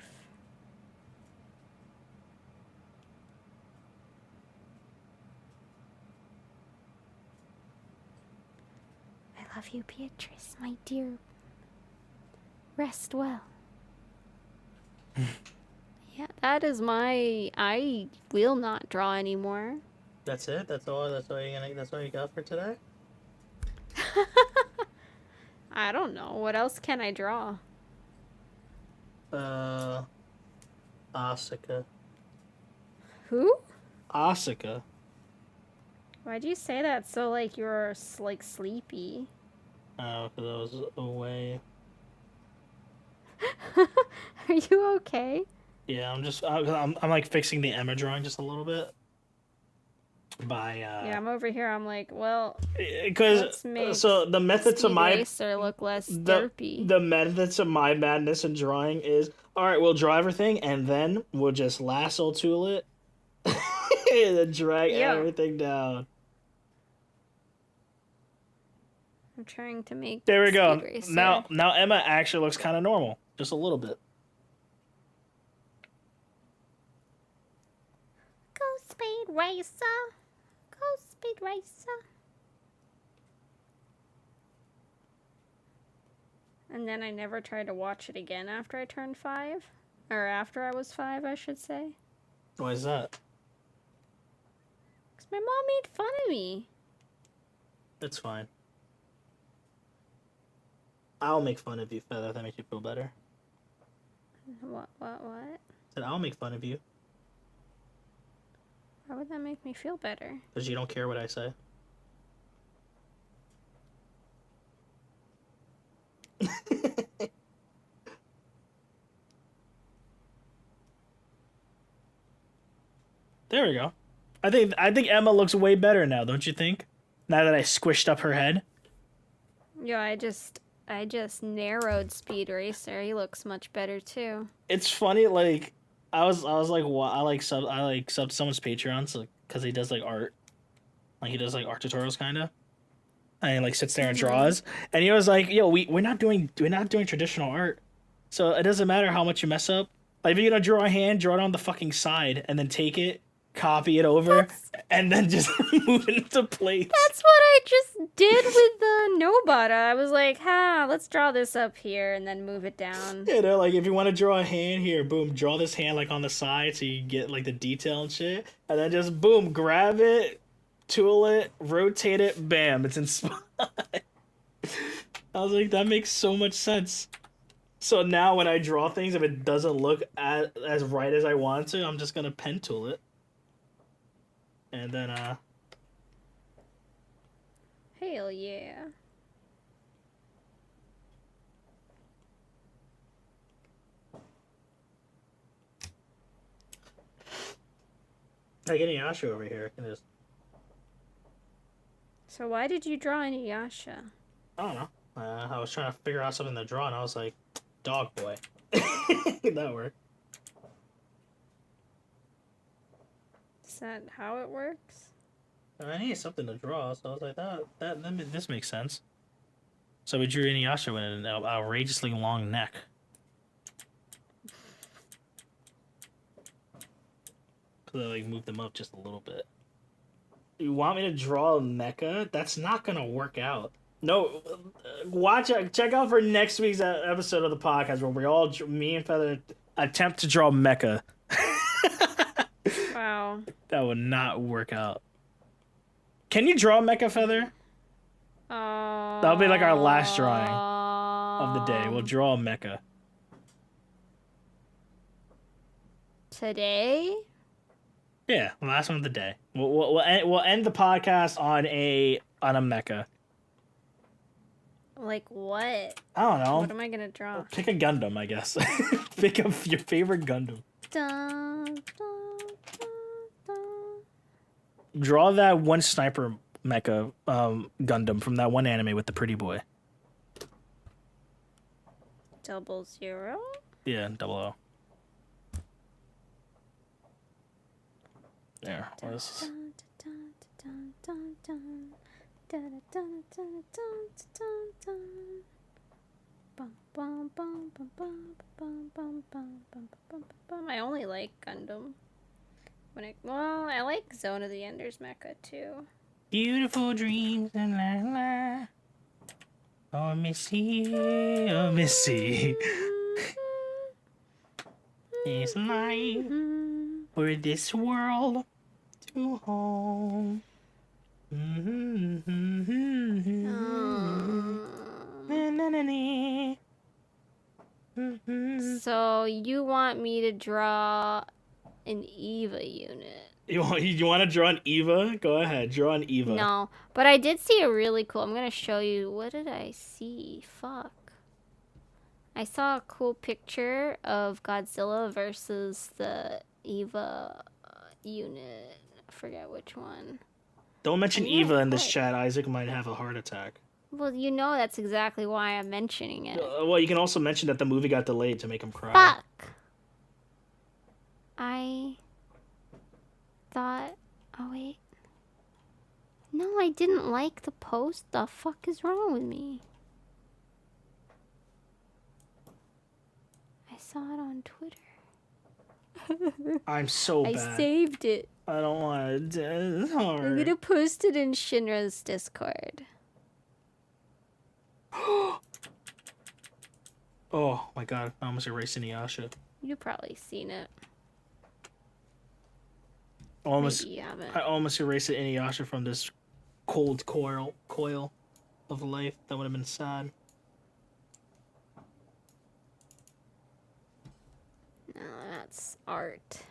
[SPEAKER 2] I love you, Beatrice, my dear. Rest well. Yeah, that is my. I will not draw anymore.
[SPEAKER 1] That's it. That's all. That's all you're gonna. That's all you got for today.
[SPEAKER 2] I don't know. What else can I draw?
[SPEAKER 1] Asuka.
[SPEAKER 2] Who?
[SPEAKER 1] Asuka.
[SPEAKER 2] Why'd you say that so like you're like sleepy?
[SPEAKER 1] Oh, because I was away.
[SPEAKER 2] Are you okay?
[SPEAKER 1] Yeah, I'm like fixing the Emma drawing just a little bit.
[SPEAKER 2] Yeah, I'm over here. I'm like, well,
[SPEAKER 1] because
[SPEAKER 2] let's make
[SPEAKER 1] so the method to
[SPEAKER 2] Speed
[SPEAKER 1] my
[SPEAKER 2] Racer look less derpy.
[SPEAKER 1] the method to my madness in drawing is all right. We'll draw everything and then we'll just lasso tool it and then drag
[SPEAKER 2] Yeah.
[SPEAKER 1] everything down.
[SPEAKER 2] I'm trying to make.
[SPEAKER 1] There we go.
[SPEAKER 2] Speed Racer.
[SPEAKER 1] Now Emma actually looks kind of normal, just a little bit.
[SPEAKER 2] Go Speed Racer. Go Speed Racer. And then I never tried to watch it again after I turned 5. Or after I was 5, I should say.
[SPEAKER 1] Why is that?
[SPEAKER 2] Because my mom made fun of me.
[SPEAKER 1] It's fine. I'll make fun of you, Feather, if that makes you feel better.
[SPEAKER 2] What?
[SPEAKER 1] I said I'll make fun of you.
[SPEAKER 2] Why would that make me feel better?
[SPEAKER 1] Because you don't care what I say. There we go. I think Emma looks way better now, don't you think? Now that I squished up her head.
[SPEAKER 2] Yeah, I just narrowed Speed Racer. He looks much better too.
[SPEAKER 1] It's funny, like I was like, what? I subbed someone's Patreon, so because he does like art, like he does like art tutorials kind of, and he like sits there and draws. And he was like, "Yo, we're not doing traditional art, so it doesn't matter how much you mess up. Like if you're gonna draw a hand, draw it on the fucking side, and then take it, copy it over, and then just move it into place."
[SPEAKER 2] That's what I just did with the Nobata. I was like, let's draw this up here and then move it down.
[SPEAKER 1] You know, like if you want to draw a hand here, boom, draw this hand like on the side so you get like the detail and shit, and then just boom, grab it, tool it, rotate it, bam, it's in spot. I was like, that makes so much sense. So now when I draw things, if it doesn't look as right as I want to, I'm just gonna pen tool it. And then
[SPEAKER 2] Hell yeah.
[SPEAKER 1] like Inuyasha over here. I can just
[SPEAKER 2] So why did you draw Inuyasha?
[SPEAKER 1] I don't know. I was trying to figure out something to draw, and I was like, dog boy. That worked.
[SPEAKER 2] Is that how it works?
[SPEAKER 1] I need something to draw, so I was like, this makes sense. So we drew Inuyasha with an outrageously long neck. Cause I like moved them up just a little bit. You want me to draw a mecha? That's not gonna work out. No, check out for next week's episode of the podcast where we all, me and Feather, attempt to draw mecha.
[SPEAKER 2] Wow.
[SPEAKER 1] That would not work out. Can you draw mecha, Feather? That'll be like our last drawing of the day. We'll draw a mecha.
[SPEAKER 2] Today?
[SPEAKER 1] Yeah, last one of the day. We'll end the podcast on a mecha.
[SPEAKER 2] Like what?
[SPEAKER 1] I don't know.
[SPEAKER 2] What am I gonna draw?
[SPEAKER 1] Pick a Gundam, I guess. Pick up your favorite Gundam.
[SPEAKER 2] Dun, dun, dun, dun.
[SPEAKER 1] Draw that one sniper mecha Gundam from that one anime with the pretty boy.
[SPEAKER 2] 00?
[SPEAKER 1] Yeah, 00. There. Let's...
[SPEAKER 2] I only like Gundam. I like Zone of the Enders mecha too.
[SPEAKER 1] Beautiful dreams and la la. Oh, Missy, oh, Missy. It's life for this world to home.
[SPEAKER 2] So you want me to draw an Eva unit?
[SPEAKER 1] You want to draw an Eva? Go ahead, draw an Eva.
[SPEAKER 2] No, but I did see a really cool. I'm gonna show you. What did I see? Fuck. I saw a cool picture of Godzilla versus the Eva unit. I forget which one.
[SPEAKER 1] Don't mention Eva in this chat. Isaac might have a heart attack.
[SPEAKER 2] Well, you know that's exactly why I'm mentioning it.
[SPEAKER 1] Well, you can also mention that the movie got delayed to make him cry.
[SPEAKER 2] Fuck. I thought. Oh wait. No, I didn't like the post. The fuck is wrong with me? I saw it on Twitter.
[SPEAKER 1] I'm so bad.
[SPEAKER 2] I saved it.
[SPEAKER 1] I don't want to.
[SPEAKER 2] I'm gonna post it in Shinra's Discord.
[SPEAKER 1] Oh my god, I almost erased Inuyasha.
[SPEAKER 2] You've probably seen it.
[SPEAKER 1] Almost,
[SPEAKER 2] Maybe you haven't.
[SPEAKER 1] I almost erased Inuyasha from this cold coil of life. That would have been sad.
[SPEAKER 2] No, that's art.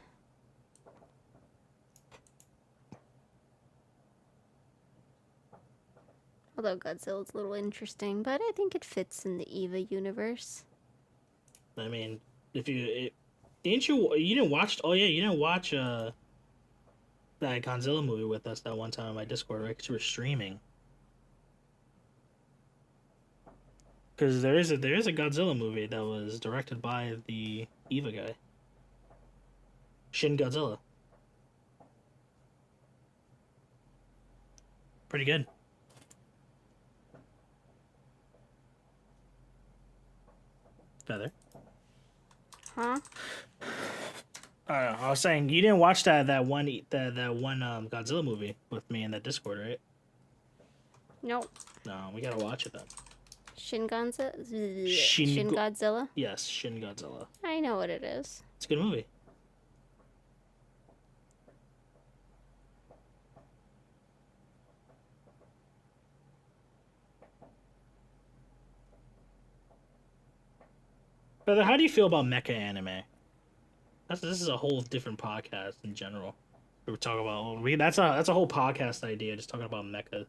[SPEAKER 2] Although Godzilla's a little interesting, but I think it fits in the Eva universe.
[SPEAKER 1] I mean, didn't you didn't watch? Oh yeah, you didn't watch that Godzilla movie with us that one time on my Discord, right? Because you were streaming. Because there is a Godzilla movie that was directed by the Eva guy, Shin Godzilla. Pretty good. Feather.
[SPEAKER 2] Huh?
[SPEAKER 1] I don't know. I was saying you didn't watch that one Godzilla movie with me in that Discord, right?
[SPEAKER 2] Nope.
[SPEAKER 1] No, we gotta watch it then.
[SPEAKER 2] Shin Godzilla?
[SPEAKER 1] Shin
[SPEAKER 2] Shin Godzilla?
[SPEAKER 1] Yes, Shin Godzilla.
[SPEAKER 2] I know what it is.
[SPEAKER 1] It's a good movie. Brother, how do you feel about mecha anime? This is a whole different podcast in general. We were talking about that's a whole podcast idea, just talking about mecha.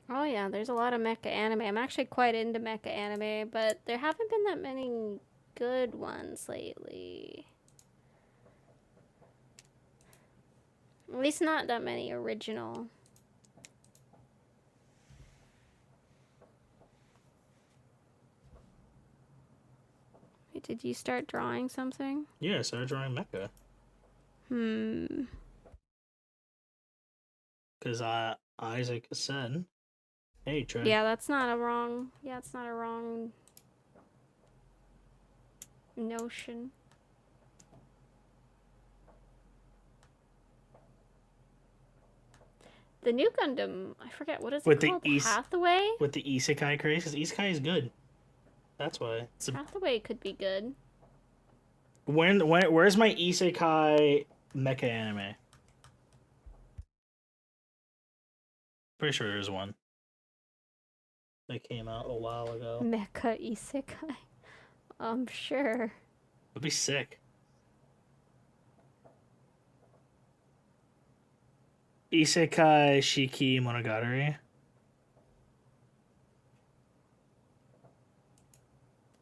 [SPEAKER 2] Oh yeah, there's a lot of mecha anime. I'm actually quite into mecha anime, but there haven't been that many good ones lately. At least not that many original. Wait, did you start drawing something?
[SPEAKER 1] Yeah, I started drawing mecha
[SPEAKER 2] Hmm.
[SPEAKER 1] because Isaac said, "Hey, try."
[SPEAKER 2] Yeah, that's not a wrong. Yeah, it's not a wrong notion. The new Gundam, I forget what is
[SPEAKER 1] With
[SPEAKER 2] it
[SPEAKER 1] the
[SPEAKER 2] called? Hathaway.
[SPEAKER 1] with the isekai craze, because isekai is good. That's why.
[SPEAKER 2] Hathaway could be good.
[SPEAKER 1] Where's my isekai mecha anime? Pretty sure there's one that came out a while ago.
[SPEAKER 2] Mecha isekai. Sure.
[SPEAKER 1] It'd be sick. Isekai Shiki Monogatari.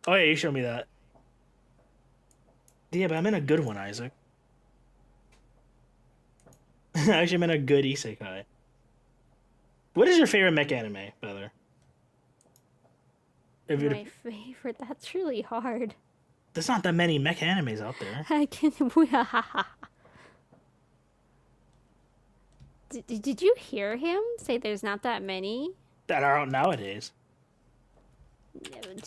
[SPEAKER 1] Oh yeah, you showed me that. Yeah, but I'm in a good one, Isaac. Actually, I'm in a good isekai. What is your favorite mech anime, Feather? If
[SPEAKER 2] My favorite. That's really hard.
[SPEAKER 1] There's not that many mech animes out there.
[SPEAKER 2] I can. Did you hear him say there's not that many?
[SPEAKER 1] That are out nowadays.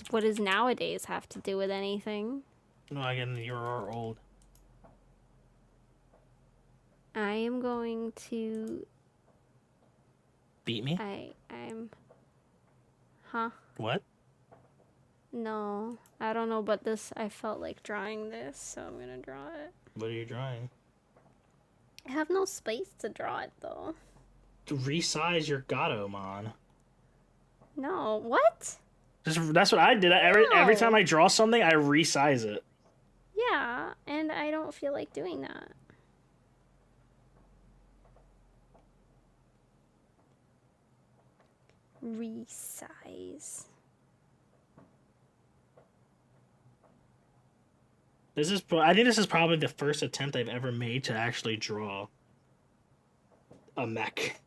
[SPEAKER 2] What does nowadays have to do with anything?
[SPEAKER 1] No, again, you're old.
[SPEAKER 2] I am going to.
[SPEAKER 1] Beat me?
[SPEAKER 2] I'm. Huh?
[SPEAKER 1] What?
[SPEAKER 2] No, I don't know, but this. I felt like drawing this, so I'm gonna draw it.
[SPEAKER 1] What are you drawing?
[SPEAKER 2] I have no space to draw it though.
[SPEAKER 1] To resize your Gatomon.
[SPEAKER 2] No, what?
[SPEAKER 1] That's what I did. Every
[SPEAKER 2] No.
[SPEAKER 1] time I draw something, I resize it.
[SPEAKER 2] Yeah, and I don't feel like doing that. Resize.
[SPEAKER 1] I think this is probably the first attempt I've ever made to actually draw a mech.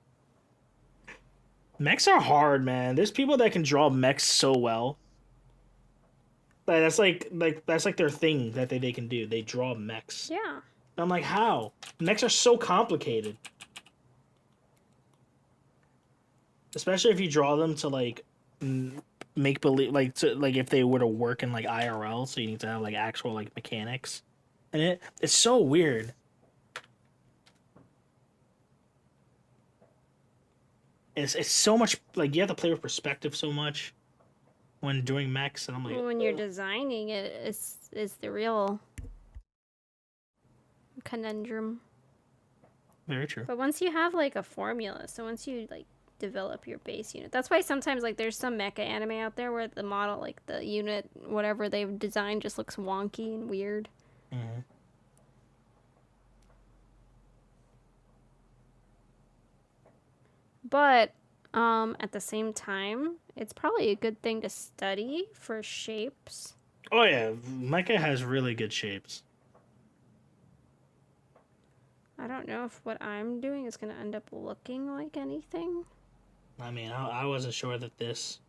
[SPEAKER 1] Mechs are hard, man. There's people that can draw mechs so well. That's like their thing that they can do. They draw mechs.
[SPEAKER 2] Yeah.
[SPEAKER 1] I'm like, how? Mechs are so complicated. Especially if you draw them to like make believe like if they were to work in like IRL, so you need to have like actual like mechanics. And it's so weird. It's so much like you have to play with perspective so much when doing mechs, and I'm like,
[SPEAKER 2] When you're designing it, is the real conundrum.
[SPEAKER 1] very true.
[SPEAKER 2] But once you have like a formula, so once you like develop your base unit, that's why sometimes like there's some mecha anime out there where the model, like the unit, whatever they've designed, just looks wonky and weird.
[SPEAKER 1] Mm-hmm.
[SPEAKER 2] But at the same time, it's probably a good thing to study for shapes.
[SPEAKER 1] Oh yeah, mecha has really good shapes.
[SPEAKER 2] I don't know if what I'm doing is going to end up looking like anything.
[SPEAKER 1] I mean, I wasn't sure that this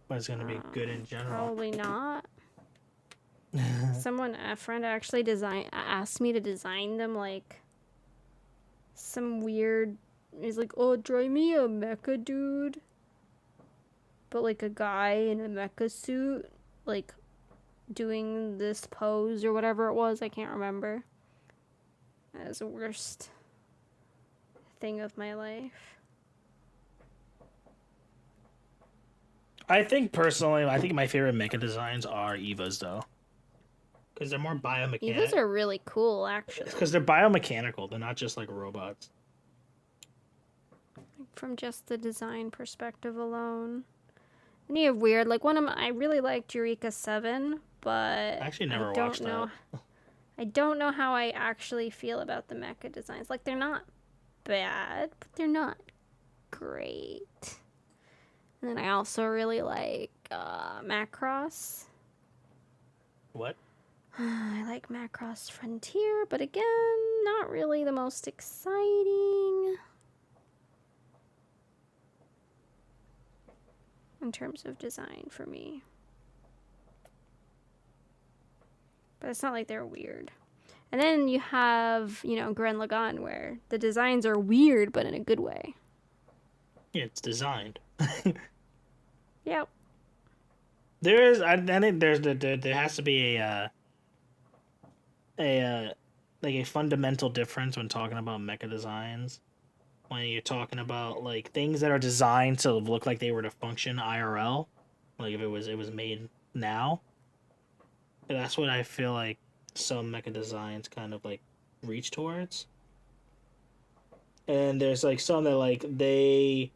[SPEAKER 1] was gonna be good in general.
[SPEAKER 2] Probably not. A friend actually asked me to design them like some weird. He's like, oh, draw me a mecha dude, but like a guy in a mecha suit, like doing this pose or whatever it was. I can't remember. That was the worst thing of my life.
[SPEAKER 1] I think personally, my favorite mecha designs are Eva's though, because they're more biomechanical.
[SPEAKER 2] Evas are really cool, actually.
[SPEAKER 1] Because they're biomechanical. They're not just like robots.
[SPEAKER 2] From just the design perspective alone. Any of weird, like one of my, I really liked Eureka 7, but
[SPEAKER 1] I actually
[SPEAKER 2] I
[SPEAKER 1] never
[SPEAKER 2] don't
[SPEAKER 1] watched that.
[SPEAKER 2] know. I don't know how I actually feel about the mecha designs. Like they're not bad, but they're not great. And then I also really like Macross.
[SPEAKER 1] What?
[SPEAKER 2] I like Macross Frontier, but again, not really the most exciting in terms of design for me. But it's not like they're weird. And then you have, Gurren Lagann, where the designs are weird, but in a good way.
[SPEAKER 1] Yeah, it's designed.
[SPEAKER 2] Yep.
[SPEAKER 1] I think there has to be like a fundamental difference when talking about mecha designs. When you're talking about like things that are designed to look like they were to function IRL, like if it was made now. That's what I feel like some mecha designs kind of like reach towards. And there's like some that like they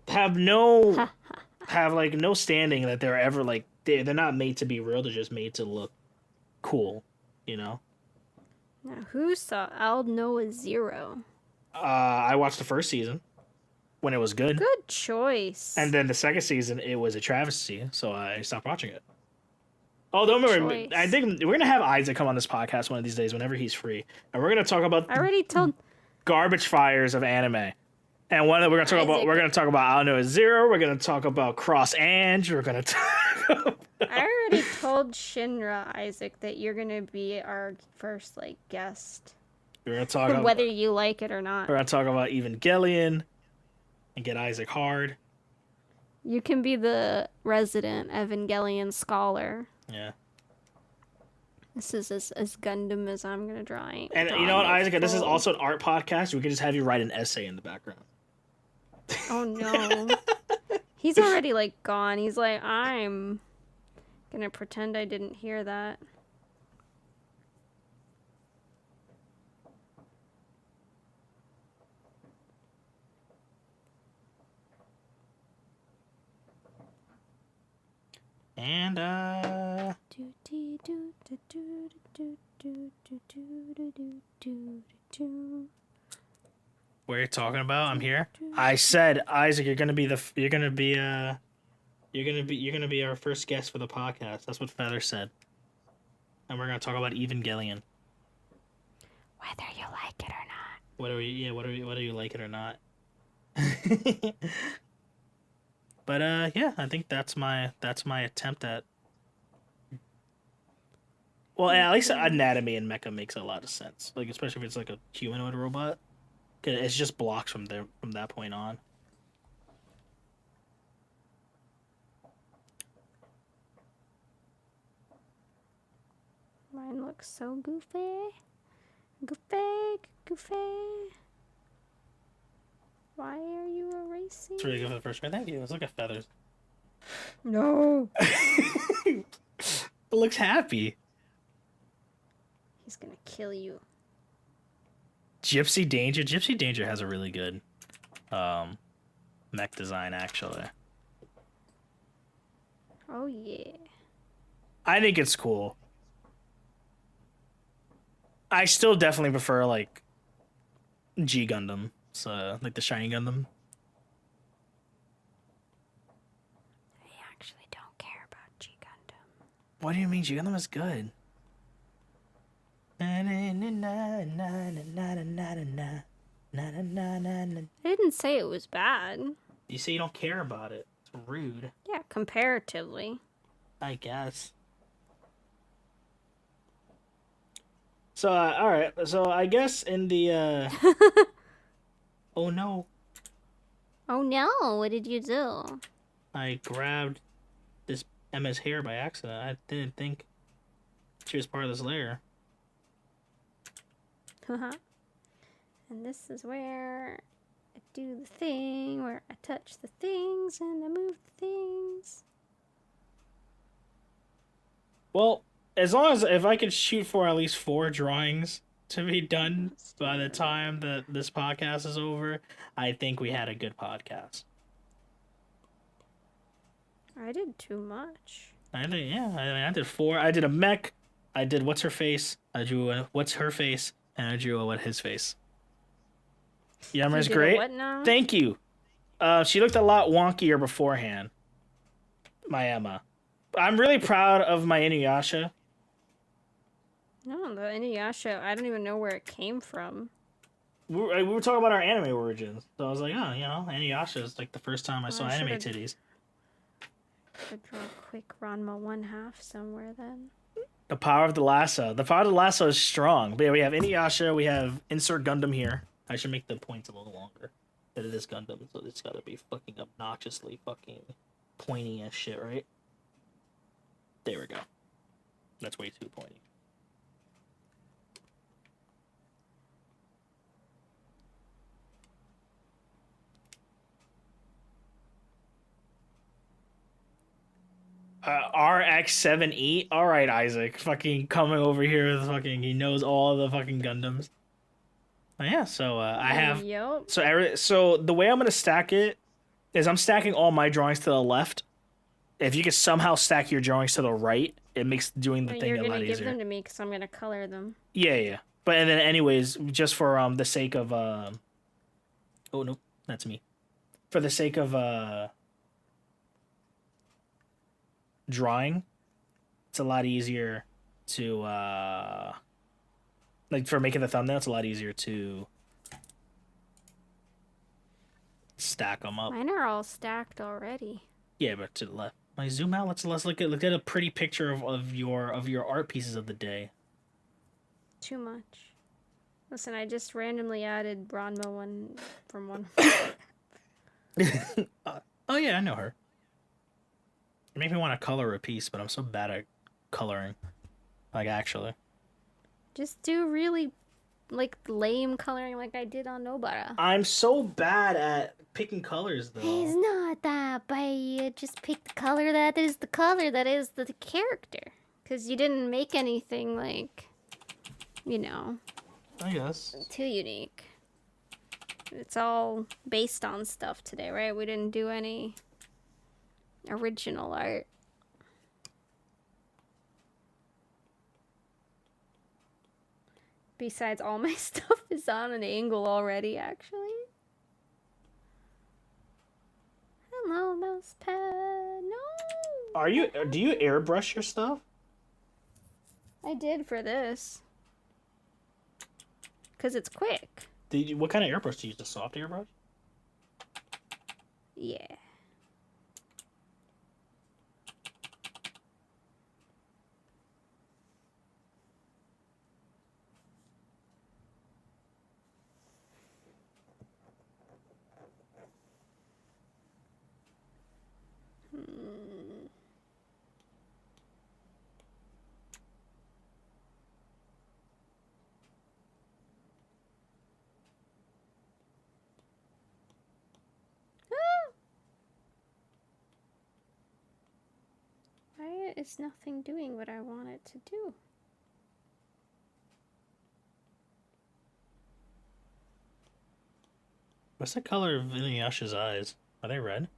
[SPEAKER 1] have no have like no standing that they're ever like they're not made to be real. They're just made to look cool, you know.
[SPEAKER 2] Now, who saw Al Noah Zero?
[SPEAKER 1] I watched the first season when it was good,
[SPEAKER 2] Good choice.
[SPEAKER 1] and then the second season it was a travesty, so I stopped watching it. Oh, don't remember. I
[SPEAKER 2] Choice.
[SPEAKER 1] think we're gonna have Isaac come on this podcast one of these days whenever he's free, and we're gonna talk about
[SPEAKER 2] I already told
[SPEAKER 1] garbage fires of anime. And one that
[SPEAKER 2] Isaac.
[SPEAKER 1] we're gonna talk about I Know Zero. We're gonna talk about Cross Ange. We're gonna talk.
[SPEAKER 2] I already told Shinra Isaac that you're gonna be our first guest,
[SPEAKER 1] We're gonna talk about
[SPEAKER 2] whether you like it or not.
[SPEAKER 1] we're gonna talk about Evangelion and get Isaac hard.
[SPEAKER 2] You can be the resident Evangelion scholar.
[SPEAKER 1] Yeah.
[SPEAKER 2] This is as Gundam as I'm gonna draw.
[SPEAKER 1] And you know what, Isaac? This is also an art podcast. We can just have you write an essay in the background.
[SPEAKER 2] Oh no. He's already gone. He's like, I'm gonna pretend I didn't hear that.
[SPEAKER 1] And what are you talking about? I'm here. I said, Isaac, you're gonna be our first guest for the podcast. That's what Feather said. And we're gonna talk about Evangelion.
[SPEAKER 2] Whether you like it or not.
[SPEAKER 1] Whether you like it or not. But yeah, I think that's my attempt at. Well, at least anatomy and mecha makes a lot of sense. Like especially if it's like a humanoid robot, 'cause it's just blocks from that point on.
[SPEAKER 2] Mine looks so goofy. Goofy. Why are you erasing?
[SPEAKER 1] It's really good for the first one. Thank you. Let's look at Feathers.
[SPEAKER 2] No.
[SPEAKER 1] It looks happy.
[SPEAKER 2] He's gonna kill you.
[SPEAKER 1] Gypsy Danger. Gypsy Danger has a really good mech design, actually.
[SPEAKER 2] Oh yeah.
[SPEAKER 1] I think it's cool. I still definitely prefer G Gundam, so like the shiny Gundam.
[SPEAKER 2] I actually don't care about G Gundam.
[SPEAKER 1] What do you mean G Gundam is good?
[SPEAKER 2] I didn't say it was bad.
[SPEAKER 1] You say you don't care about it. It's rude.
[SPEAKER 2] Yeah, comparatively.
[SPEAKER 1] I guess. So, all right. So, I guess in the oh no,
[SPEAKER 2] Oh no, what did you do?
[SPEAKER 1] I grabbed this Emma's hair by accident. I didn't think she was part of this layer.
[SPEAKER 2] And this is where I do the thing, where I touch the things and I move the things.
[SPEAKER 1] Well, as long as if I could shoot for at least 4 drawings to be done by the time that this podcast is over, I think we had a good podcast.
[SPEAKER 2] I did too much.
[SPEAKER 1] I did, yeah. I did four. I did a mech. I did what's her face. I drew a what's her face, and I drew a what his face.
[SPEAKER 2] You
[SPEAKER 1] Yammer's
[SPEAKER 2] did a
[SPEAKER 1] great.
[SPEAKER 2] what now?
[SPEAKER 1] Thank you. She looked a lot wonkier beforehand. My Emma. I'm really proud of my Inuyasha.
[SPEAKER 2] No, the Inuyasha, I don't even know where it came from.
[SPEAKER 1] We were talking about our anime origins, so I was like, oh, Inuyasha is like the first time I
[SPEAKER 2] Well,
[SPEAKER 1] saw
[SPEAKER 2] I should
[SPEAKER 1] anime
[SPEAKER 2] have
[SPEAKER 1] titties.
[SPEAKER 2] draw a quick Ranma 1/2 somewhere then.
[SPEAKER 1] The power of the lasso. The power of the lasso is strong. But yeah, we have Inuyasha. We have insert Gundam here. I should make the points a little longer. That it is Gundam, so it's gotta be fucking obnoxiously fucking pointy as shit, right? There we go. That's way too pointy. RX-7E. All right, Isaac. Fucking coming over here with fucking. He knows all the fucking Gundams. Yeah. So I have.
[SPEAKER 2] Yep.
[SPEAKER 1] So the way I'm gonna stack it is I'm stacking all my drawings to the left. If you can somehow stack your drawings to the right, it makes doing the
[SPEAKER 2] Well,
[SPEAKER 1] thing
[SPEAKER 2] you're
[SPEAKER 1] a
[SPEAKER 2] gonna
[SPEAKER 1] lot
[SPEAKER 2] give
[SPEAKER 1] easier.
[SPEAKER 2] them to me because I'm gonna color them.
[SPEAKER 1] Yeah, yeah. But and then anyways, just for the sake of oh no, that's me. For the sake of drawing, it's a lot easier to like for making the thumbnail, it's a lot easier to stack them up.
[SPEAKER 2] Mine are all stacked already.
[SPEAKER 1] Yeah, but to the left. Like zoom out. Let's look at a pretty picture of your art pieces of the day.
[SPEAKER 2] Too much. Listen, I just randomly added Ranma 1 from 1.
[SPEAKER 1] Oh yeah, I know her. It made me want to color a piece, but I'm so bad at coloring. Like actually.
[SPEAKER 2] Just do really like lame coloring like I did on Nobara.
[SPEAKER 1] I'm so bad at picking colors though.
[SPEAKER 2] He's not that bad. Just pick the color that is the character. Because you didn't make anything like,
[SPEAKER 1] I guess.
[SPEAKER 2] too unique. It's all based on stuff today, right? We didn't do any original art. Besides, all my stuff is on an angle already, actually. Hello, mouse pad. No.
[SPEAKER 1] Do you airbrush your stuff?
[SPEAKER 2] I did for this. Because it's quick.
[SPEAKER 1] What kind of airbrush do you use? A soft airbrush?
[SPEAKER 2] Yeah. Why is nothing doing what I want it to do?
[SPEAKER 1] What's the color of Inuyasha's eyes? Are they red?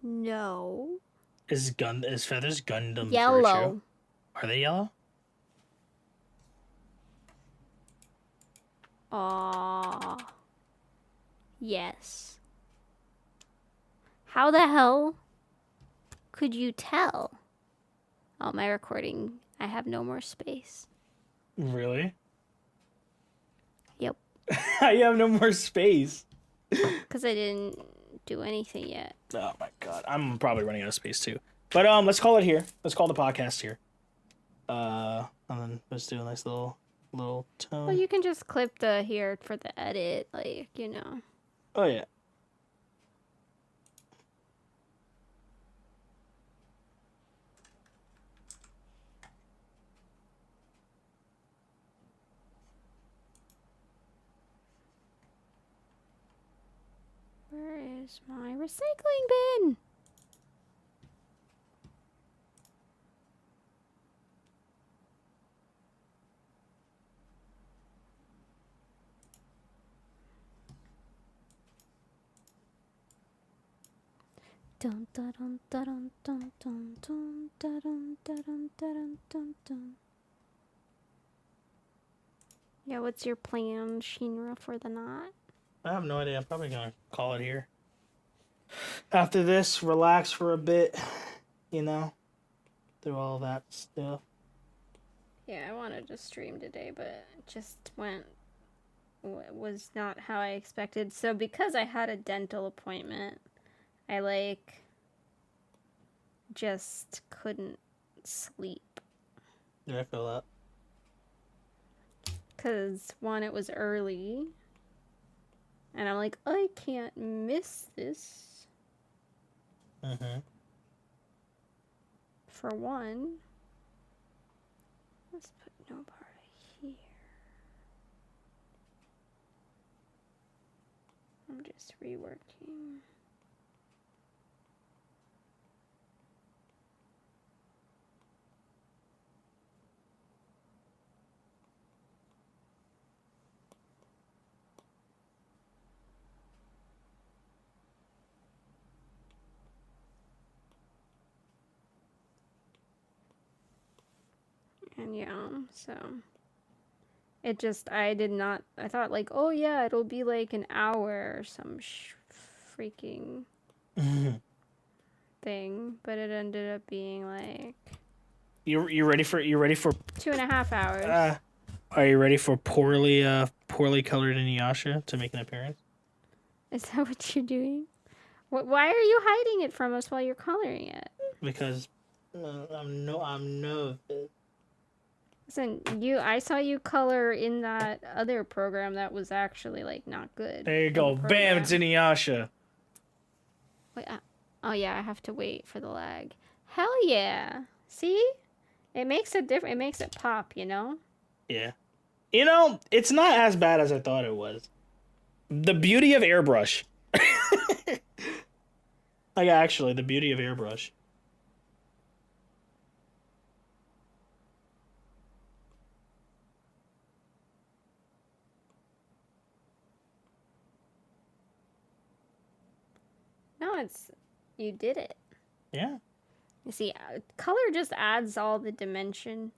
[SPEAKER 2] No.
[SPEAKER 1] Is Feathers Gundam
[SPEAKER 2] Yellow.
[SPEAKER 1] Virtue? Are they yellow?
[SPEAKER 2] Aww. Yes. How the hell could you tell? Oh, my recording. I have no more space.
[SPEAKER 1] Really?
[SPEAKER 2] Yep.
[SPEAKER 1] You have no more space.
[SPEAKER 2] Because I didn't do anything yet.
[SPEAKER 1] Oh my god. I'm probably running out of space too. But let's call it here. Let's call the podcast here. And then let's do a nice little tone.
[SPEAKER 2] Well, you can just clip the here for the edit, like,
[SPEAKER 1] Oh yeah.
[SPEAKER 2] Where is my recycling bin? Dun, dun, dun, dun, dun, dun, dun, dun, dun, dun, dun, dun, dun. Yeah, what's your plan, Shinra, for the night?
[SPEAKER 1] I have no idea. I'm probably gonna call it here. After this, relax for a bit, you know, through all that stuff.
[SPEAKER 2] Yeah, I wanted to stream today, but it just was not how I expected. So because I had a dental appointment, I just couldn't sleep.
[SPEAKER 1] Yeah, I feel that.
[SPEAKER 2] Because one, it was early, and I'm like, I can't miss this.
[SPEAKER 1] Mm-hmm.
[SPEAKER 2] For one, let's put Nobara here. I'm just reworking. And yeah, so it just, I thought like, oh yeah, it'll be like an hour or some freaking thing, but it ended up being like
[SPEAKER 1] You ready for
[SPEAKER 2] 2.5 hours.
[SPEAKER 1] Are you ready for poorly colored Inuyasha to make an appearance?
[SPEAKER 2] Is that what you're doing? Why are you hiding it from us while you're coloring it?
[SPEAKER 1] Because I'm no.
[SPEAKER 2] Listen, I saw you color in that other program that was actually like not good.
[SPEAKER 1] There you go. Bam! It's Inuyasha.
[SPEAKER 2] Wait, oh yeah, I have to wait for the lag. Hell yeah! See, it makes it different. It makes it pop, you know.
[SPEAKER 1] Yeah. You know, it's not as bad as I thought it was. The beauty of airbrush. Like, actually, the beauty of airbrush.
[SPEAKER 2] No, you did it.
[SPEAKER 1] Yeah.
[SPEAKER 2] You see, color just adds all the dimension,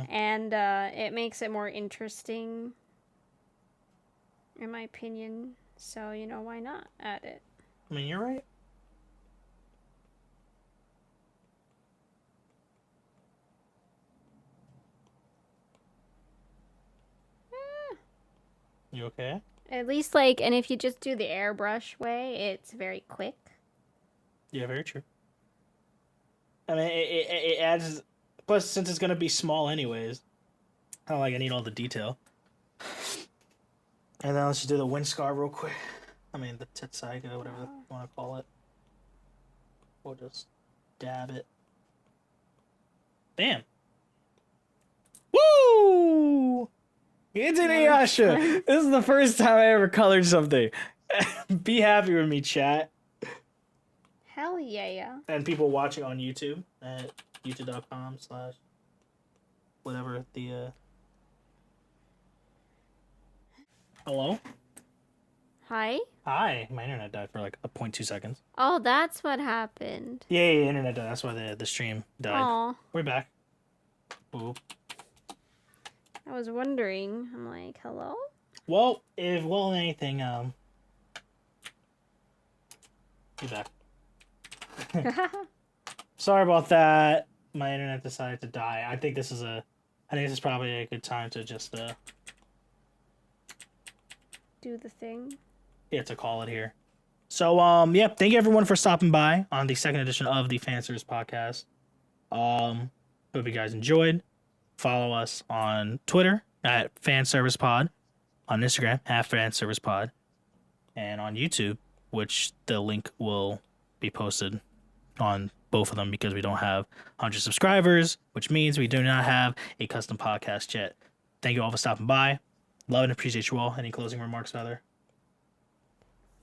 [SPEAKER 2] and it makes it more interesting, in my opinion. So you know, why not add it?
[SPEAKER 1] I mean, you're right. You okay?
[SPEAKER 2] At least like, and if you just do the airbrush way, it's very quick.
[SPEAKER 1] Yeah, very true. I mean, it adds. Plus, since it's gonna be small anyways, I don't like I need all the detail. And then let's just do the wind scar real quick. I mean, the Tetsaiga, whatever you want to call it. We'll just dab it. Bam. Woo! It's Inuyasha! This is the first time I ever colored something. Be happy with me, chat.
[SPEAKER 2] Hell yeah.
[SPEAKER 1] And people watching on YouTube at youtube.com/ whatever the Hello?
[SPEAKER 2] Hi?
[SPEAKER 1] Hi. My internet died for like 0.2 seconds.
[SPEAKER 2] Oh, that's what happened.
[SPEAKER 1] Yeah, internet died. That's why the stream died.
[SPEAKER 2] Aw.
[SPEAKER 1] We're back. Ooh.
[SPEAKER 2] I was wondering. I'm like, hello?
[SPEAKER 1] Well, if anything, be back. Sorry about that. My internet decided to die. I think this is probably a good time to just
[SPEAKER 2] Do the thing.
[SPEAKER 1] yeah, to call it here. So yeah, thank you everyone for stopping by on the second edition of the Fanservice podcast. Hope you guys enjoyed. Follow us on Twitter at FanservicePod, on Instagram at FanservicePod, and on YouTube, which the link will be posted on both of them because we don't have 100 subscribers, which means we do not have a custom podcast yet. Thank you all for stopping by. Love and appreciate you all. Any closing remarks, Heather?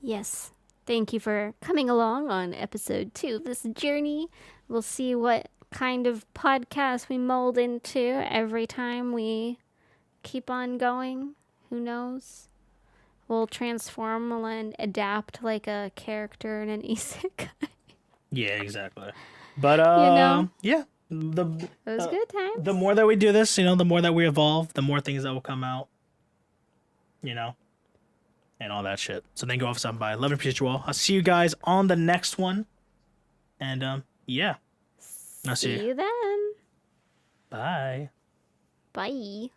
[SPEAKER 2] Yes. Thank you for coming along on episode 2 of this journey. We'll see what kind of podcast we mold into every time we keep on going. Who knows? We'll transform and adapt like a character in an isekai.
[SPEAKER 1] Yeah, exactly. But
[SPEAKER 2] You know,
[SPEAKER 1] yeah, the
[SPEAKER 2] it was
[SPEAKER 1] uh,
[SPEAKER 2] good
[SPEAKER 1] the
[SPEAKER 2] times.
[SPEAKER 1] more that we do this, the more that we evolve, the more things that will come out, you know, and all that shit. So thank you all for stopping by. Love and appreciate you all. I'll see you guys on the next one, and yeah, I'll see you.
[SPEAKER 2] See you then.
[SPEAKER 1] Bye.
[SPEAKER 2] Bye.